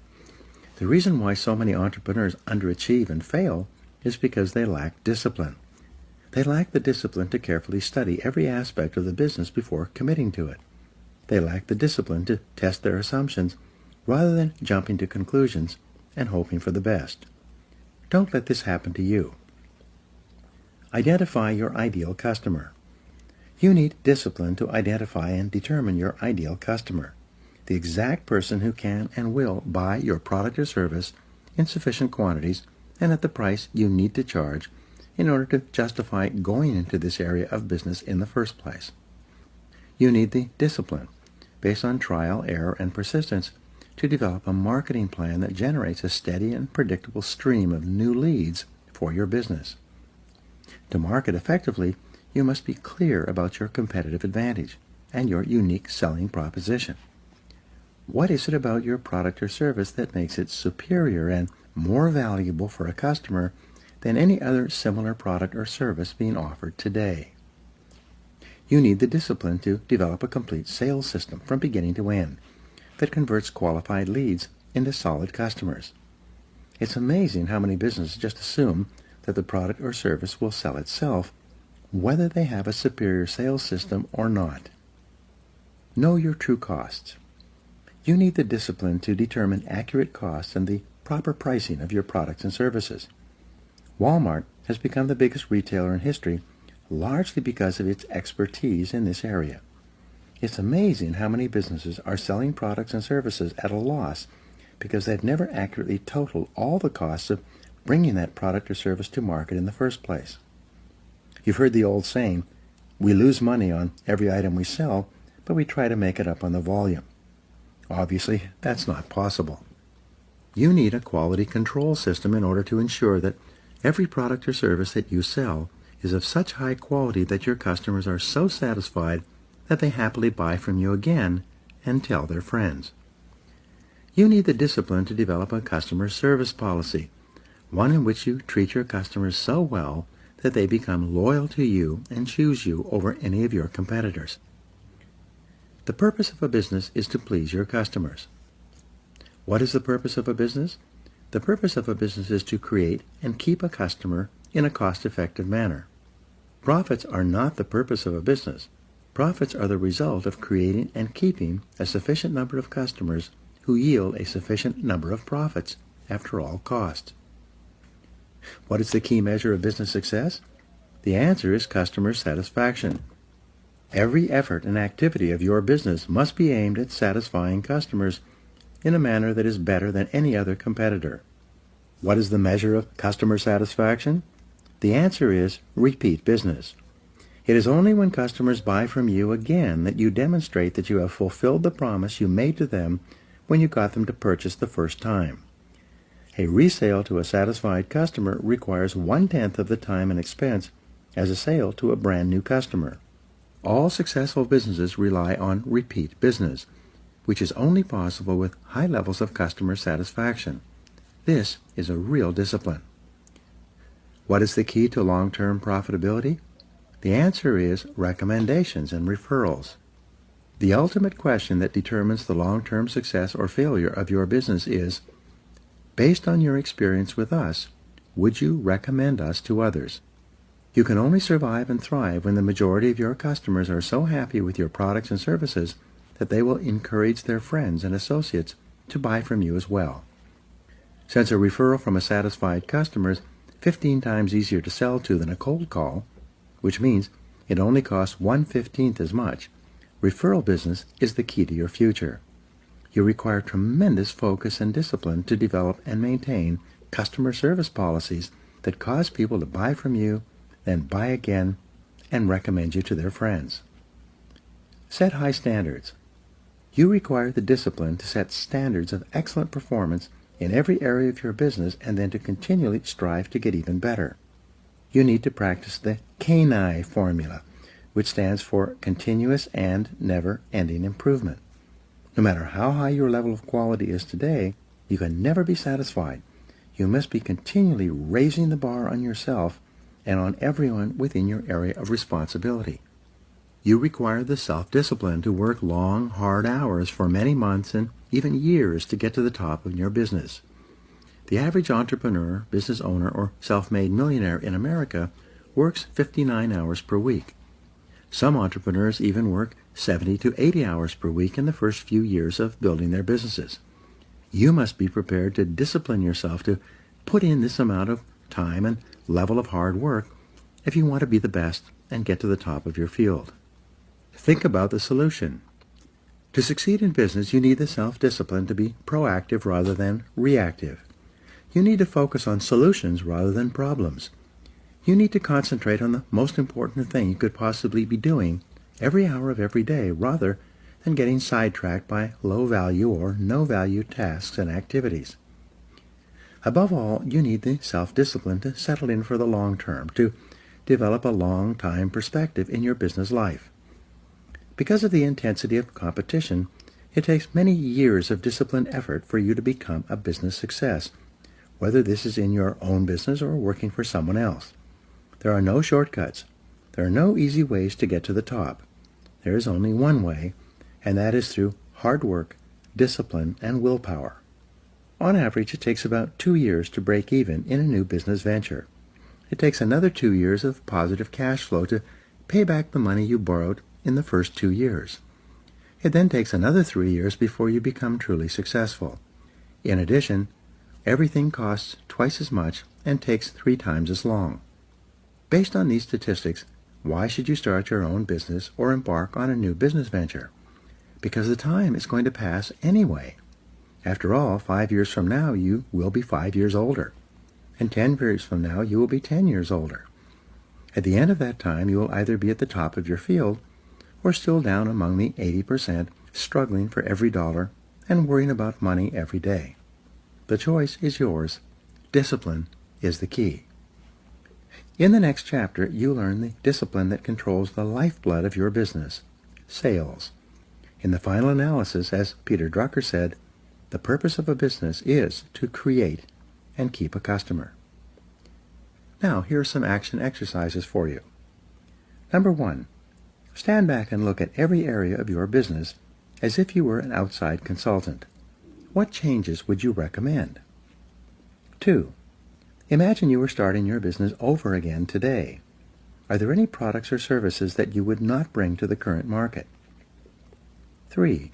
The reason why so many entrepreneurs underachieve and fail is because they lack discipline. They lack the discipline to carefully study every aspect of the business before committing to it. They lack the discipline to test their assumptions rather than jumping to conclusions and hoping for the best. Don't let this happen to you. Identify your ideal customer. You need discipline to identify and determine your ideal customer, the exact person who can and will buy your product or service in sufficient quantities and at the price you need to charge in order to justify going into this area of business in the first place. You need the discipline, based on trial, error, and persistence, to develop a marketing plan that generates a steady and predictable stream of new leads for your business. To market effectively, you must be clear about your competitive advantage and your unique selling proposition. What is it about your product or service that makes it superior and more valuable for a customer than any other similar product or service being offered today? You need the discipline to develop a complete sales system from beginning to end that converts qualified leads into solid customers. It's amazing how many businesses just assume that the product or service will sell itself, whether they have a superior sales system or not. Know your true costs. You need the discipline to determine accurate costs and the proper pricing of your products and services. Walmart has become the biggest retailer in history, largely because of its expertise in this area. It's amazing how many businesses are selling products and services at a loss because they've never accurately totaled all the costs of bringing that product or service to market in the first place. You've heard the old saying, we lose money on every item we sell, but we try to make it up on the volume. Obviously, that's not possible. You need a quality control system in order to ensure that every product or service that you sell is of such high quality that your customers are so satisfied that they happily buy from you again and tell their friends. You need the discipline to develop a customer service policy, one in which you treat your customers so well that they become loyal to you and choose you over any of your competitors. The purpose of a business is to please your customers. What is the purpose of a business? The purpose of a business is to create and keep a customer in a cost-effective manner. Profits are not the purpose of a business. Profits are the result of creating and keeping a sufficient number of customers who yield a sufficient number of profits after all costs. What is the key measure of business success? The answer is customer satisfaction. Every effort and activity of your business must be aimed at satisfying customers in a manner that is better than any other competitor. What is the measure of customer satisfaction? The answer is repeat business. It is only when customers buy from you again that you demonstrate that you have fulfilled the promise you made to them when you got them to purchase the first time. A resale to a satisfied customer requires 1/10 of the time and expense as a sale to a brand new customer. All successful businesses rely on repeat business, which is only possible with high levels of customer satisfaction. This is a real discipline. What is the key to long-term profitability? The answer is recommendations and referrals. The ultimate question that determines the long-term success or failure of your business is, based on your experience with us, would you recommend us to others? You can only survive and thrive when the majority of your customers are so happy with your products and services that they will encourage their friends and associates to buy from you as well. Since a referral from a satisfied customer is 15 times easier to sell to than a cold call, which means it only costs 1/15 as much, referral business is the key to your future. You require tremendous focus and discipline to develop and maintain customer service policies that cause people to buy from you, then buy again, and recommend you to their friends. Set high standards. You require the discipline to set standards of excellent performance in every area of your business and then to continually strive to get even better. You need to practice the CANI formula, which stands for continuous and never-ending improvement. No matter how high your level of quality is today, you can never be satisfied. You must be continually raising the bar on yourself and on everyone within your area of responsibility. You require the self-discipline to work long, hard hours for many months and even years to get to the top of your business. The average entrepreneur, business owner, or self-made millionaire in America works 59 hours per week. Some entrepreneurs even work 70 to 80 hours per week in the first few years of building their businesses. You must be prepared to discipline yourself to put in this amount of time and level of hard work if you want to be the best and get to the top of your field. Think about the solution. To succeed in business, you need the self-discipline to be proactive rather than reactive. You need to focus on solutions rather than problems. You need to concentrate on the most important thing you could possibly be doing every hour of every day rather than getting sidetracked by low-value or no-value tasks and activities. Above all, you need the self-discipline to settle in for the long term, to develop a long-time perspective in your business life. Because of the intensity of competition, it takes many years of disciplined effort for you to become a business success, whether this is in your own business or working for someone else. There are no shortcuts. There are no easy ways to get to the top. There is only one way, and that is through hard work, discipline, and willpower. On average, it takes about 2 years to break even in a new business venture. It takes another 2 years of positive cash flow to pay back the money you borrowed in the first 2 years. It then takes another 3 years before you become truly successful. In addition, everything costs twice as much and takes 3 times as long. Based on these statistics, why should you start your own business or embark on a new business venture? Because the time is going to pass anyway. After all, 5 years from now you will be 5 years older, and 10 years from now you will be 10 years older. At the end of that time you will either be at the top of your field or still down among the 80% struggling for every dollar and worrying about money every day. The choice is yours. Discipline is the key. In the next chapter, you learn the discipline that controls the lifeblood of your business, sales. In the final analysis, as Peter Drucker said, the purpose of a business is to create and keep a customer. Now, here are some action exercises for you. Number 1, stand back and look at every area of your business as if you were an outside consultant. What changes would you recommend? 2, imagine you were starting your business over again today. Are there any products or services that you would not bring to the current market? 3,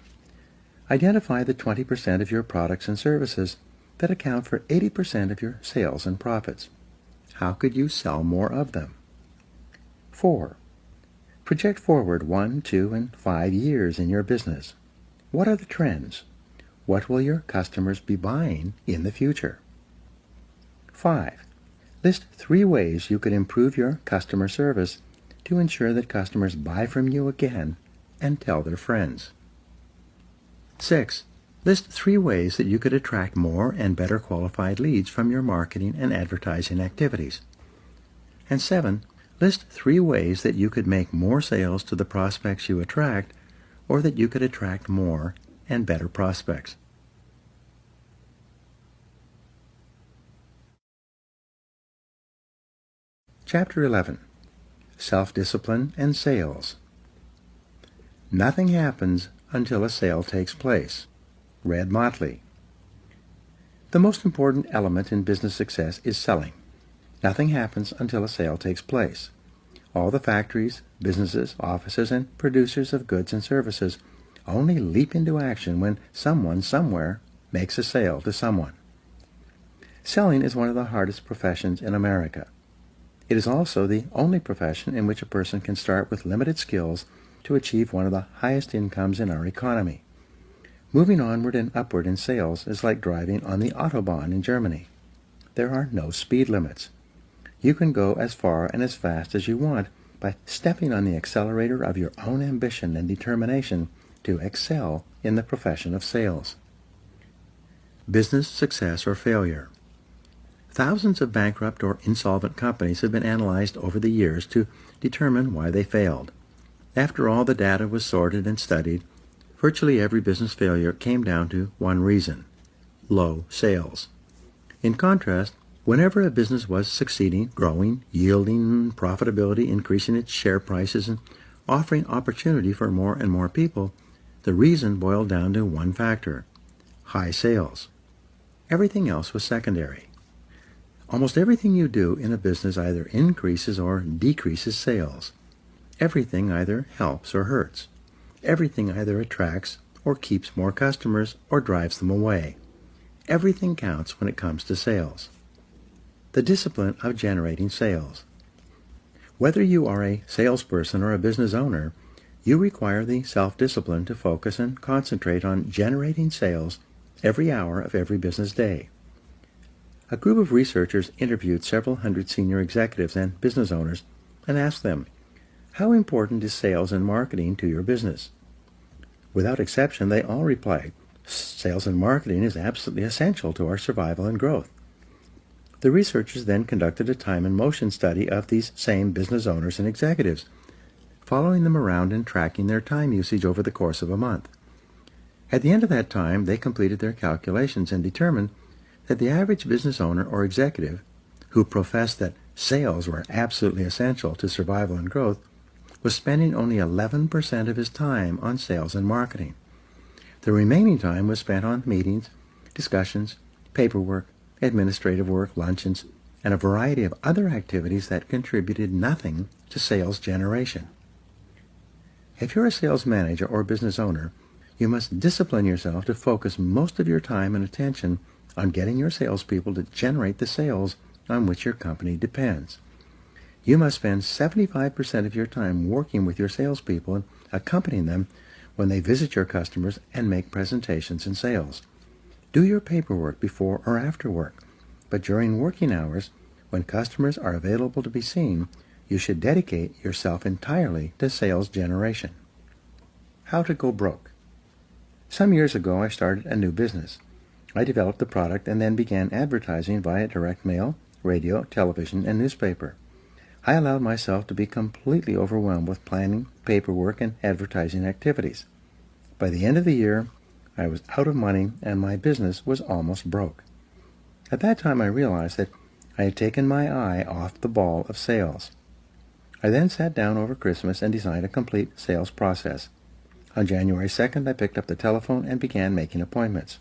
identify the 20% of your products and services that account for 80% of your sales and profits. How could you sell more of them? 4, project forward 1, 2, and 5 years in your business. What are the trends? What will your customers be buying in the future? 5, list 3 ways you could improve your customer service to ensure that customers buy from you again and tell their friends. 6, list 3 ways that you could attract more and better qualified leads from your marketing and advertising activities. And 7, list 3 ways that you could make more sales to the prospects you attract, or that you could attract more and better prospects. Chapter 11. Self-Discipline and Sales. Nothing happens until a sale takes place. Red Motley. The most important element in business success is selling. Nothing happens until a sale takes place. All the factories, businesses, offices, and producers of goods and services only leap into action when someone somewhere makes a sale to someone. Selling is one of the hardest professions in America. It is also the only profession in which a person can start with limited skills to achieve one of the highest incomes in our economy. Moving onward and upward in sales is like driving on the Autobahn in Germany. There are no speed limits. You can go as far and as fast as you want by stepping on the accelerator of your own ambition and determination to excel in the profession of sales. Business success or failure. Thousands of bankrupt or insolvent companies have been analyzed over the years to determine why they failed. After all the data was sorted and studied, virtually every business failure came down to one reason: low sales. In contrast, whenever a business was succeeding, growing, yielding profitability, increasing its share prices, and offering opportunity for more and more people, the reason boiled down to one factor: high sales. Everything else was secondary. Almost everything you do in a business either increases or decreases sales. Everything either helps or hurts. Everything either attracts or keeps more customers or drives them away. Everything counts when it comes to sales. The discipline of generating sales. Whether you are a salesperson or a business owner, you require the self-discipline to focus and concentrate on generating sales every hour of every business day. A group of researchers interviewed several hundred senior executives and business owners and asked them, "How important is sales and marketing to your business?" Without exception, they all replied, "Sales and marketing is absolutely essential to our survival and growth." The researchers then conducted a time and motion study of these same business owners and executives, following them around and tracking their time usage over the course of a month. At the end of that time, they completed their calculations and determined that the average business owner or executive who professed that sales were absolutely essential to survival and growth was spending only 11% of his time on sales and marketing. The remaining time was spent on meetings, discussions, paperwork, administrative work, luncheons, and a variety of other activities that contributed nothing to sales generation. If you're a sales manager or business owner, you must discipline yourself to focus most of your time and attention on getting your salespeople to generate the sales on which your company depends. You must spend 75% of your time working with your salespeople and accompanying them when they visit your customers and make presentations and sales. Do your paperwork before or after work, but during working hours, when customers are available to be seen, you should dedicate yourself entirely to sales generation. How to go broke. Some years ago, I started a new business. I developed the product and then began advertising via direct mail, radio, television, and newspaper. I allowed myself to be completely overwhelmed with planning, paperwork, and advertising activities. By the end of the year, I was out of money and my business was almost broke. At that time, I realized that I had taken my eye off the ball of sales. I then sat down over Christmas and designed a complete sales process. On January 2nd, I picked up the telephone and began making appointments.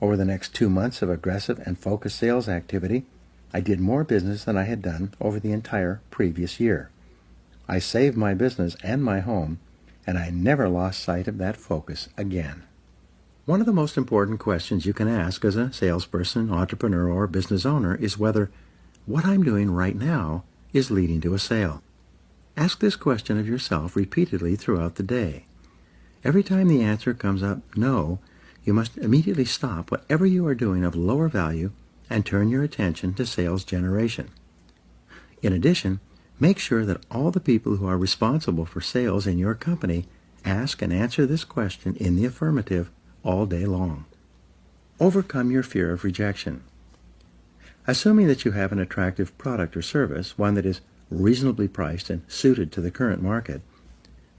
Over the next 2 months of aggressive and focused sales activity, I did more business than I had done over the entire previous year. I saved my business and my home, and I never lost sight of that focus again. One of the most important questions you can ask as a salesperson, entrepreneur, or business owner is whether what I'm doing right now is leading to a sale. Ask this question of yourself repeatedly throughout the day. Every time the answer comes up no, you must immediately stop whatever you are doing of lower value and turn your attention to sales generation. In addition, make sure that all the people who are responsible for sales in your company ask and answer this question in the affirmative all day long. Overcome your fear of rejection. Assuming that you have an attractive product or service, one that is reasonably priced and suited to the current market,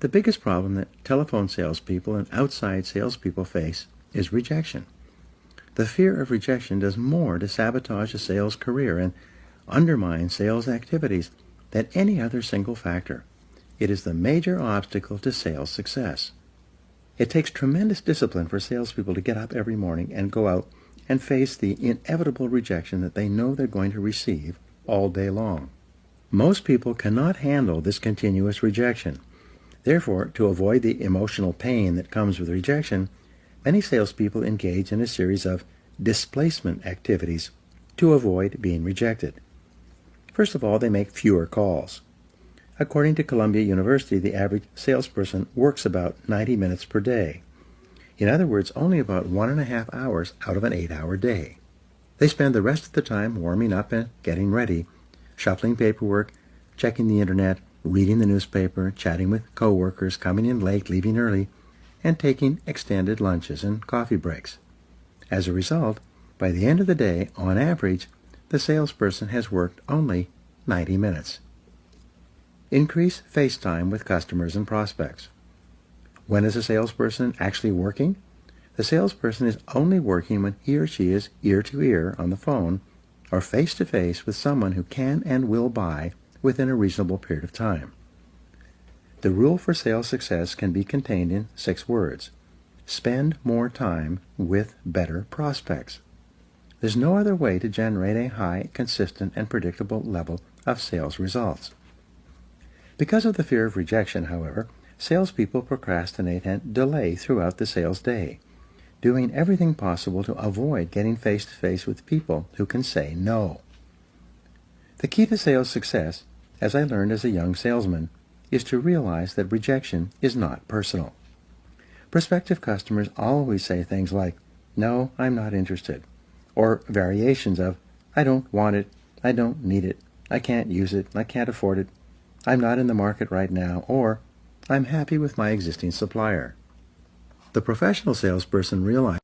the biggest problem that telephone salespeople and outside salespeople face is rejection. The fear of rejection does more to sabotage a sales career and undermine sales activities than any other single factor. It is the major obstacle to sales success. It takes tremendous discipline for salespeople to get up every morning and go out and face the inevitable rejection that they know they're going to receive all day long. Most people cannot handle this continuous rejection. Therefore, to avoid the emotional pain that comes with rejection, many salespeople engage in a series of displacement activities to avoid being rejected. First of all, they make fewer calls. According to Columbia University, the average salesperson works about 90 minutes per day. In other words, only about 1.5 hours out of an 8-hour day. They spend the rest of the time warming up and getting ready, shuffling paperwork, checking the internet, reading the newspaper, chatting with coworkers, coming in late, leaving early, and taking extended lunches and coffee breaks. As a result, by the end of the day, on average, the salesperson has worked only 90 minutes. Increase face time with customers and prospects. When is a salesperson actually working? The salesperson is only working when he or she is ear-to-ear on the phone or face-to-face with someone who can and will buy within a reasonable period of time. The rule for sales success can be contained in 6 words. Spend more time with better prospects. There's no other way to generate a high, consistent, and predictable level of sales results. Because of the fear of rejection, however, salespeople procrastinate and delay throughout the sales day, doing everything possible to avoid getting face-to-face with people who can say no. The key to sales success, as I learned as a young salesman, is to realize that rejection is not personal. Prospective customers always say things like, "No, I'm not interested," or variations of, "I don't want it, I don't need it, I can't use it, I can't afford it, I'm not in the market right now," or "I'm happy with my existing supplier." The professional salesperson realizes